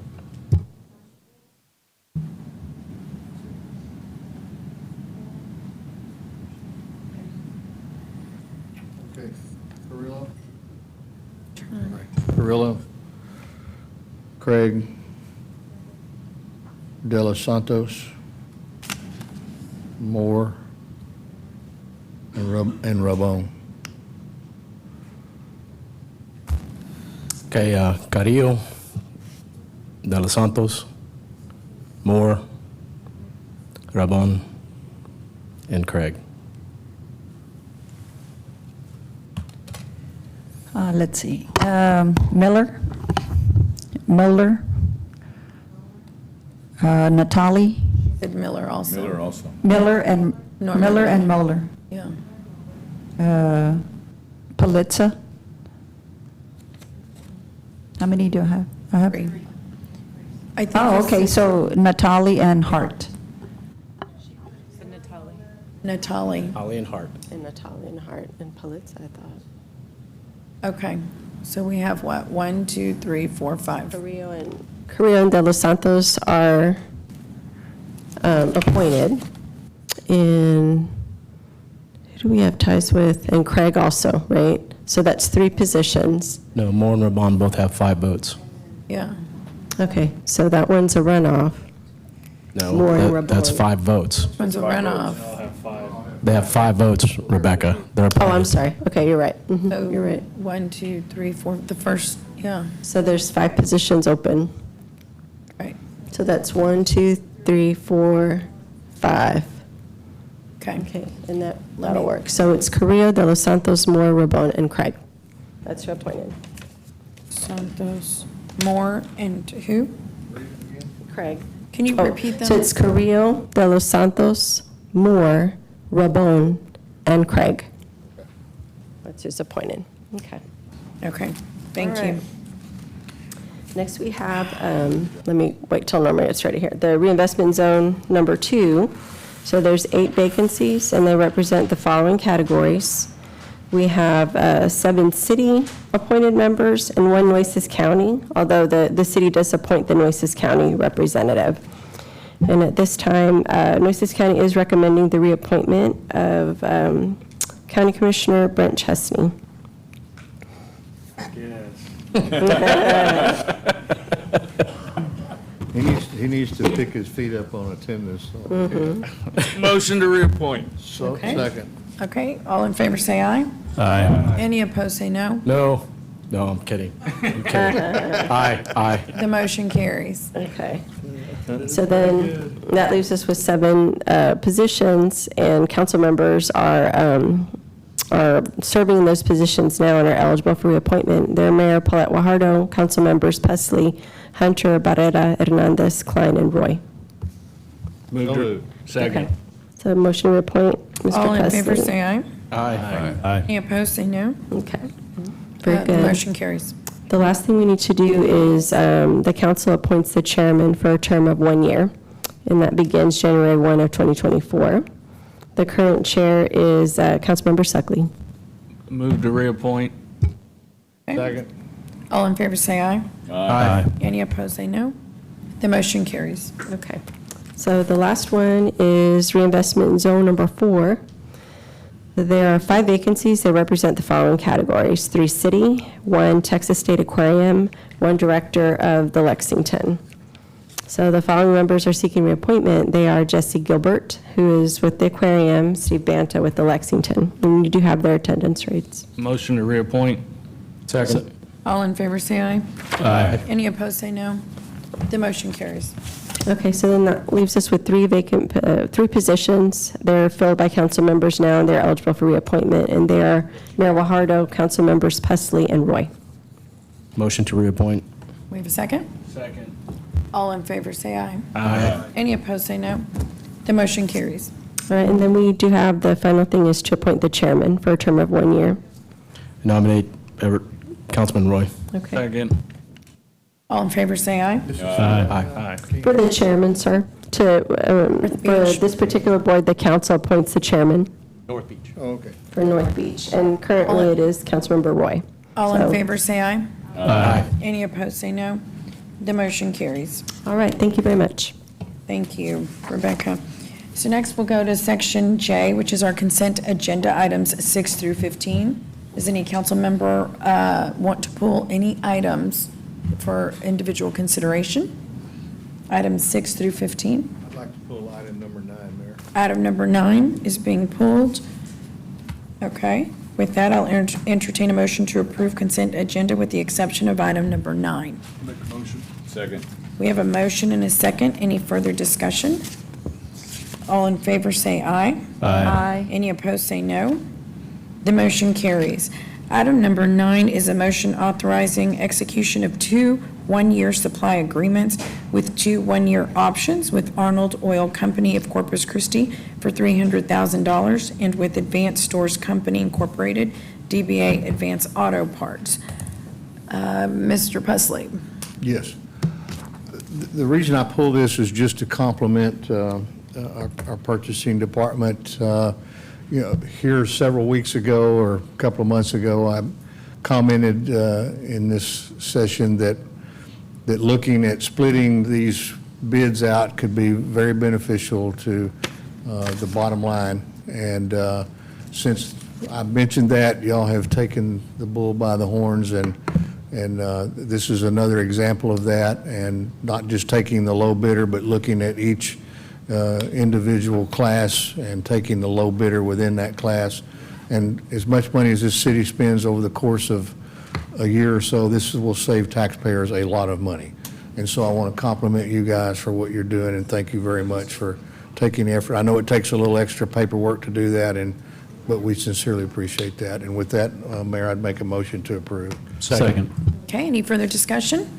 Okay, Carrillo. Carrillo, Craig, De Los Santos, Moore, and Rabon. Okay, Carrillo, De Los Santos, Moore, Rabon, and Craig. Let's see. Miller, Moeller, Natali, Said Miller also. Miller also. Miller and Norman Miller and Miller. Moeller. Yeah. Palitza. How many do I have? I have. 3. I think Oh, you okay, said so Natali and Hart. Natali. Holly and Hart. And Natali and Hart and Palitza, I thought. Okay. So we have what? 1, 2, 3, 4, 5. Carrillo and De Los Santos are appointed. And do we have ties with? And Craig also, right? So that's 3 positions. No, Moore and Rabon both have 5 votes. Yeah. Okay, so that one's a runoff. No, Moore and that's Rabon. 5 votes. One's a runoff. They have 5 votes, Rebecca. They're Oh, I'm appointed. sorry. Okay, you're right. Mhm, So You're right. 1, 2, 3, 4, the first, yeah. So there's 5 positions open. Right. So that's 1, 2, 3, 4, 5. Okay. Okay, and that'll work. So it's Carrillo, De Los Santos, Moore, Rabon, and Craig. That's your appointed. Santos, Moore, and who? Craig. Can you repeat them? So it's Carrillo, De Los Santos, Moore, Rabon, and Craig. That's who's appointed. Okay. Okay, thank All you. right. Next, we have, let me wait till Norma gets ready here. The reinvestment zone number 2. So there's 8 vacancies, and they represent the following categories. We have 7 city appointed members and 1 Nueces County, although the city does appoint the Nueces County representative. And at this time, Nueces County is recommending the reappointment of County Commissioner Brent Chesney. He needs to pick his feet up on attendance. Motion to reappoint. So, Okay. second. Okay, all in favor say aye. Aye. Any opposed say no. No, I'm kidding. I'm kidding. Aye. The motion carries. Okay. So then, that leaves us with 7 positions, and council members are serving in those positions now and are eligible for reappointment. They're Mayor Paulette Guajardo, council members Pesley, Hunter, Barrera, Hernandez, Klein, and Roy. Move to. Second. Okay. So motion to reappoint Mr. All in favor Pesley. say aye. Aye. Any opposed say no. Okay. Very The good. motion carries. The last thing we need to do is the council appoints the chairman for a term of 1 year, and that begins January 1 of 2024. The current chair is Councilmember Suckley. Move to reappoint. Second. All in favor say aye. Aye. Any opposed say no. The motion carries. Okay. So the last one is reinvestment zone number 4. There are 5 vacancies. They represent the following categories: 3 city, 1 Texas State Aquarium, 1 director of the Lexington. So the following members are seeking reappointment. They are Jesse Gilbert, who is with the Aquarium, Steve Banta with the Lexington. And you do have their attendance rates. Motion to reappoint. Second. All in favor say aye. Aye. Any opposed say no. The motion carries. Okay, so then that leaves us with 3 positions. They're filled by council members now, and they're eligible for reappointment. And they are Mayor Guajardo, council members Pesley, and Roy. Motion to reappoint. We have a second? Second. All in favor say aye. Aye. Any opposed say no. The motion carries. All right, and then we do have, the final thing is to appoint the chairman for a term of 1 year. Nominate Councilman Roy. Okay. Second. All in favor say aye. Aye. For the chairman, sir, for this particular board, the council appoints the chairman North Beach. Okay. for North Beach, and currently it is Councilmember Roy. All in So- favor say aye. Aye. Any opposed say no. The motion carries. All right, thank you very much. Thank you, Rebecca. So next we'll go to section J, which is our consent agenda items 6 through 15. Does any council member want to pull any items for individual consideration? Items 6 through 15. I'd like to pull item number 9, Mayor. Item number 9 is being pulled. Okay. With that, I'll entertain a motion to approve consent agenda with the exception of item number 9. Make a motion. Second. We have a motion and a second. Any further discussion? All in favor say aye. Aye. Any opposed say no. The motion carries. Item number 9 is a motion authorizing execution of 2 one-year supply agreements with 2 one-year options with Arnold Oil Company of Corpus Christi for $300,000 and with Advanced Stores Company Incorporated, DBA Advanced Auto Parts. Mr. Pesley. Yes. The reason I pull this is just to compliment our purchasing department. Here several weeks ago or a couple of months ago, I commented in this session that looking at splitting these bids out could be very beneficial to the bottom line. And since I mentioned that, y'all have taken the bull by the horns, and this is another example of that, and not just taking the low bidder, but looking at each individual class and taking the low bidder within that class. And as much money as this city spends over the course of a year or so, this will save taxpayers a lot of money. And so I want to compliment you guys for what you're doing, and thank you very much for taking the effort. I know it takes a little extra paperwork to do that, but we sincerely appreciate that. And with that, Mayor, I'd make a motion to approve. Second. Okay, any further discussion?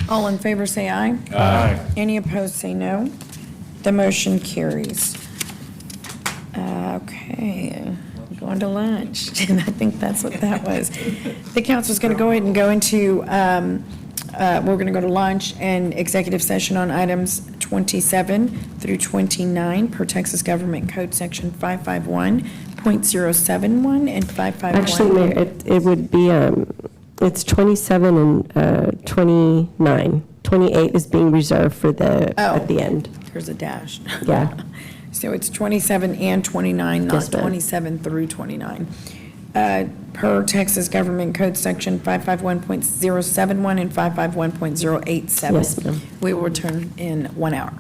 All in favor say aye. Aye. Any opposed say no. The motion carries. Okay, going to lunch. And I think that's what that was. The council's going to go ahead and go into, we're going to go to lunch and executive session on items 27 through 29 per Texas Government Code Section 551.071 and 551. Actually, Mayor, it would be, it's 27 and 29. 28 is being reserved for at the end. There's a dash. Yeah. So it's 27 and 29, not Yes, ma'am. 27 through 29. Per Texas Government Code Section 551.071 and 551.087. Yes, ma'am. We will return in 1 hour.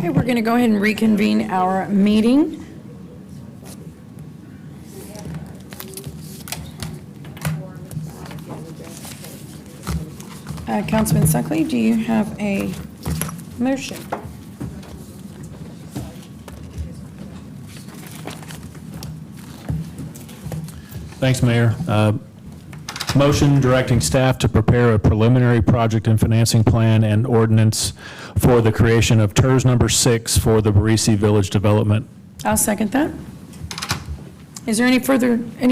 Okay, we're going to go ahead and reconvene our meeting. Councilman Suckley, do you have a motion? Thanks, Mayor. Motion directing staff to prepare a preliminary project and financing plan and ordinance for the creation of TERS number 6 for the Barisi Village development. I'll second that. Is there any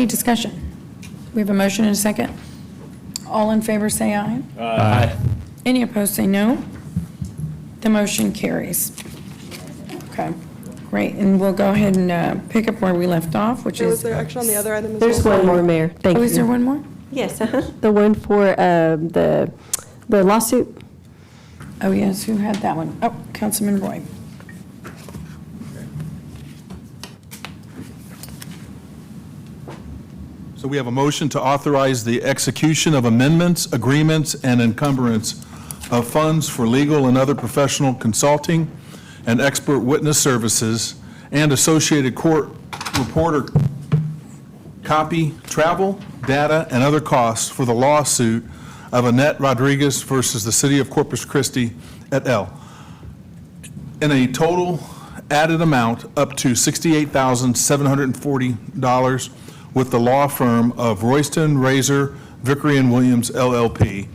discussion? We have a motion and a second. All in favor say aye. Aye. Any opposed say no. The motion carries. Okay, great. And we'll go ahead and pick up where we left off, which Was is... there action on the other item as There's well? one more, Mayor. Thank you. Oh, is there one more? Yes, the one for the lawsuit. Oh, yes, who had that one? Oh, Councilman Roy. So we have a motion to authorize the execution of amendments, agreements, and encumbrance of funds for legal and other professional consulting and expert witness services and associated court reporter copy, travel, data, and other costs for the lawsuit of Annette Rodriguez versus the City of Corpus Christi et al. In a total added amount up to $68,740 with the law firm of Royston, Razor, Vickery & Williams LLP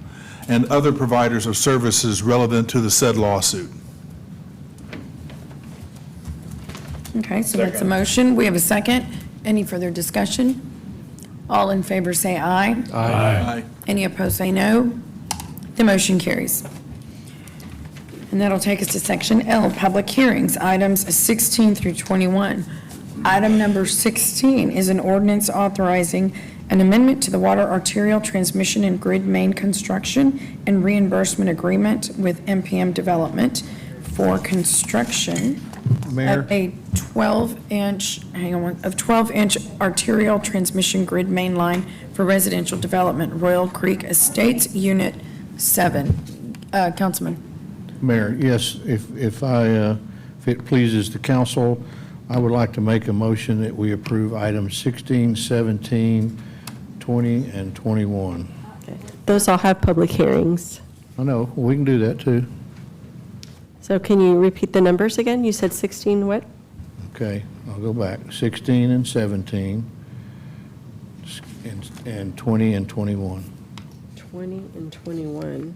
and other providers of services relevant to the said lawsuit. Okay, so that's a motion. We have a second. Any further discussion? All in favor say aye. Aye. Any opposed say no. The motion carries. And that'll take us to section L, public hearings, items 16 through 21. Item number 16 is an ordinance authorizing an amendment to the water arterial transmission and grid main construction and reimbursement agreement with MPM Development for construction Mayor? of a 12-inch arterial transmission grid main line for residential development, Royal Creek Estates, Unit 7. Councilman. Mayor, yes, if it pleases the council, I would like to make a motion that we approve items 16, 17, 20, and 21. Those all have public hearings. I know, we can do that too. So can you repeat the numbers again? You said 16 what? Okay, I'll go back. 16 and 17, and 20 and 21. 20 and 21.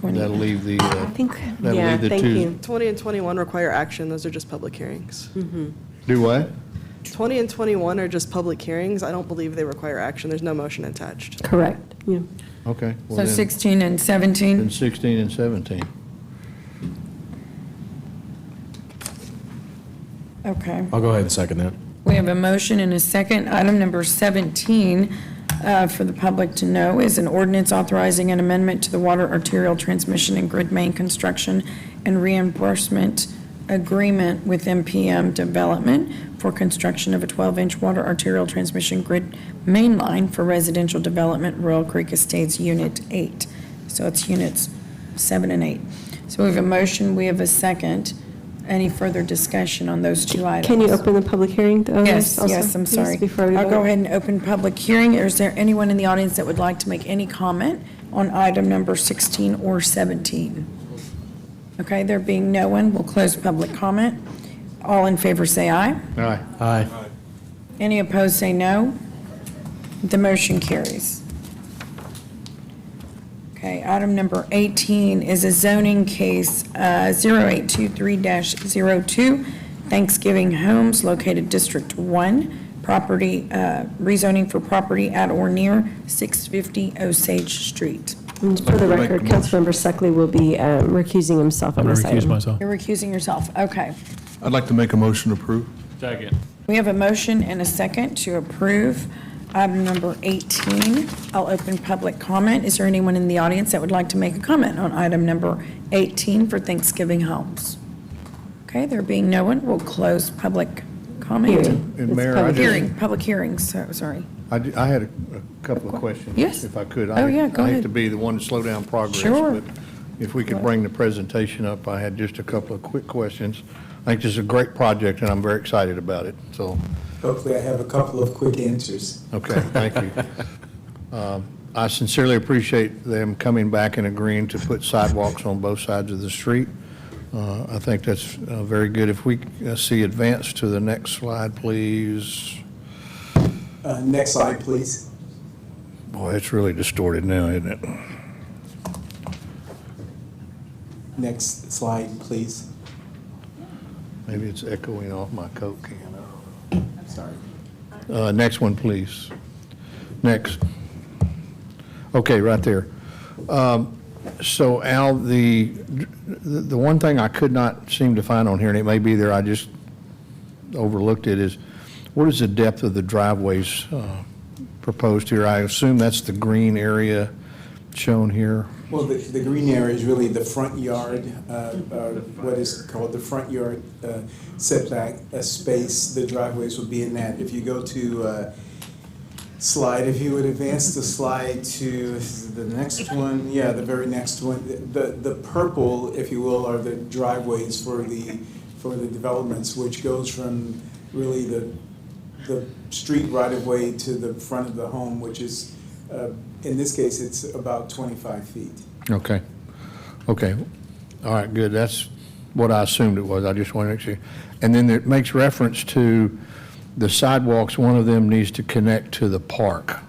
That'll leave the, I think, that'll yeah, leave the thank two. you. 20 and 21 require action. Those are just public hearings. Do what? 20 and 21 are just public hearings. I don't believe they require action. There's no motion attached. Correct. Yeah. Okay. well So then- 16 and 17? Then 16 and 17. Okay. I'll go ahead and second that. We have a motion and a second. Item number 17, for the public to know, is an ordinance authorizing an amendment to the water arterial transmission and grid main construction and reimbursement agreement with MPM Development for construction of a 12-inch water arterial transmission grid main line for residential development, Royal Creek Estates, Unit 8. So it's Units 7 and 8. So we have a motion, we have a second. Any further discussion on those two items? Can you open the public hearing? Yes, also, yes, I'm please, sorry. before we I'll vote? go ahead and open public hearing. Is there anyone in the audience that would like to make any comment on item number 16 or 17? Okay, there being no one, we'll close public comment. All in favor say aye. Aye. Aye. Any opposed say no. The motion carries. Okay, item number 18 is a zoning case 0823-02, Thanksgiving Homes located District 1, property, rezoning for property at or near 650 Osage Street. And for the record, Councilmember Suckley will be recusing himself on this item. You're recusing yourself, okay. I'd like to make a motion to approve. Second. We have a motion and a second to approve item number 18. I'll open public comment. Is there anyone in the audience that would like to make a comment on item number 18 for Thanksgiving Homes? Okay, there being no one, we'll close public comment. And Mayor, I just- Hearing, public hearings, sorry. I had a couple of questions. Yes. If I could. Oh, yeah, go I hate ahead. to be the one to slow down progress. Sure. But if we could bring the presentation up, I had just a couple of quick questions. I think this is a great project, and I'm very excited about it, so. Hopefully I have a couple of quick answers. Okay, thank you. I sincerely appreciate them coming back and agreeing to put sidewalks on both sides of the street. I think that's very good. If we see advance to the next slide, please. Next slide, please. Boy, it's really distorted now, isn't it? Next slide, please. Maybe it's echoing off my Coke can. I'm sorry. Next one, please. Next. Okay, right there. So Al, the one thing I could not seem to find on here, and it may be there, I just overlooked it, is what is the depth of the driveways proposed here? I assume that's the green area shown here. Well, the green area is really the front yard, what is called the front yard setback space. The driveways would be in that. If you go to slide, if you would advance the slide to the next one, yeah, the very next one. The purple, if you will, are the driveways for the developments, which goes from really the street right of way to the front of the home, which is in this case it's about 25 feet. Okay. Okay. All right, good. That's what I assumed it was. I just wanted to make sure. And then it makes reference to the sidewalks, one of them needs to connect to the park.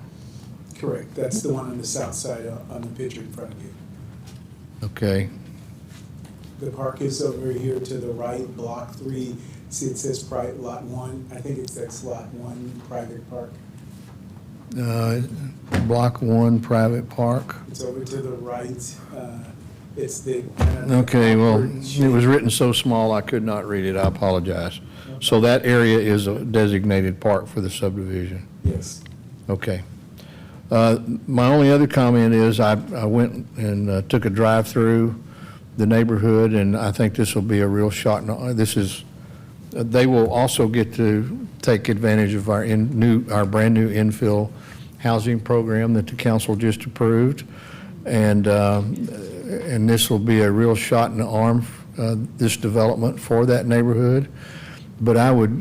Correct. That's the one on the south side on the picture in front of you. Okay. The park is over here to the right, block 3. See, it says lot 1. I think that's lot 1, private park. Block 1, private park. It's over to the right. It's the. Okay, well, it was written so small I could not read it. I apologize. So that area is a designated park for the subdivision? Yes. Okay. My only other comment is I went and took a drive through the neighborhood, and I think this will be a real shot. They will also get to take advantage of our brand new infill housing program that the council just approved, and this will be a real shot in the arm, this development for that neighborhood. But I would,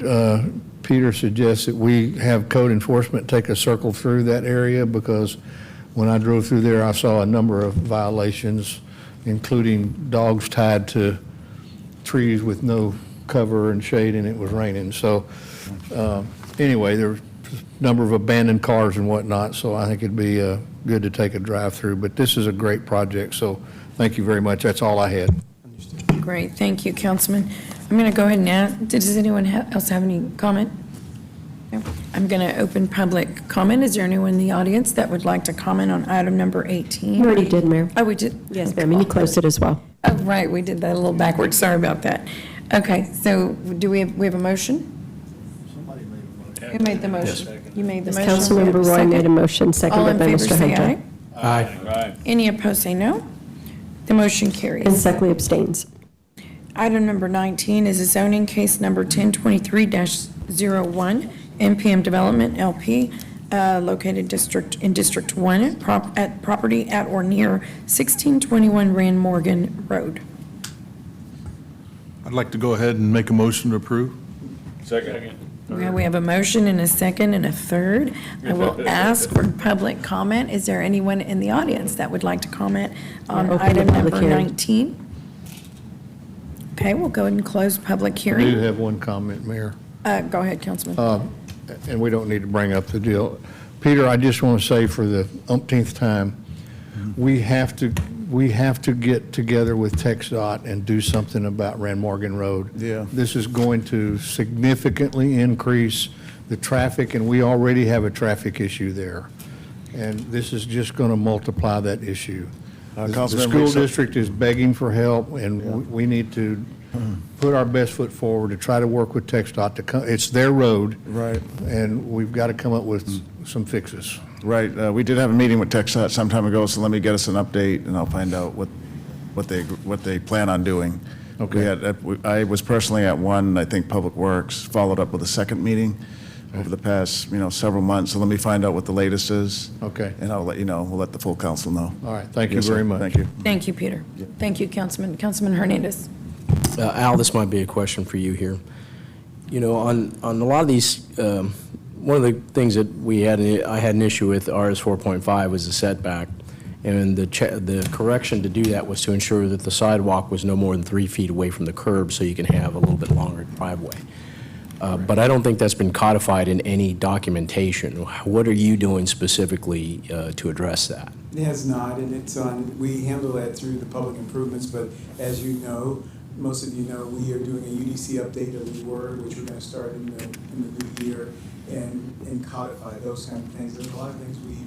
Peter, suggest that we have code enforcement take a circle through that area, because when I drove through there, I saw a number of violations, including dogs tied to trees with no cover and shade, and it was raining. So anyway, there were a number of abandoned cars and whatnot, so I think it'd be good to take a drive through. But this is a great project, so thank you very much. That's all I had. Great, thank you, Councilman. I'm going to go ahead and ask, does anyone else have any comment? No. I'm going to open public comment. Is there anyone in the audience that would like to comment on item number 18? We already did, Mayor. Oh, we did? Yes, ma'am, and you closed it as well. Oh, right, we did that a little backwards. Sorry about that. Okay, so do we have a motion? Who made the motion? You made the motion. Councilmember Roy made a motion, seconded by Mr. All in favor, say Hunter. aye. Aye. Any opposed, say no. The motion carries. And Suckley abstains. Item number 19 is a zoning case number 1023-01, MPM Development LP, located in District 1, at property at or near 1621 Rand Morgan Road. I'd like to go ahead and make a motion to approve. Second. Okay, we have a motion and a second and a third. I will ask for public comment. Is there anyone in the audience that would like to comment on Open the item public number hearing. 19? Okay, we'll go ahead and close public I do hearing. have one comment, Mayor. Go ahead, Councilman. And we don't need to bring up the deal. Peter, I just want to say for the umpteenth time, we have to get together with TxDOT and do something about Rand Morgan Road. Yeah. This is going to significantly increase the traffic, and we already have a traffic issue there. And this is just going to multiply that issue. The school district is begging for help, and we need to put our best foot forward to try to work with TxDOT to come. It's their road. Right. And we've got to come up with some fixes. Right. We did have a meeting with TxDOT some time ago, so let me get us an update, and I'll find out what they plan on doing. Okay. I was personally at one, I think Public Works, followed up with a second meeting. over the past, several months. So let me find out what the latest is. Okay. And I'll let you know. We'll let the full council know. All right, thank you Yes, sir. very much. Thank you. Thank you, Peter. Thank you, Councilman. Councilman Hernandez. Al, this might be a question for you here. On a lot of these, one of the things that I had an issue with RS 4.5 was the setback. And the correction to do that was to ensure that the sidewalk was no more than 3 feet away from the curb so you can have a little bit longer driveway. But I don't think that's been codified in any documentation. What are you doing specifically to address that? It has not, and we handle that through the public improvements, but as you know, most of you know, we are doing a UDC update of the word, which we're going to start in the new year, and codify those kind of things. There's a lot of things we've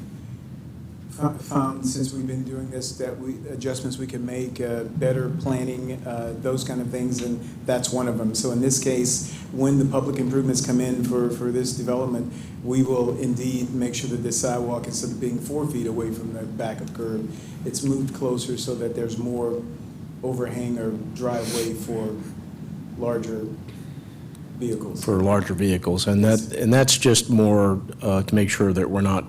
found since we've been doing this, that adjustments we can make, better planning, those kind of things, and that's one of them. So in this case, when the public improvements come in for this development, we will indeed make sure that the sidewalk, instead of being 4 feet away from the back of curb, it's moved closer so that there's more overhang or driveway for larger vehicles. For larger vehicles, and that's just more to make sure that we're not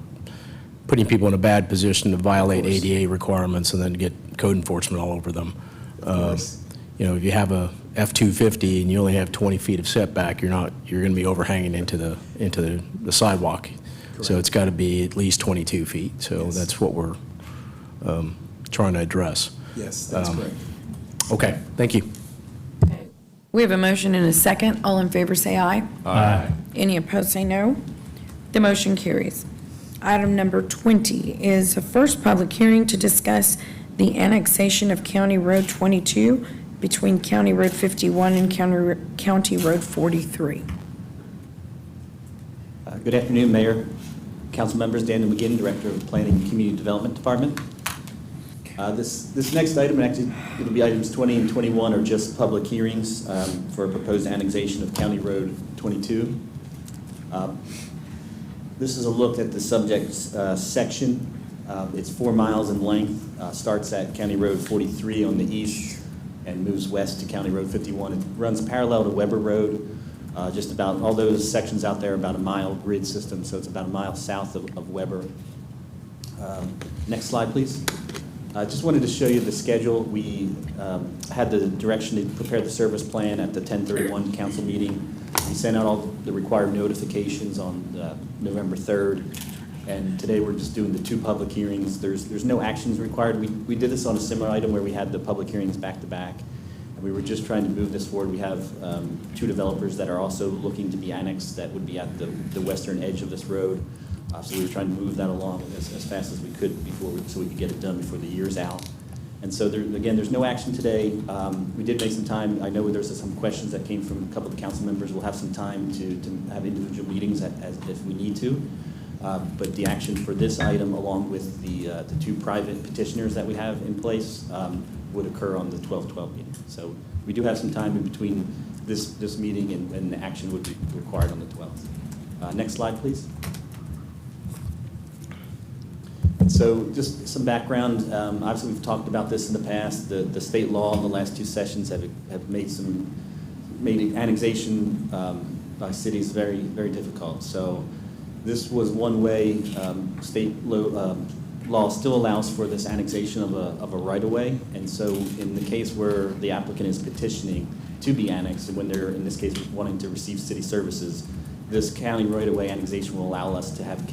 putting people in a bad position to violate ADA requirements and then get code enforcement all over them. If you have a F-250 and you only have 20 feet of setback, you're going to be overhanging into the sidewalk. Correct. So it's got to be at least 22 feet. So yes. That's what we're trying to address. Yes, that's correct. Okay, thank you. We have a motion and a second. All in favor say aye. Aye. Any opposed say no. The motion carries. Item number 20 is a first public hearing to discuss the annexation of County Road 22 between County Road 51 and County Road 43. Good afternoon, Mayor, Council members. Daniel McGinn, Director of the Planning and Community Development Department. This next item, actually, it'll be items 20 and 21 are just public hearings for a proposed annexation of County Road 22. This is a look at the subject section. It's 4 miles in length, starts at County Road 43 on the east and moves west to County Road 51. It runs parallel to Weber Road, just about, all those sections out there are about a mile grid system, so it's about a mile south of Weber. Next slide, please. I just wanted to show you the schedule. We had the direction to prepare the service plan at the 10/31 council meeting. We sent out all the required notifications on November 3rd, and today we're just doing the 2 public hearings. There's no actions required. We did this on a similar item where we had the public hearings back to back, and we were just trying to move this forward. We have 2 developers that are also looking to be annexed that would be at the western edge of this road. So we were trying to move that along as fast as we could so we could get it done before the year's out. And so again, there's no action today. We did make some time. I know there's some questions that came from a couple of the council members. We'll have some time to have individual meetings as if we need to. But the action for this item, along with the 2 private petitioners that we have in place, would occur on the 12/12 meeting. So we do have some time in between this meeting and the action would be required on the 12th. Next slide, please. So just some background. Obviously, we've talked about this in the past. The state law in the last 2 sessions have made annexation by cities very, very difficult. So this was one way. State law still allows for this annexation of a right-of-way. And so in the case where the applicant is petitioning to be annexed, and when they're, in this case, wanting to receive city services, this county right-of-way annexation will allow us to have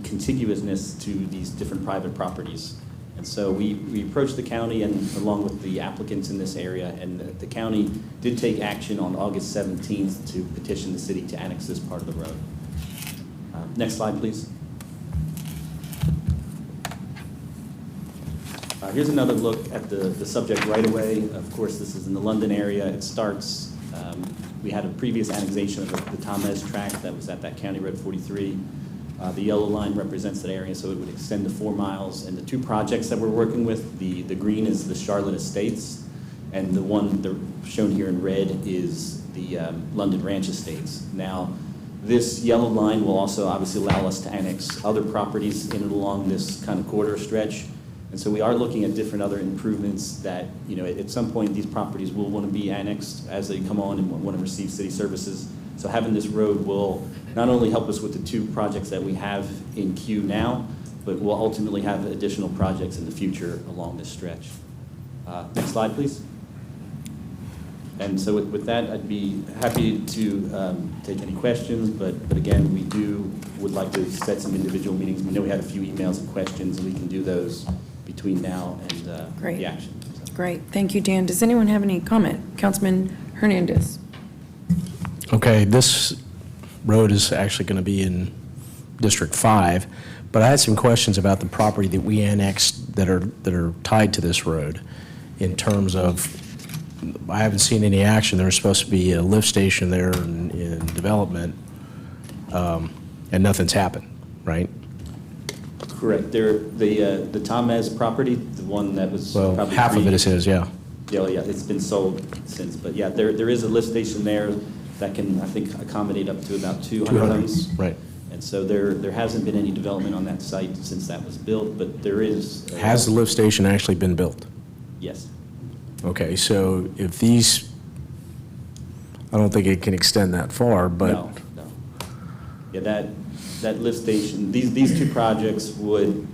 contiguousness to these different private properties. And so we approached the county and along with the applicants in this area, and the county did take action on August 17th to petition the city to annex this part of the road. Next slide, please. Here's another look at the subject right away. Of course, this is in the London area. It starts, we had a previous annexation of the Tomez tract that was at that County Road 43. The yellow line represents that area, so it would extend to 4 miles. And the 2 projects that we're working with, the green is the Charlotte Estates, and the one shown here in red is the London Ranch Estates. Now, this yellow line will also obviously allow us to annex other properties in and along this kind of corridor stretch. And so we are looking at different other improvements that, at some point these properties will want to be annexed as they come on and want to receive city services. So having this road will not only help us with the 2 projects that we have in queue now, but we'll ultimately have additional projects in the future along this stretch. Next slide, please. And so with that, I'd be happy to take any questions, but again, would like to set some individual meetings. We know we had a few emails and questions, and we can do those between now and Great. the action. Great, thank you, Dan. Does anyone have any comment? Councilman Hernandez. Okay, this road is actually going to be in District 5, but I had some questions about the property that we annexed that are tied to this road in terms of, I haven't seen any action. There's supposed to be a lift station there in development, and nothing's happened, right? Correct. The Tomez property, the one that was Well, probably half of it is, yeah. Yeah, it's been sold since, but yeah, there is a lift station there that can, I think, accommodate up to about 200 homes. Right. And so there hasn't been any development on that site since that was built, but there is. Has the lift station actually been built? Yes. Okay, so if these, I don't think it can extend that far, but. No. Yeah, that lift station, these 2 projects would,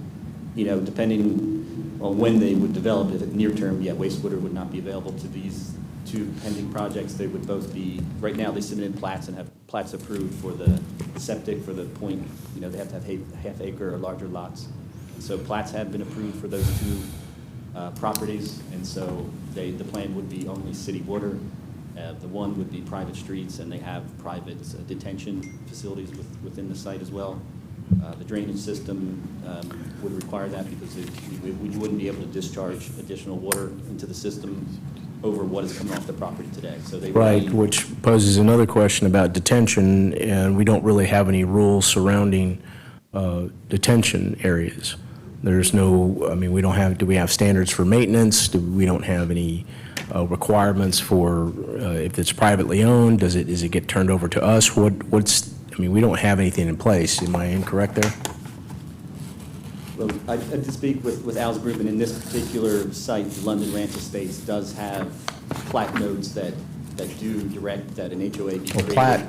depending on when they would develop, if near term, yeah, wastewater would not be available to these 2 pending projects. They would both be, right now, they submitted plats and have plats approved for the septic for the point, they have to have half acre or larger lots. So plats have been approved for those 2 properties, and so the plan would be only city water. The one would be private streets, and they have private detention facilities within the site as well. The drainage system would require that because we wouldn't be able to discharge additional water into the system over what is coming off the property today. So they would Right, be- which poses another question about detention, and we don't really have any rules surrounding detention areas. There's no, I mean, we don't have, do we have standards for maintenance? We don't have any requirements for, if it's privately owned, does it get turned over to us? I mean, we don't have anything in place. Am I incorrect there? Well, I did speak with Al's group, and in this particular site, the London Ranch Estates does have plat notes that do direct that an HOA be created.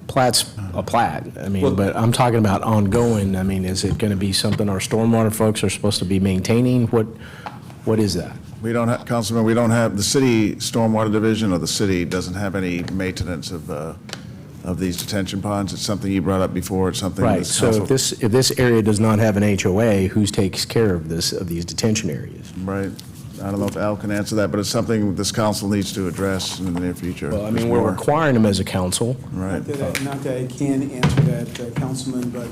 Plat's a plat, I mean, but I'm talking about ongoing. I mean, is it going to be something our stormwater folks are supposed to be maintaining? What is that? We don't have, Councilman, we don't have, the city stormwater division of the city doesn't have any maintenance of these detention ponds. It's something you brought up before. It's something Right, this so council. if this area does not have an HOA, who takes care of these detention areas? Right. I don't know if Al can answer that, but it's something this council needs to address in the near future. Well, I mean, we're requiring them as a council. Right. Not that I can answer that, Councilman, but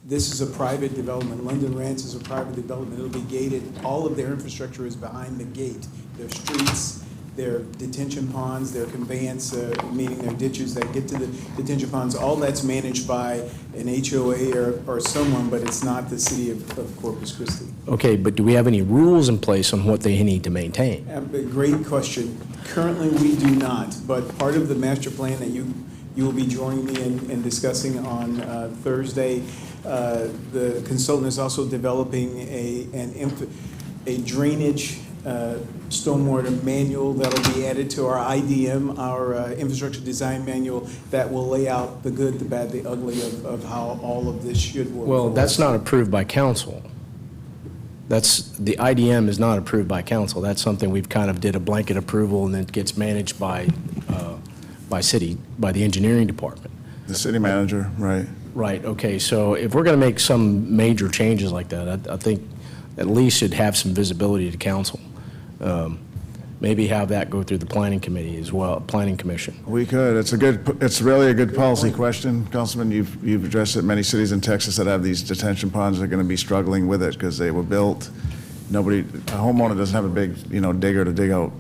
this is a private development. London Ranch is a private development. It'll be gated. All of their infrastructure is behind the gate. Their streets, their detention ponds, their conveyance, meaning their ditches that get to the detention ponds, all that's managed by an HOA or someone, but it's not the city of Corpus Christi. Okay, but do we have any rules in place on what they need to maintain? Great question. Currently, we do not, but part of the master plan that you will be joining me in discussing on Thursday, the consultant is also developing a drainage stormwater manual that'll be added to our IDM, our infrastructure design manual, that will lay out the good, the bad, the ugly of how all of this should work. Well, that's not approved by council. The IDM is not approved by council. That's something we've kind of did a blanket approval, and then it gets managed by the engineering department. The city manager, right. Right, okay, so if we're going to make some major changes like that, I think at least should have some visibility to council. Maybe have that go through the planning committee as well, planning commission. We could. It's really a good policy question, Councilman. You've addressed it. Many cities in Texas that have these detention ponds are going to be struggling with it because they were built. A homeowner doesn't have a big, digger to dig out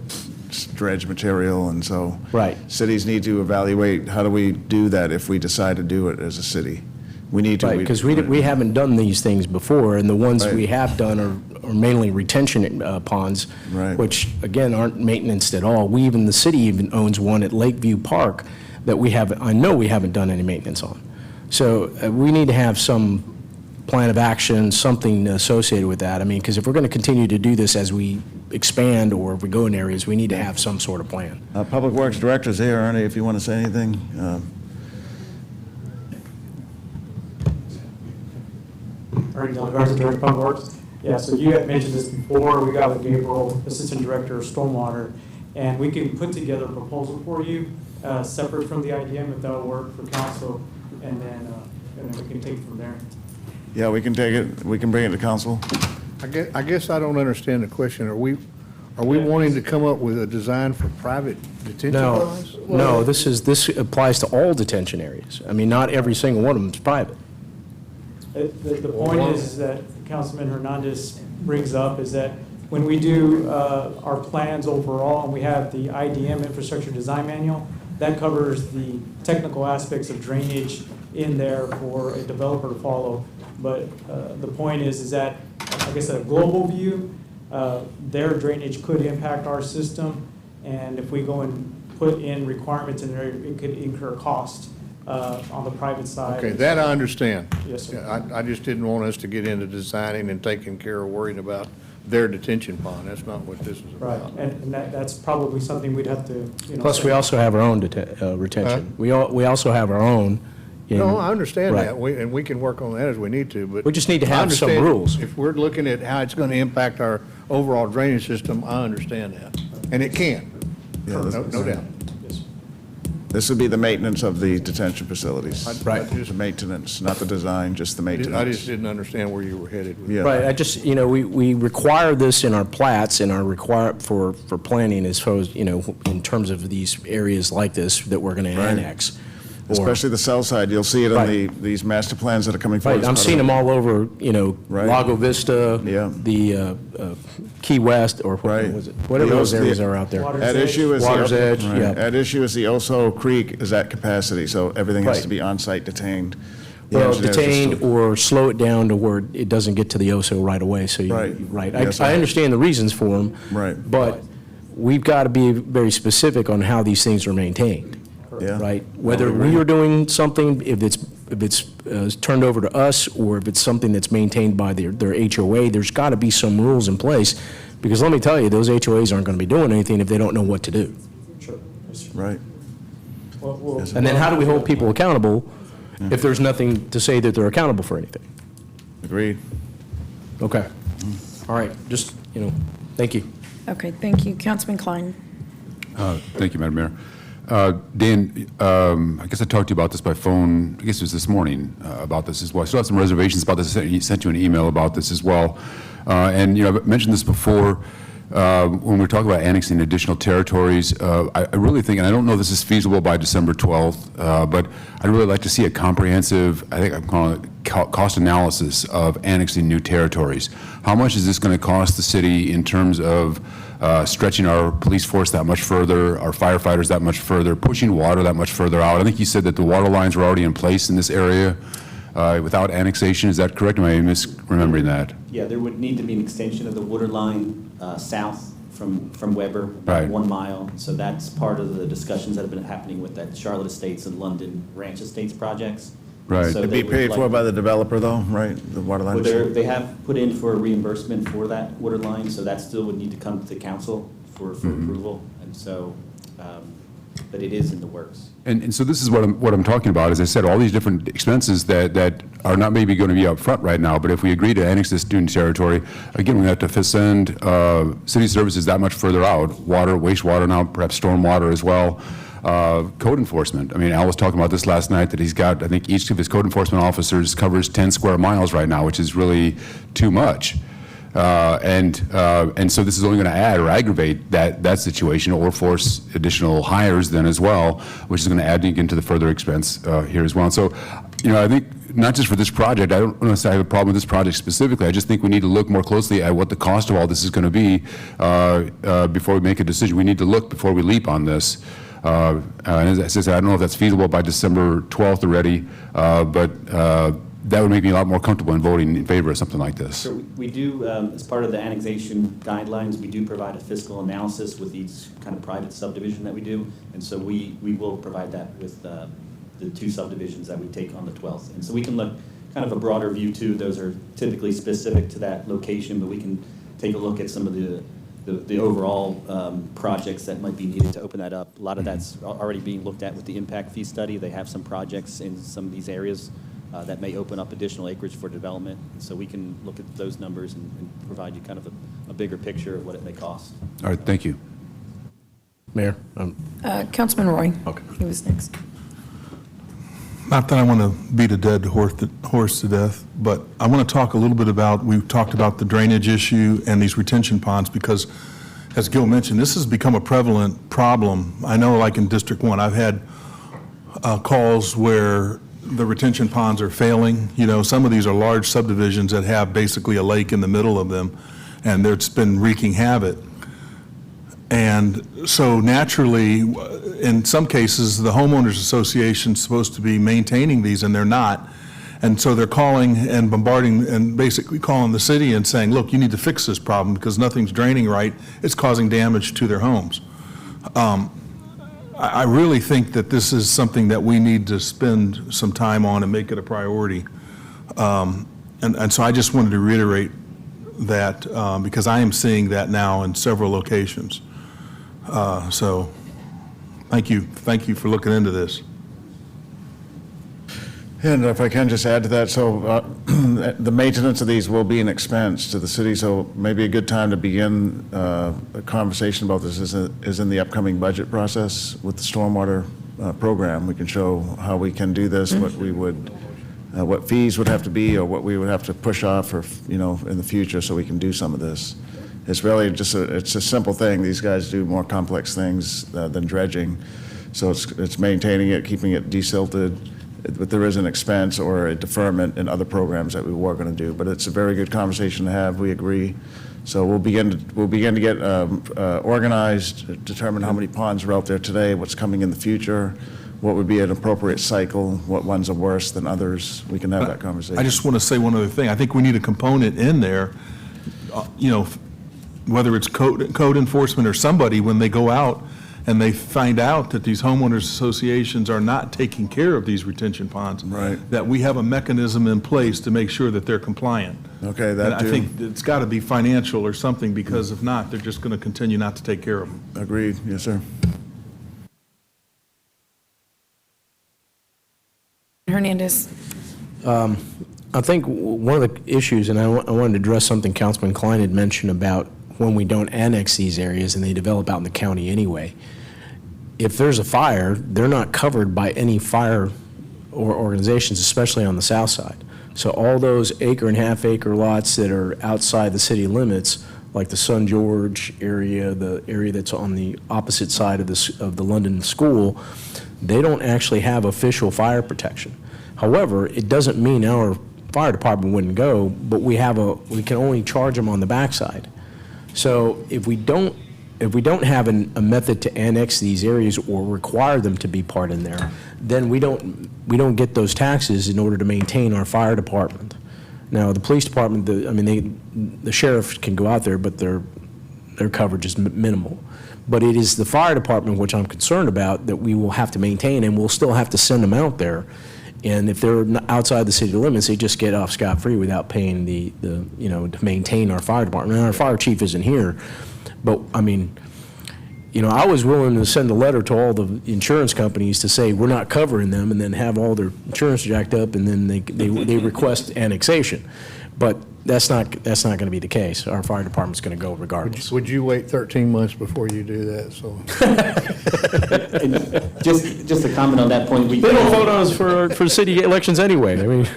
dredge material, and so right. Cities need to evaluate how do we do that if we decide to do it as a city. We need to. Right, because we haven't done these things before, and the ones Right. we have done are mainly retention ponds, Right. which, again, aren't maintenanced at all. The city even owns one at Lakeview Park that I know we haven't done any maintenance on. So we need to have some plan of action, something associated with that. I mean, because if we're going to continue to do this as we expand or if we go in areas, we need to have some sort of plan. Public Works Director's here, Ernie, if you want to say anything. Attorney John Garza, Director of Public Works. Yeah, so you had mentioned this before. We got with Gabriel, Assistant Director of Stormwater, and we can put together a proposal for you, separate from the IDM, if that'll work for council, and then we can take it from there. Yeah, we can take it, we can bring it to council. I guess I don't understand the question. Are we wanting to come up with a design for private detention No, ponds? no, this applies to all detention areas. I mean, not every single one of them is private. The point is that Councilman Hernandez brings up is that when we do our plans overall, and we have the IDM Infrastructure Design Manual, that covers the technical aspects of drainage in there for a developer to follow. But the point is that, I guess at a global view, their drainage could impact our system, and if we go and put in requirements in there, it could incur cost on the private side. Okay, that I understand. Yes, sir. Yeah, I just didn't want us to get into designing and taking care of worrying about their detention pond. That's not what this is Right, about. and that's probably something we'd have to, Plus, we also have our own retention. We also have our own. No, I understand Right. that, and we can work on that as we need to, but. We just need to have I some understand rules. If we're looking at how it's going to impact our overall drainage system, I understand that, and it can, Yeah, no doubt. This would be the maintenance of the detention facilities. Right. The maintenance, not the design, just the maintenance. I just didn't understand where you were headed with Yeah. Right, I just, we require this in our plats and our require for planning as far as, in terms of these areas like this that we're going to Right. annex. Especially the south side, you'll see it on Right. these master plans that are coming forward. Right, I'm seeing them all over, Right. Lago Vista, Yeah. the Key West, or what was it? Whatever those areas are out there. At issue is Water's Edge, right. yeah. At issue is the Oso Creek is at capacity, so everything has Right. to be on-site detained. The Well, engineers are detained still- or slow it down to where it doesn't get to the OSO right away, so you, Right. right. Yes, I understand the reasons for them. Right. But we've got to be very specific on how these things are maintained. Yeah. Right? Whether we are doing something, if it's turned over to us, or if it's something that's maintained by their HOA, there's got to be some rules in place, because let me tell you, those HOAs aren't going to be doing anything if they don't know what to do. Sure. Right. And then how do we hold people accountable if there's nothing to say that they're accountable for anything? Agreed. Okay. All right, just, thank you. Okay, thank you. Councilman Klein. Thank you, Madam Mayor. Dan, I guess I talked to you about this by phone, I guess it was this morning, about this as well. I still have some reservations about this. I sent you an email about this as well. And, I've mentioned this before, when we're talking about annexing additional territories. I really think, and I don't know if this is feasible by December 12th, but I'd really like to see a comprehensive, I think I'm calling it cost analysis of annexing new territories. How much is this going to cost the city in terms of stretching our police force that much further, our firefighters that much further, pushing water that much further out? I think you said that the water lines were already in place in this area without annexation. Is that correct? Am I misremembering that? Yeah, there would need to be an extension of the water line south from Weber, about Right. 1 mile. So that's part of the discussions that have been happening with that Charlotte Estates and London Ranch Estates projects. Right. So It'd they be would paid for like- by the developer though, right? The water Well, line. they have put in for a reimbursement for that water line, so that still would need to come to council for approval. And so, but it is in the works. And so this is what I'm talking about. As I said, all these different expenses that are not maybe going to be up front right now, but if we agree to annex this student territory, again, we have to send city services that much further out, water, wastewater, now perhaps stormwater as well. Code enforcement. I mean, Al was talking about this last night, that he's got, I think each of his code enforcement officers covers 10 square miles right now, which is really too much. And so this is only going to add or aggravate that situation, or force additional hires then as well, which is going to add into the further expense here as well. And so, I think not just for this project, I don't necessarily have a problem with this project specifically. I just think we need to look more closely at what the cost of all this is going to be before we make a decision. We need to look before we leap on this. And as I said, I don't know if that's feasible by December 12th already, but that would make me a lot more comfortable in voting in favor of something like this. So we do, as part of the annexation guidelines, we do provide a fiscal analysis with each kind of private subdivision that we do. And so we will provide that with the 2 subdivisions that we take on the 12th. And so we can look kind of a broader view too. Those are typically specific to that location, but we can take a look at some of the overall projects that might be needed to open that up. A lot of that's already being looked at with the impact fee study. They have some projects in some of these areas that may open up additional acreage for development. So we can look at those numbers and provide you kind of a bigger picture of what it may cost. All right, thank you. Mayor? Councilman Roy. Okay. He was next. Not that I want to beat a dead horse to death, but I want to talk a little bit about, we've talked about the drainage issue and these retention ponds, because as Gil mentioned, this has become a prevalent problem. I know, like in District 1, I've had calls where the retention ponds are failing. You know, some of these are large subdivisions that have basically a lake in the middle of them, and it's been wreaking havoc. And so naturally, in some cases, the homeowners association's supposed to be maintaining these, and they're not. And so they're calling and bombarding and basically calling the city and saying, look, you need to fix this problem because nothing's draining right. It's causing damage to their homes. I really think that this is something that we need to spend some time on and make it a priority. And so I just wanted to reiterate that because I am seeing that now in several locations. So thank you for looking into this. And if I can just add to that, so the maintenance of these will be an expense to the city, so maybe a good time to begin a conversation about this is in the upcoming budget process with the stormwater program. We can show how we can do this, what we would, what fees would have to be, or what we would have to push off, or in the future, so we can do some of this. It's really just it's a simple thing. These guys do more complex things than dredging, so it's maintaining it, keeping it desilted. But there is an expense or a deferment in other programs that we were going to do. But it's a very good conversation to have. We agree. So we'll begin to get organized, determine how many ponds are out there today, what's coming in the future, what would be an appropriate cycle, what ones are worse than others. We can have that conversation. I just want to say one other thing. I think we need a component in there, whether it's code enforcement or somebody, when they go out and they find out that these homeowners associations are not taking care of these retention ponds, right, that we have a mechanism in place to make sure that they're compliant. Okay, that and too. I think it's got to be financial or something, because if not, they're just going to continue not to take care of them. Agreed. Yes, sir. Hernandez. I think one of the issues, and I wanted to address something Councilman Klein had mentioned about when we don't annex these areas and they develop out in the county anyway. If there's a fire, they're not covered by any fire or organizations, especially on the south side. So all those acre and half acre lots that are outside the city limits, like the Son George area, the area that's on the opposite side of the London School, they don't actually have official fire protection. However, it doesn't mean our fire department wouldn't go, but we can only charge them on the backside. So if we don't have a method to annex these areas or require them to be part in there, then we don't get those taxes in order to maintain our fire department. Now, the police department, the sheriff can go out there, but their coverage is minimal. But it is the fire department, which I'm concerned about, that we will have to maintain, and we'll still have to send them out there. And if they're outside the city limits, they just get off scot-free without paying to maintain our fire department. And our fire chief isn't here, but I mean, I was willing to send a letter to all the insurance companies to say we're not covering them, and then have all their insurance jacked up, and then they request annexation. But that's not going to be the case. Our fire department's going to go regardless. Would you wait 13 months before you do that? So. Just to comment on that point, they don't vote on us for city elections anyway. I mean,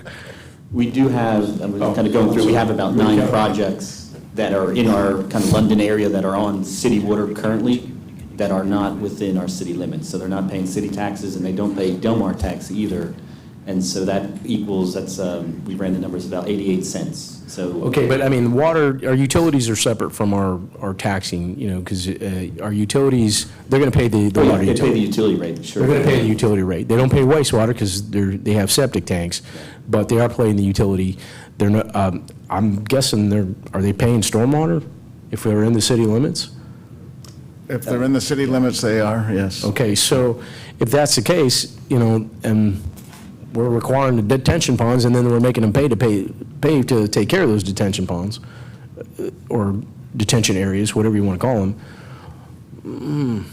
we do have, I'm kind of going through, we have about 9 projects that are in our kind of London area that are on city water currently that are not within our city limits. So they're not paying city taxes, and they don't pay Del Mar tax either. And so that equals, we ran the numbers, about 88 cents. So okay, but I mean, our utilities are separate from our taxing, because our utilities, they're going to pay the water utility. They pay the utility rate, sure. They're going to pay the utility rate. They don't pay wastewater because they have septic tanks, but they are paying the utility. They're not. I'm guessing are they paying stormwater if they're in the city limits? If they're in the city limits, they are, yes. Okay, so if that's the case, and we're requiring the detention ponds, and then we're making them pay to take care of those detention ponds, or detention areas, whatever you want to call them,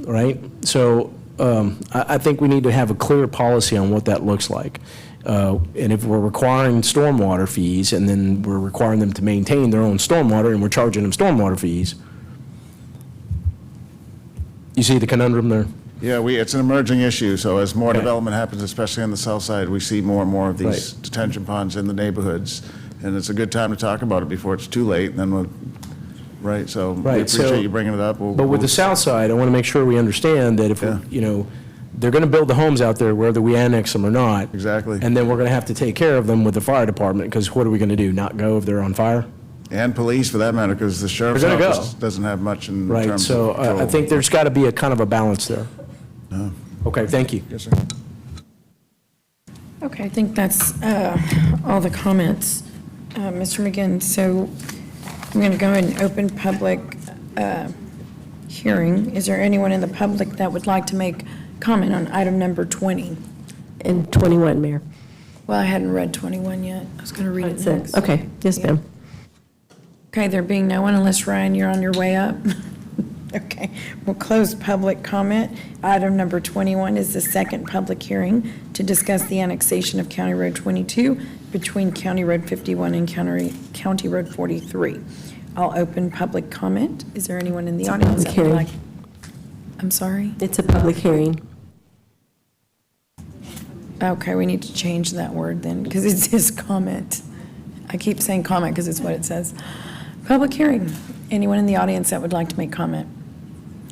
right? So I think we need to have a clear policy on what that looks like. And if we're requiring stormwater fees, and then we're requiring them to maintain their own stormwater, and we're charging them stormwater fees, you see the conundrum there? Yeah, it's an emerging issue, so as more development happens, especially on the south side, we see more and more of these detention ponds in the neighborhoods, and it's a good time to talk about it before it's too late, and then we'll, right, so we appreciate you bringing it up. But with the south side, I want to make sure we understand that if, you know, they're going to build the homes out there whether we annex them or not. Exactly. And then we're going to have to take care of them with the fire department, because what are we going to do, not go if they're on fire? And police, for that matter, because the sheriff's They're gonna office doesn't have much in Right, terms so of control. I think there's got to be a kind of a balance there. Okay, thank you. Yes, sir. Okay, I think that's all the comments, Mr. McGinn. So I'm going to go ahead and open public hearing. Is there anyone in the public that would like to make comment on item number 20? And 21, Mayor. Well, I hadn't read 21 yet. I was going to read it next. Okay, yes, ma'am. Okay, there being no one, unless Ryan, you're on your way up. Okay, we'll close public comment. Item number 21 is the second public hearing to discuss the annexation of County Road 22 between County Road 51 and County Road 43. I'll open public comment. Is there anyone in the audience that would like? I'm sorry? It's a public hearing. Okay, we need to change that word then, because it says comment. I keep saying comment because it's what it says. Public hearing. Anyone in the audience that would like to make comment?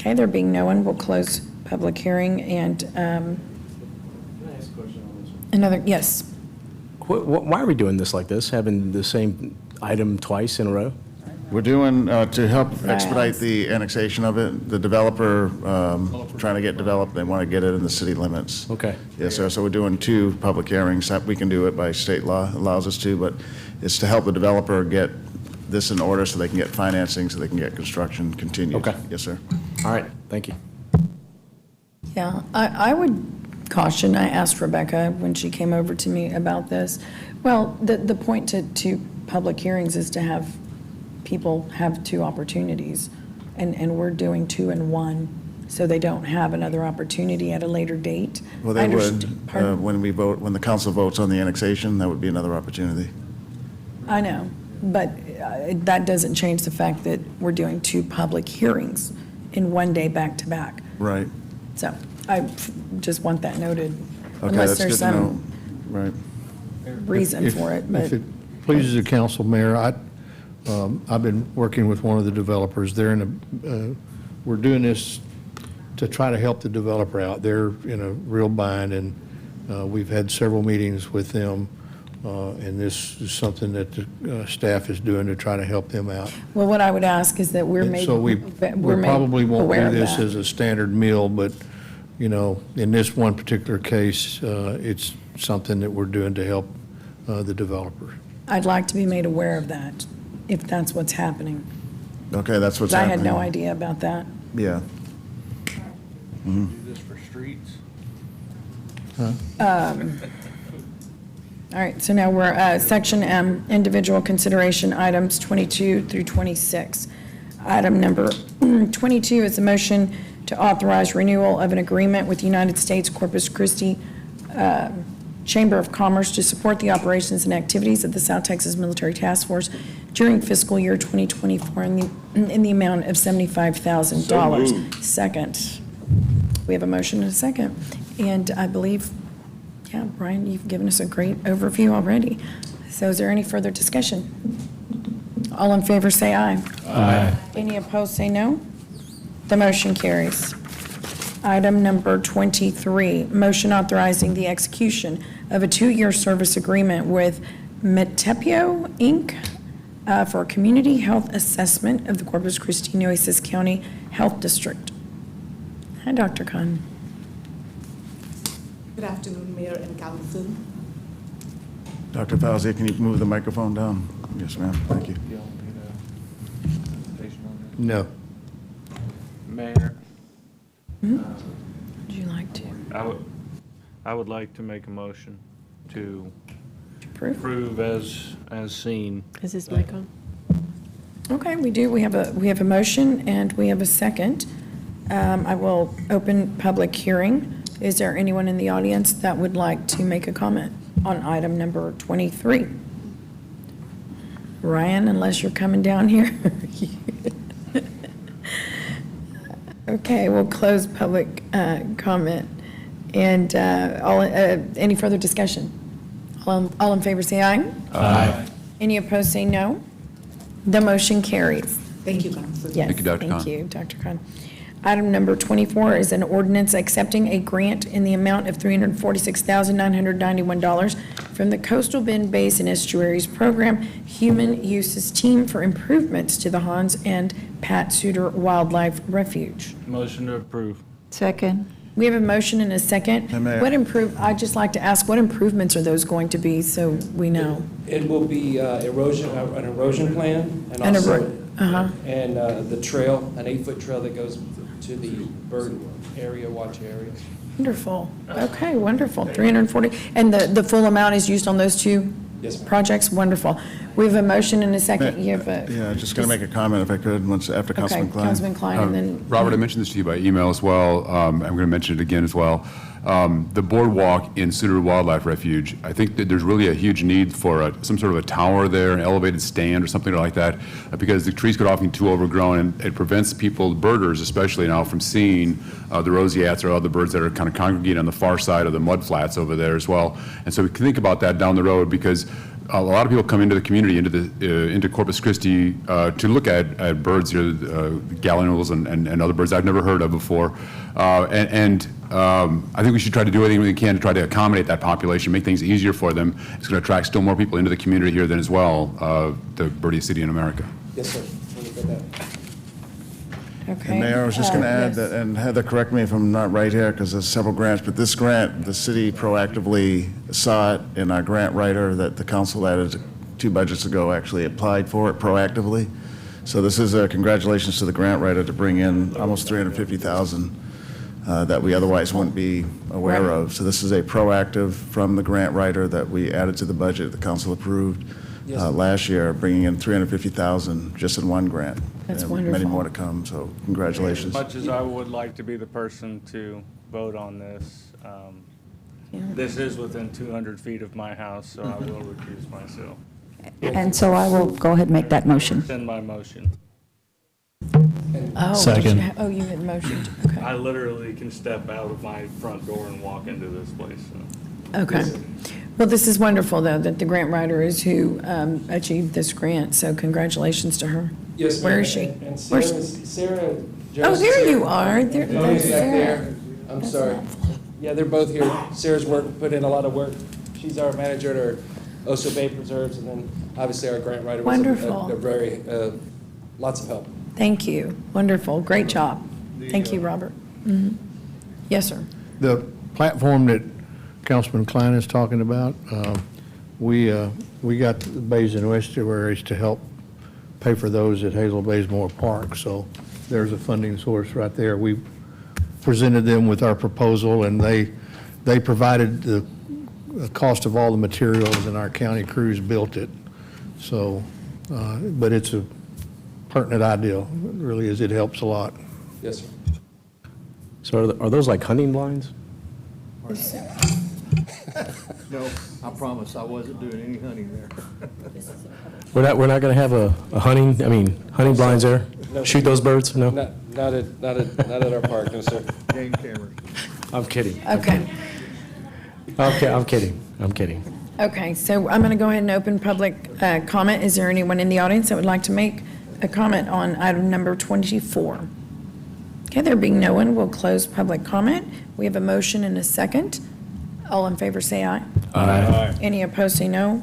Okay, there being no one, we'll close public hearing and Can I ask a question on this one? another, yes. Why are we doing this like this, having the same item twice in a row? We're doing, to help expedite the annexation of it, the developer, trying to get developed, they want to get it in the city limits. Okay. Yes, sir, so we're doing 2 public hearings. We can do it by state law, allows us to, but it's to help the developer get this in order so they can get financing, so they can get construction continued. Okay. Yes, sir. All right, thank you. Yeah, I would caution, I asked Rebecca when she came over to me about this. Well, the point to public hearings is to have people have 2 opportunities, and we're doing 2 in 1, so they don't have another opportunity at a later date. Well, they would, when we vote, when the council votes on the annexation, that would be another opportunity. I know, but that doesn't change the fact that we're doing 2 public hearings in 1 day back to back. Right. So I just want that noted. Okay, Unless that's there's good to know. some Right. reason for it, but. If it pleases the council, Mayor, I've been working with one of the developers. We're doing this to try to help the developer out. They're in a real bind, and we've had several meetings with them, and this is something that the staff is doing to try to help them out. Well, what I would ask is that we're made, So we we're probably made won't aware do of this that. as a standard meal, but, you know, in this one particular case, it's something that we're doing to help the developer. I'd like to be made aware of that, if that's what's happening. Okay, that's what's I happening. had no idea about that. Yeah. Do this for streets? All right, so now we're section M, individual consideration items 22 through 26. Item number 22 is a motion to authorize renewal of an agreement with the United States Corpus Christi Chamber of Commerce to support the operations and activities of the South Texas Military Task Force during fiscal year 2024 in the amount of $75,000. Second. We have a motion and a second. And I believe, yeah, Brian, you've given us a great overview already. So is there any further discussion? All in favor, say aye. Aye. Any opposed, say no. The motion carries. Item number 23, motion authorizing the execution of a 2-year service agreement with Metepio, Inc. For a community health assessment of the Corpus Christi Nueces County Health District. Hi, Dr. Khan. Good afternoon, Mayor and Council. Dr. Fauzi, can you move the microphone down? Yes, ma'am, thank you. No. Mayor? Would you like to I would like to make a motion to approve as seen. Is this mic on? Okay, we do. We have a motion and we have a second. I will open public hearing. Is there anyone in the audience that would like to make a comment? on item number 23. Ryan, unless you're coming down here. Okay, we'll close public comment. And any further discussion? All in favor, say aye. Aye. Any opposed, say no. The motion carries. Thank you, Councilor. Yes, Thank you, Dr. thank Khan. you, Dr. Khan. Item number 24 is an ordinance accepting a grant in the amount of $346,991 from the Coastal Bend Basin Estuaries Program Human Uses Team for improvements to the Hans and Pat Suter Wildlife Refuge. Motion to approve. Second. We have a motion and a second. Hey, Mayor. I'd just like to ask, what improvements are those going to be, so we know? It will be an erosion plan, and An also, uh-huh. and the trail, an 8-foot trail that goes to the bird area, watch area. Wonderful. Okay, wonderful. 340. And the full amount is used on those two Yes, ma'am. projects? Wonderful. We have a motion and a second. You have a. Yeah, just going to make a comment if I could, once after Okay, Councilman Klein. Councilman Klein, and then. Robert, I mentioned this to you by email as well. I'm going to mention it again as well. The boardwalk in Suter Wildlife Refuge, I think that there's really a huge need for some sort of a tower there, an elevated stand or something like that, because the trees could often be too overgrown, and it prevents people, birders especially now, from seeing the roseates or other birds that are kind of congregating on the far side of the mud flats over there as well. And so we can think about that down the road, because a lot of people come into the community, into Corpus Christi, to look at birds here, gallinules and other birds I've never heard of before. I think we should try to do everything we can to try to accommodate that population, make things easier for them. It's going to attract still more people into the community here than as well, the birdiest city in America. Yes, sir. Let me get that. Okay. And Mayor, I was just going to add yes. that, and Heather, correct me if I'm not right here, because there's several grants, but this grant, the city proactively saw it, and our grant writer that the council added 2 budgets ago actually applied for it proactively. So this is a congratulations to the grant writer to bring in almost $350,000 that we otherwise wouldn't be aware of. So this is a proactive from the grant writer that we added to the budget the council approved last year, bringing in $350,000 just in one grant. That's and wonderful. Many more to come, so congratulations. As much as I would like to be the person to vote on this, this is within 200 feet of my house, so I will recuse myself. And so I will go ahead and make that motion. Send my motion. Oh, Second. you had motioned. Okay. I literally can step out of my front door and walk into this place, so. Okay. Well, this is wonderful, though, that the grant writer is who achieved this grant, so congratulations to her. Yes, ma'am. Where is she? And Where's- Sarah. Oh, there you are. There, Tony's there's back Sarah. there. I'm sorry. Yeah, they're both here. Sarah's put in a lot of work. She's our manager at our Oso Bay Preserves, and then obviously our grant writer was Wonderful. a very, lots of help. Thank you. Wonderful. Great job. Thank you, Robert. Mhm. Yes, sir. The platform that Councilman Klein is talking about, we got the Bays and Estuaries to help pay for those at Hazel Baysmore Park, so there's a funding source right there. We presented them with our proposal, and they provided the cost of all the materials, and our county crews built it. So, but it's a pertinent idea. It really is. It helps a lot. Yes, sir. So are those like hunting blinds? No, I promise, I wasn't doing any hunting there. We're not going to have a hunting blinds there? No. Shoot those birds? No? Not at our park, no, sir. Game cameras. I'm kidding. Okay. Okay, I'm kidding. I'm kidding. Okay, so I'm going to go ahead and open public comment. Is there anyone in the audience that would like to make a comment on item number 24? Okay, there being no one, we'll close public comment. We have a motion and a second. All in favor, say aye. Aye. Any opposed, say no.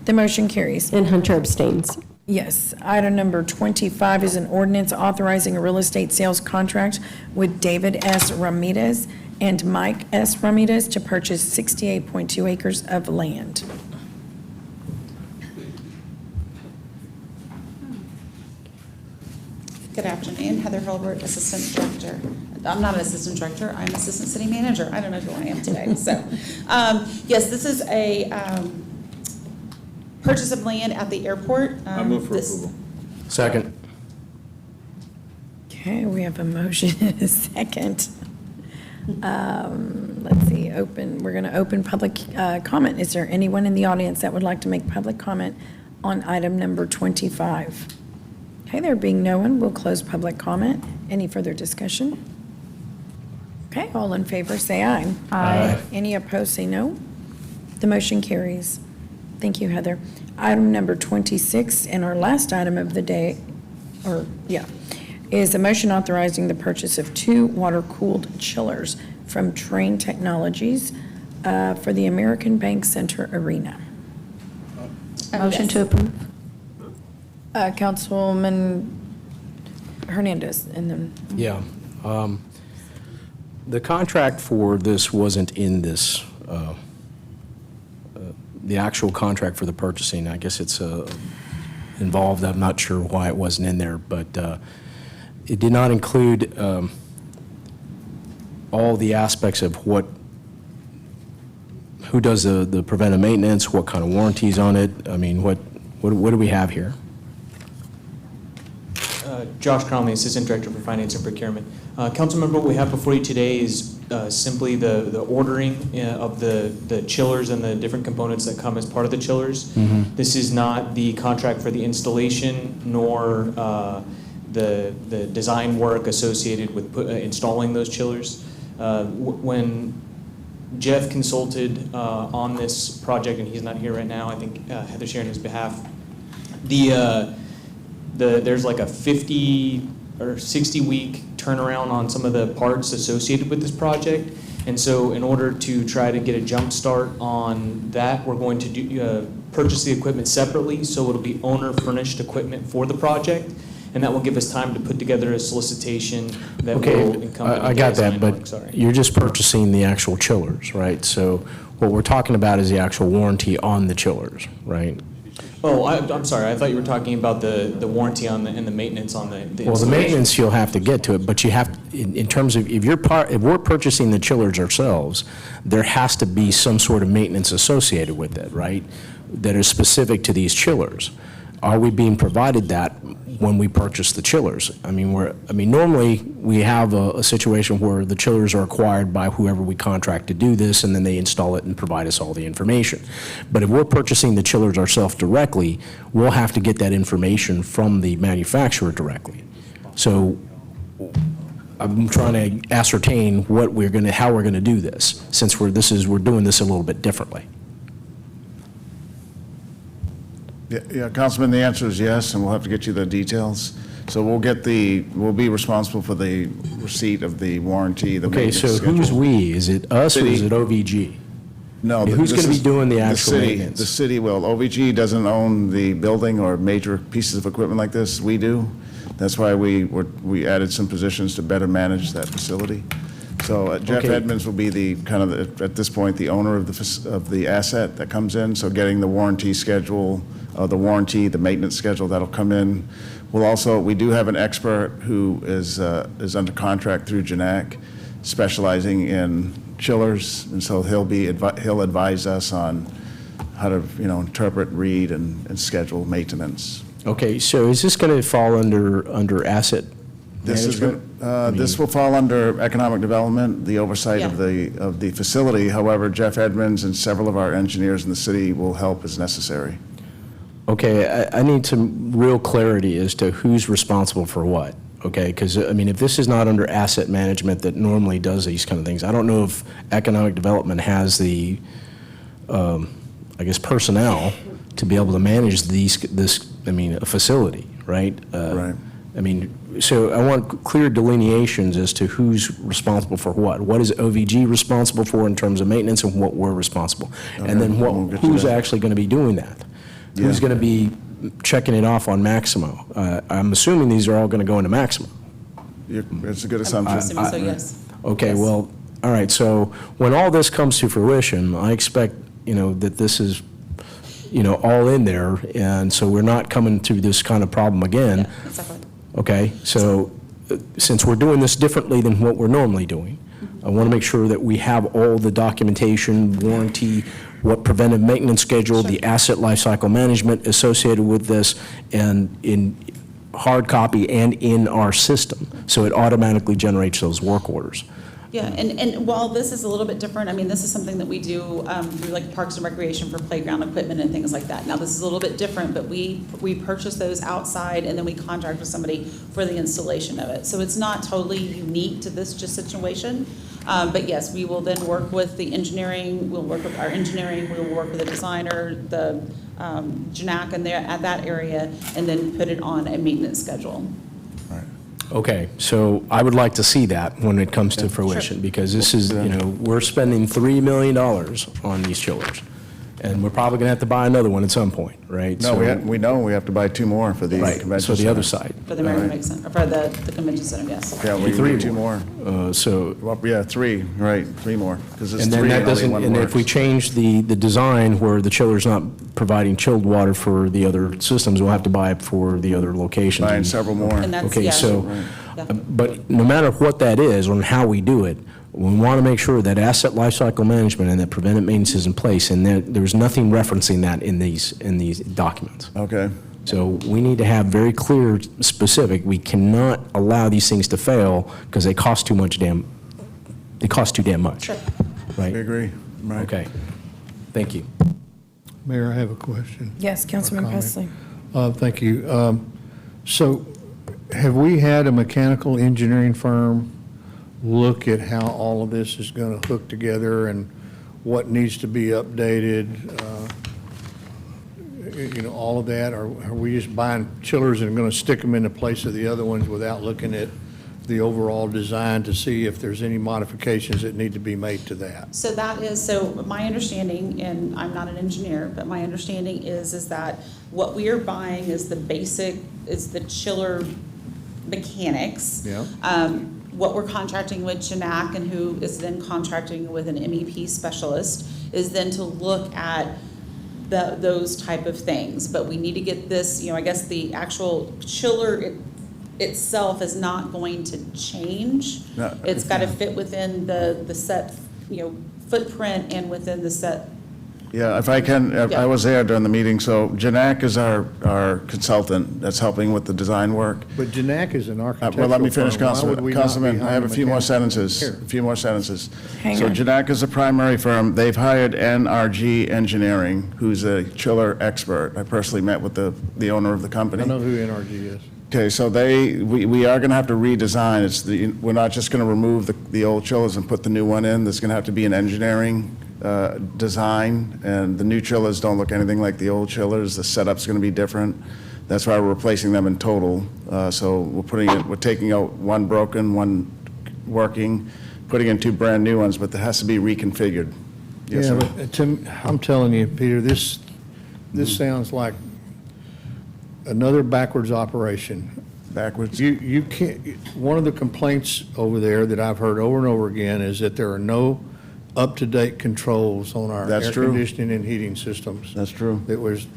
The motion carries. And Hunter abstains. Yes. Item number 25 is an ordinance authorizing a real estate sales contract with David S. Ramirez and Mike S. Ramirez to purchase 68.2 acres of land. Good afternoon, Heather Hilbert, Assistant Director. I'm not an Assistant Director, I'm Assistant City Manager. I don't know who I am today. So, yes, this is a purchase of land at the airport. I move for approval. Second. Okay, we have a motion and a second. Let's see, we're going to open public comment. Is there anyone in the audience that would like to make public comment on item number 25? Okay, there being no one, we'll close public comment. Any further discussion? Okay, all in favor, say aye. Aye. Any opposed, say no. The motion carries. Thank you, Heather. Item number 26, and our last item of the day, is a motion authorizing the purchase of 2 water-cooled chillers from Train Technologies for the American Bank Center Arena. Motion to approve. Councilwoman Hernandez, and then. Yeah. The contract for this wasn't in this, the actual contract for the purchasing. I guess it's involved. I'm not sure why it wasn't in there, but it did not include all the aspects of who does the preventive maintenance, what kind of warranties on it. I mean, what do we have here? Josh Cromley, Assistant Director for Finance and Procurement. Councilmember, what we have before you today is simply the ordering of the chillers and the different components that come as part of the chillers. Mm-hmm. This is not the contract for the installation nor the design work associated with installing those chillers. When Jeff consulted on this project, and he's not here right now, I think Heather's here on his behalf, there's like a 50 or 60 week turnaround on some of the parts associated with this project. And so in order to try to get a jump start on that, we're going to purchase the equipment separately, so it'll be owner furnished equipment for the project. And that will give us time to put together a solicitation that will encompass. I got that, but you're just purchasing the actual chillers, right? So what we're talking about is the actual warranty on the chillers, right? Oh, I'm sorry. I thought you were talking about the warranty on and the maintenance on the installation. Well, the maintenance, you'll have to get to it, but you have, in terms of, if we're purchasing the chillers ourselves, there has to be some sort of maintenance associated with it, right? That is specific to these chillers. Are we being provided that when we purchase the chillers? I mean, normally we have a situation where the chillers are acquired by whoever we contract to do this, and then they install it and provide us all the information. But if we're purchasing the chillers ourselves directly, we'll have to get that information from the manufacturer directly. So I'm trying to ascertain how we're going to do this, since we're doing this a little bit differently. Yeah, Councilman, the answer is yes, and we'll have to get you the details. So we'll be responsible for the receipt of the warranty, the Okay, maintenance so schedule. who's we? Is it us or is it OVG? No. I mean, who's going to be doing the actual city, maintenance? The city will. OVG doesn't own the building or major pieces of equipment like this. We do. That's why we added some positions to better manage that facility. So Jeff Okay. Edmonds will be at this point, the owner of the asset that comes in. So getting the warranty schedule, the maintenance schedule that'll come in. We do have an expert who is under contract through Janak, specializing in chillers, and so he'll advise us on how to interpret, read, and schedule maintenance. Okay, so is this going to fall under asset management? This will fall under economic development, the oversight of the facility. However, Jeff Edmonds and several of our engineers in the city will help as necessary. Okay, I need some real clarity as to who's responsible for what, okay? Because, I mean, if this is not under asset management that normally does these kind of things, I don't know if economic development has the, personnel to be able to manage a facility, right? Right. I mean, so I want clear delineations as to who's responsible for what. What is OVG responsible for in terms of maintenance, and what we're responsible? Okay, And then who's that. actually going to be doing that? Who's going to be checking it off on Maximo? I'm assuming these are all going to go into Maximo. It's a good assumption. I'm assuming so, yes. Okay, Yes. well, all right, so when all this comes to fruition, I expect, that this is, all in there, and so we're not coming to this kind of problem again. Yeah, exactly. Okay, so since we're doing this differently than what we're normally doing, I want to make sure that we have all the documentation, warranty, what preventive maintenance schedule, the asset lifecycle management associated with this, and in hard copy and in our system, so it automatically generates those work orders. Yeah, and while this is a little bit different, I mean, this is something that we do through like Parks and Recreation for playground equipment and things like that. Now, this is a little bit different, but we purchase those outside and then we contract with somebody for the installation of it. So it's not totally unique to this just situation. But yes, we will then work with the engineering, we'll work with our engineering, we will work with the designer, the JNAC and at that area, and then put it on a maintenance schedule. Okay, so I would like to see that when it comes to fruition, because this is, you know, we're spending $3 million on these chillers, and we're probably going to have to buy another one at some point, right? No, we know we have to buy 2 more for the Right, convention so the other center. side. For the American Rec Center, for the convention center, yes. Yeah, we Three need 2 more. So, Well, yeah, 3, right, 3 more, because it's and 3 then that and only doesn't, one and if we works. change the design where the chiller's not providing chilled water for the other systems, we'll have to buy it for the other locations. Buying several more. And that's, Okay, yeah. so, Yeah. but no matter what that is, or how we do it, we want to make sure that asset lifecycle management and that preventive maintenance is in place, and there's nothing referencing that in these documents. Okay. So we need to have very clear, specific, we cannot allow these things to fail because they cost too damn much. Sure. Right? We agree, right. Okay. Thank you. Mayor, I have a question. Yes, Councilman Presley. Thank you. So have we had a mechanical engineering firm look at how all of this is going to hook together and what needs to be updated? You know, all of that? Or are we just buying chillers and going to stick them in the place of the other ones without looking at the overall design to see if there's any modifications that need to be made to that? So my understanding, and I'm not an engineer, but my understanding is that what we are buying is the chiller mechanics. Yeah. What we're contracting with JNAC and who is then contracting with an MEP specialist is then to look at those type of things. But we need to get this, I guess the actual chiller itself is not going to change. No. It's got to fit within the set, footprint and within the set. Yeah, if I can, Yeah. I was there during the meeting, so JNAC is our consultant that's helping with the design work. But JNAC is an architectural Well, let me finish, firm. Why would we Councilman. not be I have a hiring few more mechanical- sentences. Here. A few more sentences. Hang So on. JNAC is a primary firm. They've hired NRG Engineering, who's a chiller expert. I personally met with the owner of the company. I know who NRG is. Okay, so we are going to have to redesign. We're not just going to remove the old chillers and put the new one in. There's going to have to be an engineering design, and the new chillers don't look anything like the old chillers. The setup's going to be different. That's why we're replacing them in total. So we're taking out one broken, one working, putting in 2 brand-new ones, but that has to be reconfigured. Yes, Yeah, sir. but I'm telling you, Peter, this sounds like another backwards operation. Backwards? You can't, one of the complaints over there that I've heard over and over again is that there are no up-to-date controls on our That's air true. conditioning and heating systems. That's true. There's,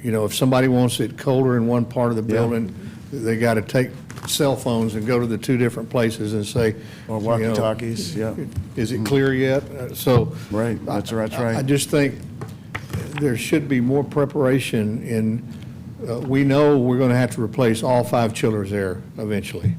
if somebody wants it colder in one part of the Yeah. building, they got to take cell phones and go to the 2 different places and say. Or walkie-talkies, yeah. Is it clear yet? So. Right, that's right. I just think there should be more preparation in, we know we're going to have to replace all 5 chillers there eventually,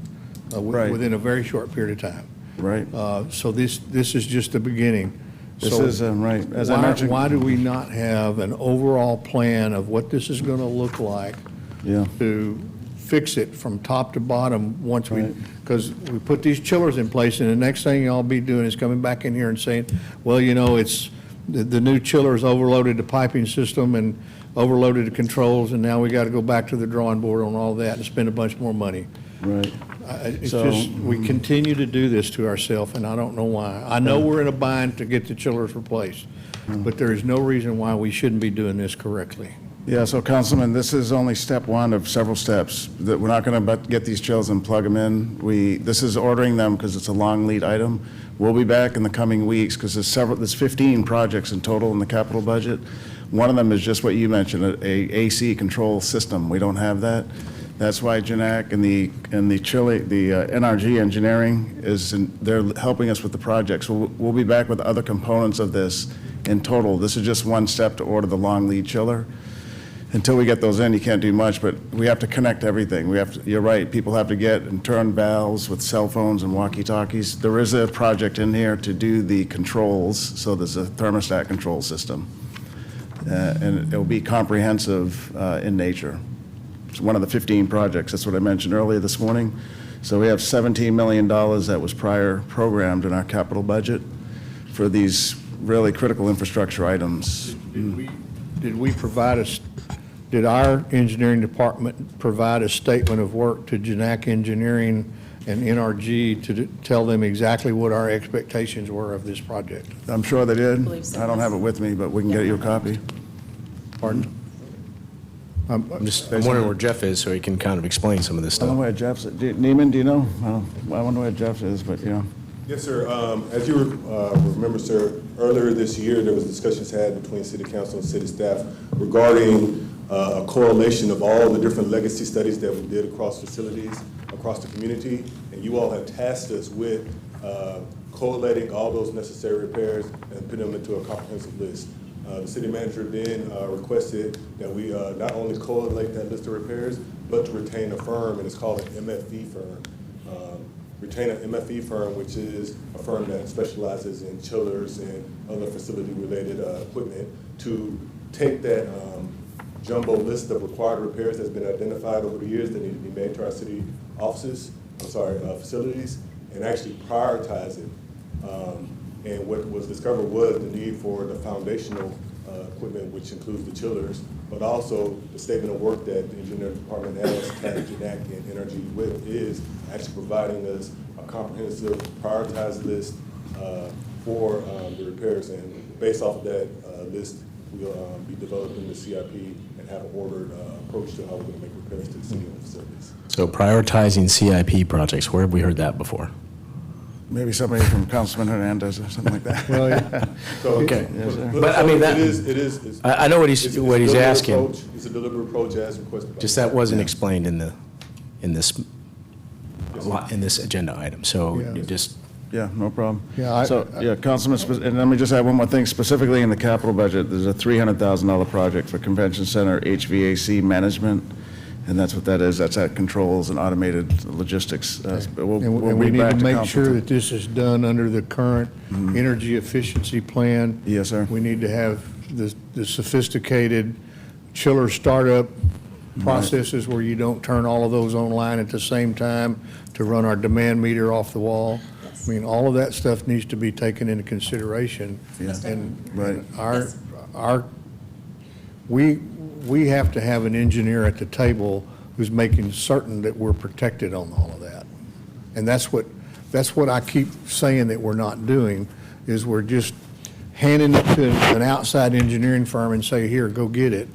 Right. within a very short period of time. Right. So this is just the beginning. This So is, right, as I why- mentioned. Why do we not have an overall plan of what this is going to look like? Yeah. To fix it from top to bottom once we, Right. because we put these chillers in place, and the next thing y'all be doing is coming back in here and saying, well, it's, the new chiller's overloaded the piping system and overloaded the controls, and now we got to go back to the drawing board on all that and spend a bunch more money. Right. It's So- just, we continue to do this to ourselves, and I don't know why. I know we're in a bind to get the chillers replaced, but there is no reason why we shouldn't be doing this correctly. Yeah, so Councilman, this is only step 1 of several steps. That we're not going to get these chillers and plug them in. This is ordering them because it's a long lead item. We'll be back in the coming weeks because there's 15 projects in total in the capital budget. One of them is just what you mentioned, a AC control system. We don't have that. That's why JNAC and the NRG Engineering they're helping us with the projects. We'll be back with other components of this in total. This is just one step to order the long lead chiller. until we get those in, you can't do much, but we have to connect everything. We have to, you're right, people have to get and turn valves with cell phones and walkie-talkies. There is a project in here to do the controls, so there's a thermostat control system. And it'll be comprehensive in nature. It's one of the 15 projects, that's what I mentioned earlier this morning. So we have $17 million that was prior programmed in our capital budget for these really critical infrastructure items. Did our engineering department provide a statement of work to Janak Engineering and NRG to tell them exactly what our expectations were of this project? I'm sure they did. believe so, I don't have it with me, but we can get you a copy. Pardon? I'm wondering where Jeff is so he can kind of explain some of this I don't stuff. know where Jeff's, Neiman, do you know? I wonder where Jeff is, but yeah. Yes, sir. As you remember, sir, earlier this year, there was discussions had between City Council and City staff regarding a correlation of all the different legacy studies that we did across facilities, across the community, and you all have tasked us with collating all those necessary repairs and putting them into a comprehensive list. The city manager then requested that we not only collate that list of repairs, but to retain a firm, and it's called an MFE firm. Retain an MFE firm, which is a firm that specializes in chillers and other facility-related equipment, to take that jumbo list of required repairs that's been identified over the years that need to be made to our city offices, facilities, and actually prioritize it. And what was discovered was the need for the foundational equipment, which includes the chillers, but also the statement of work that the engineering department has tasked Janak and Energy with is actually providing us a comprehensive prioritized list for the repairs. And based off of that list, we'll be developing the CIP and have an ordered approach to how we're going to make repairs to the city-owned facilities. So prioritizing CIP projects, where have we heard that before? Maybe somebody from Councilman Hernandez or something like that. Well, yeah. Okay. Yes, sir. But I mean, that, it is. I know what he's asking. It's a deliberate approach as requested by. Just that wasn't explained in this agenda item, so Yeah. you just. Yeah, no problem. Yeah, So, yeah, Councilman, and let me just add one more thing. Specifically in the capital budget, there's a $300,000 project for Convention Center HVAC management, and that's what that is. That's at controls and automated logistics. We'll And we bring need back to make council sure that this is done under the current energy efficiency plan. Yes, sir. We need to have the sophisticated chiller startup processes where you don't turn all of those online at the same time to run our demand meter off the wall. I mean, all of that stuff needs to be taken into consideration. Yeah. And Right. we have to have an engineer at the table who's making certain that we're protected on all of that. And that's what I keep saying that we're not doing, is we're just handing it to an outside engineering firm and say, here, go get it.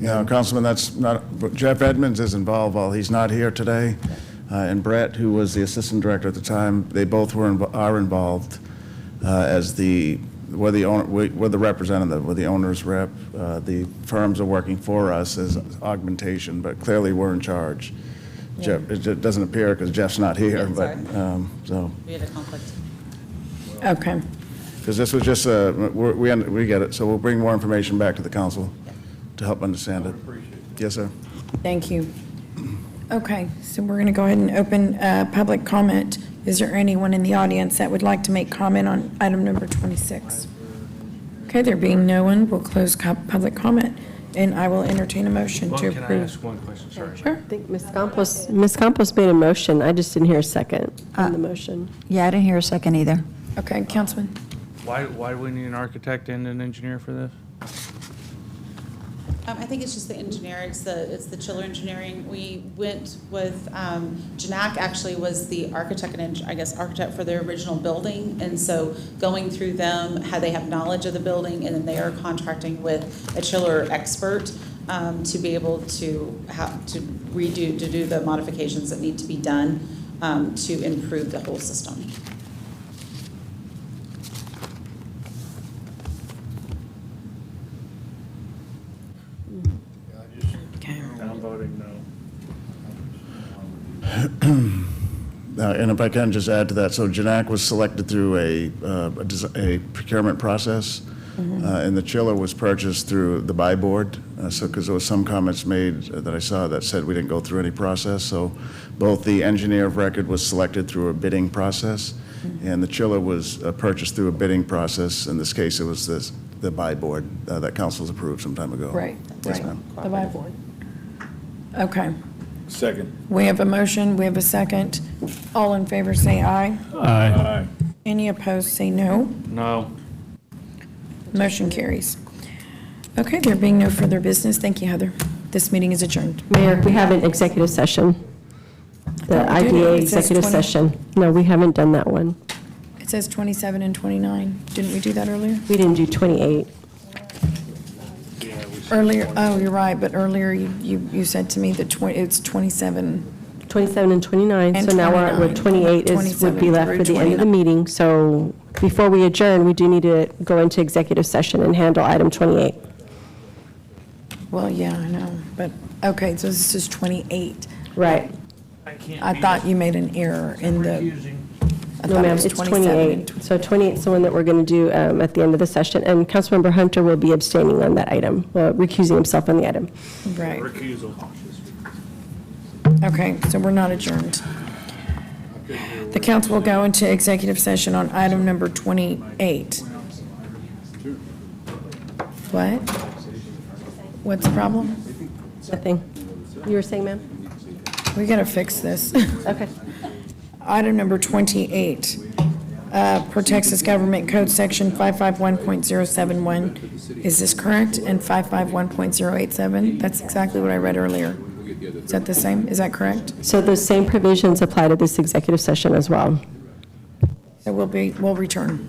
No, Councilman, that's not, Jeff Edmonds is involved, while he's not here today. And Brett, who was the assistant director at the time, they both are involved as we're the representative, we're the owner's rep. The firms are working for us as augmentation, but clearly we're in charge. Yeah. Jeff, it doesn't appear because Jeff's not here, Yeah, but, sorry. so. We had a conflict. Okay. Because this was just, we get it, so we'll bring more information back to the council to help understand it. Yes, sir. Thank you. Okay, so we're going to go ahead and open public comment. Is there anyone in the audience that would like to make comment on item number 26? Okay, there being no one, we'll close public comment, and I will entertain a motion to approve. Can I ask one question? Sorry. Sure. I think Ms. Campos made a motion. I just didn't hear a second on the motion. Yeah, I didn't hear a second either. Okay, Councilman. Why do we need an architect and an engineer for this? I think it's just the engineer, it's the chiller engineering. We went with, Janak actually was the architect and, architect for the original building. And so going through them, they have knowledge of the building, and then they are contracting with a chiller expert to be able to do the modifications that need to be done to improve the whole system. I'm voting no. And if I can just add to that, so Janak was selected through a procurement process And the chiller was purchased through the buy board, because there was some comments made that I saw that said we didn't go through any process. So both the engineer of record was selected through a bidding process, and the chiller was purchased through a bidding process. In this case, it was the buy board that council's approved some time ago. Right, Yes, right. ma'am. The buy board. Okay. Second. We have a motion, we have a second. All in favor, say aye. Aye. Any opposed, say no. No. Motion carries. Okay, there being no further business, thank you, Heather. This meeting is adjourned. Mayor, we have an executive session. The thought we did. IDA It says executive 20. session. No, we haven't done that one. It says 27 and 29. Didn't we do that earlier? We didn't do 28. Earlier, oh, you're right, but earlier you said to me that it's 27. 27 and 29, And so now we're at where 29. 28 would be 27 left for through the end of the 29. meeting. So before we adjourn, we do need to go into executive session and handle item 28. Well, yeah, I know, but, okay, so this is 28. Right. I thought you made an error in the, I No, thought it ma'am, was it's 27 and 28. So 28 is the one that we're going to do at the end of the session, and Councilmember Hunter will be abstaining on that item, recusing himself on the item. Right. Recusal. Okay, so we're not adjourned. The council will go into executive session on item number 28. What? What's the problem? Nothing. You were saying, ma'am? We gotta fix this. Okay. Item number 28, per Texas Government Code Section 551.071. Is this correct? And 551.087? That's exactly what I read earlier. Is that the same? Is that correct? So those same provisions apply to this executive session as well. It will be, we'll return.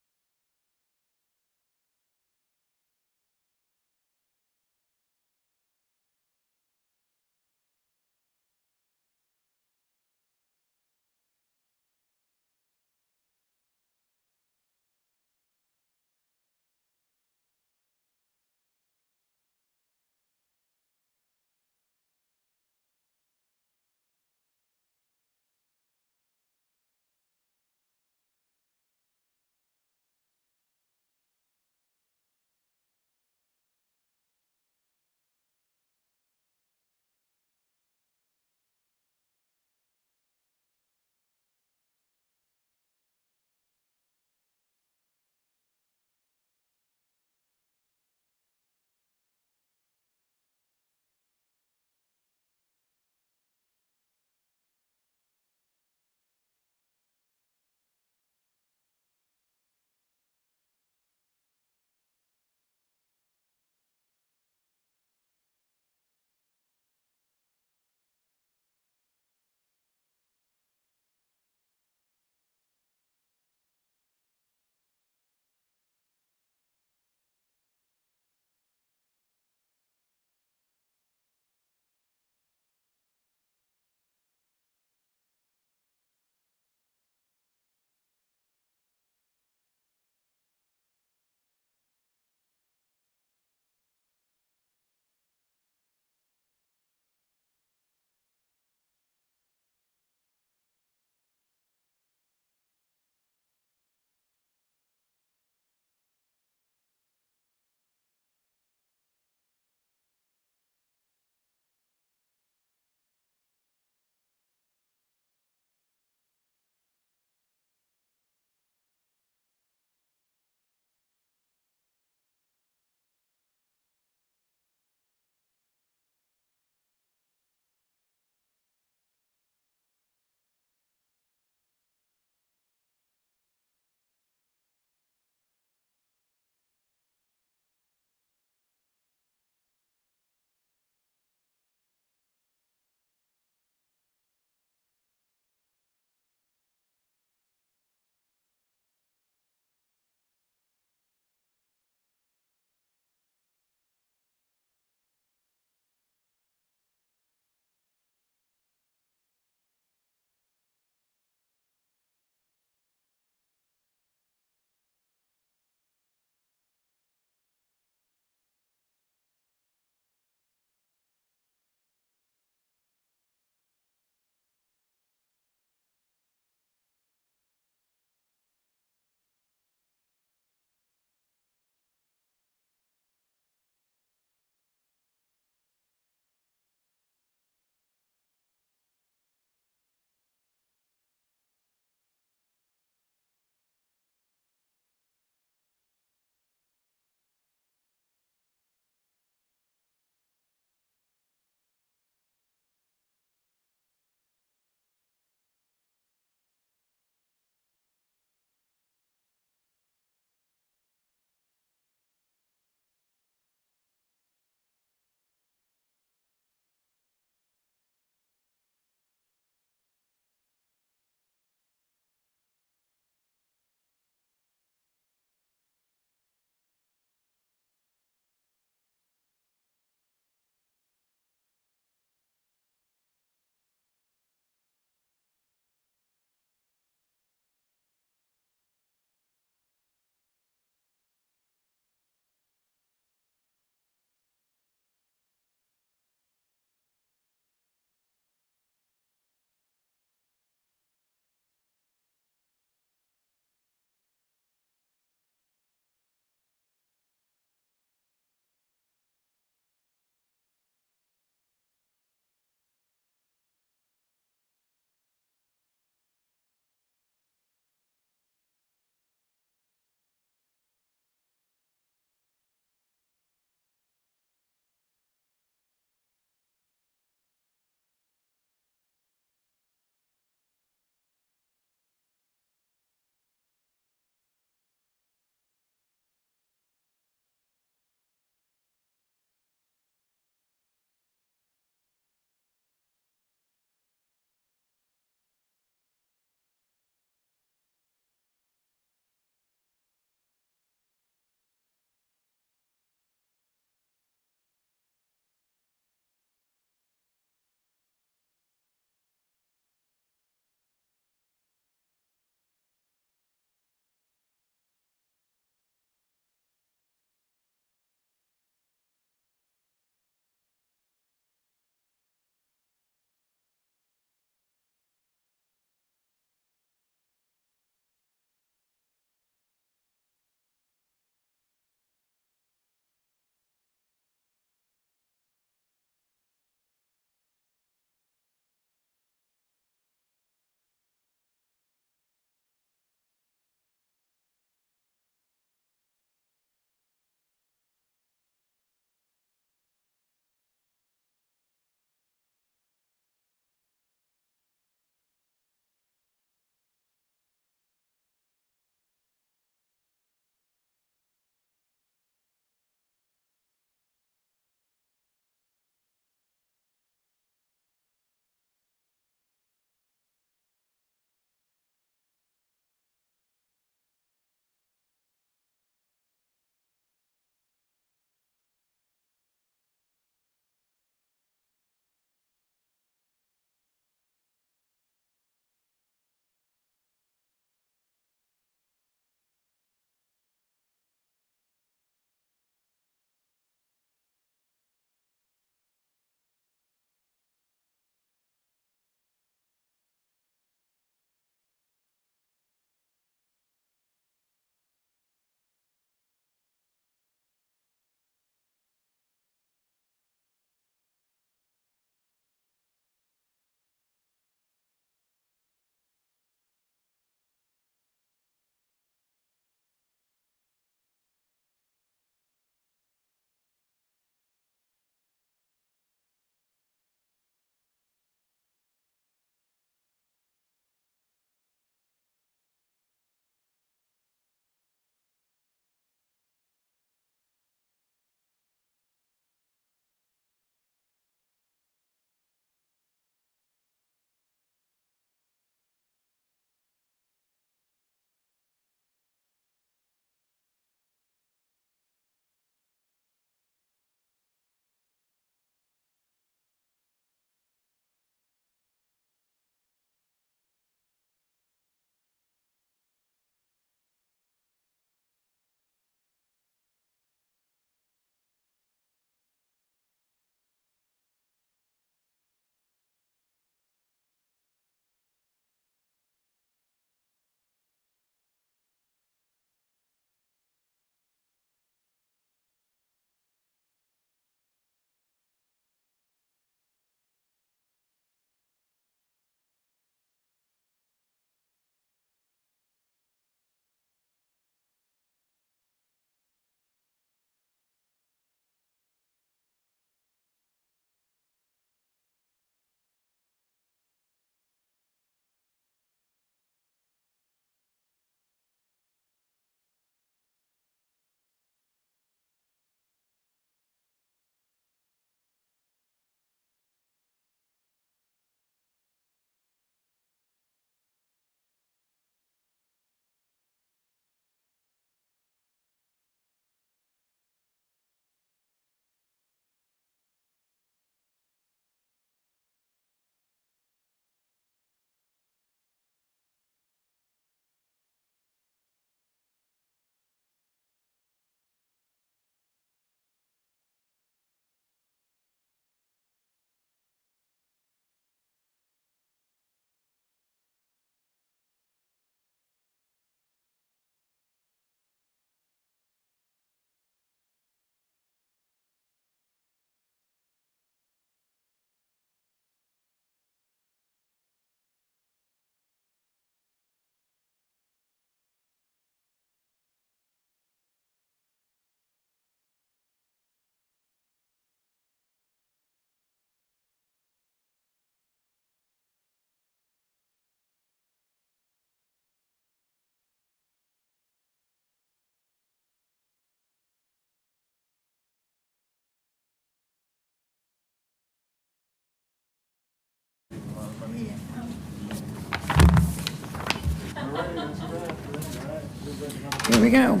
Here we go.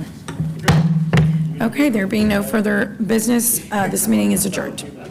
Okay, there being no further business, this meeting is adjourned.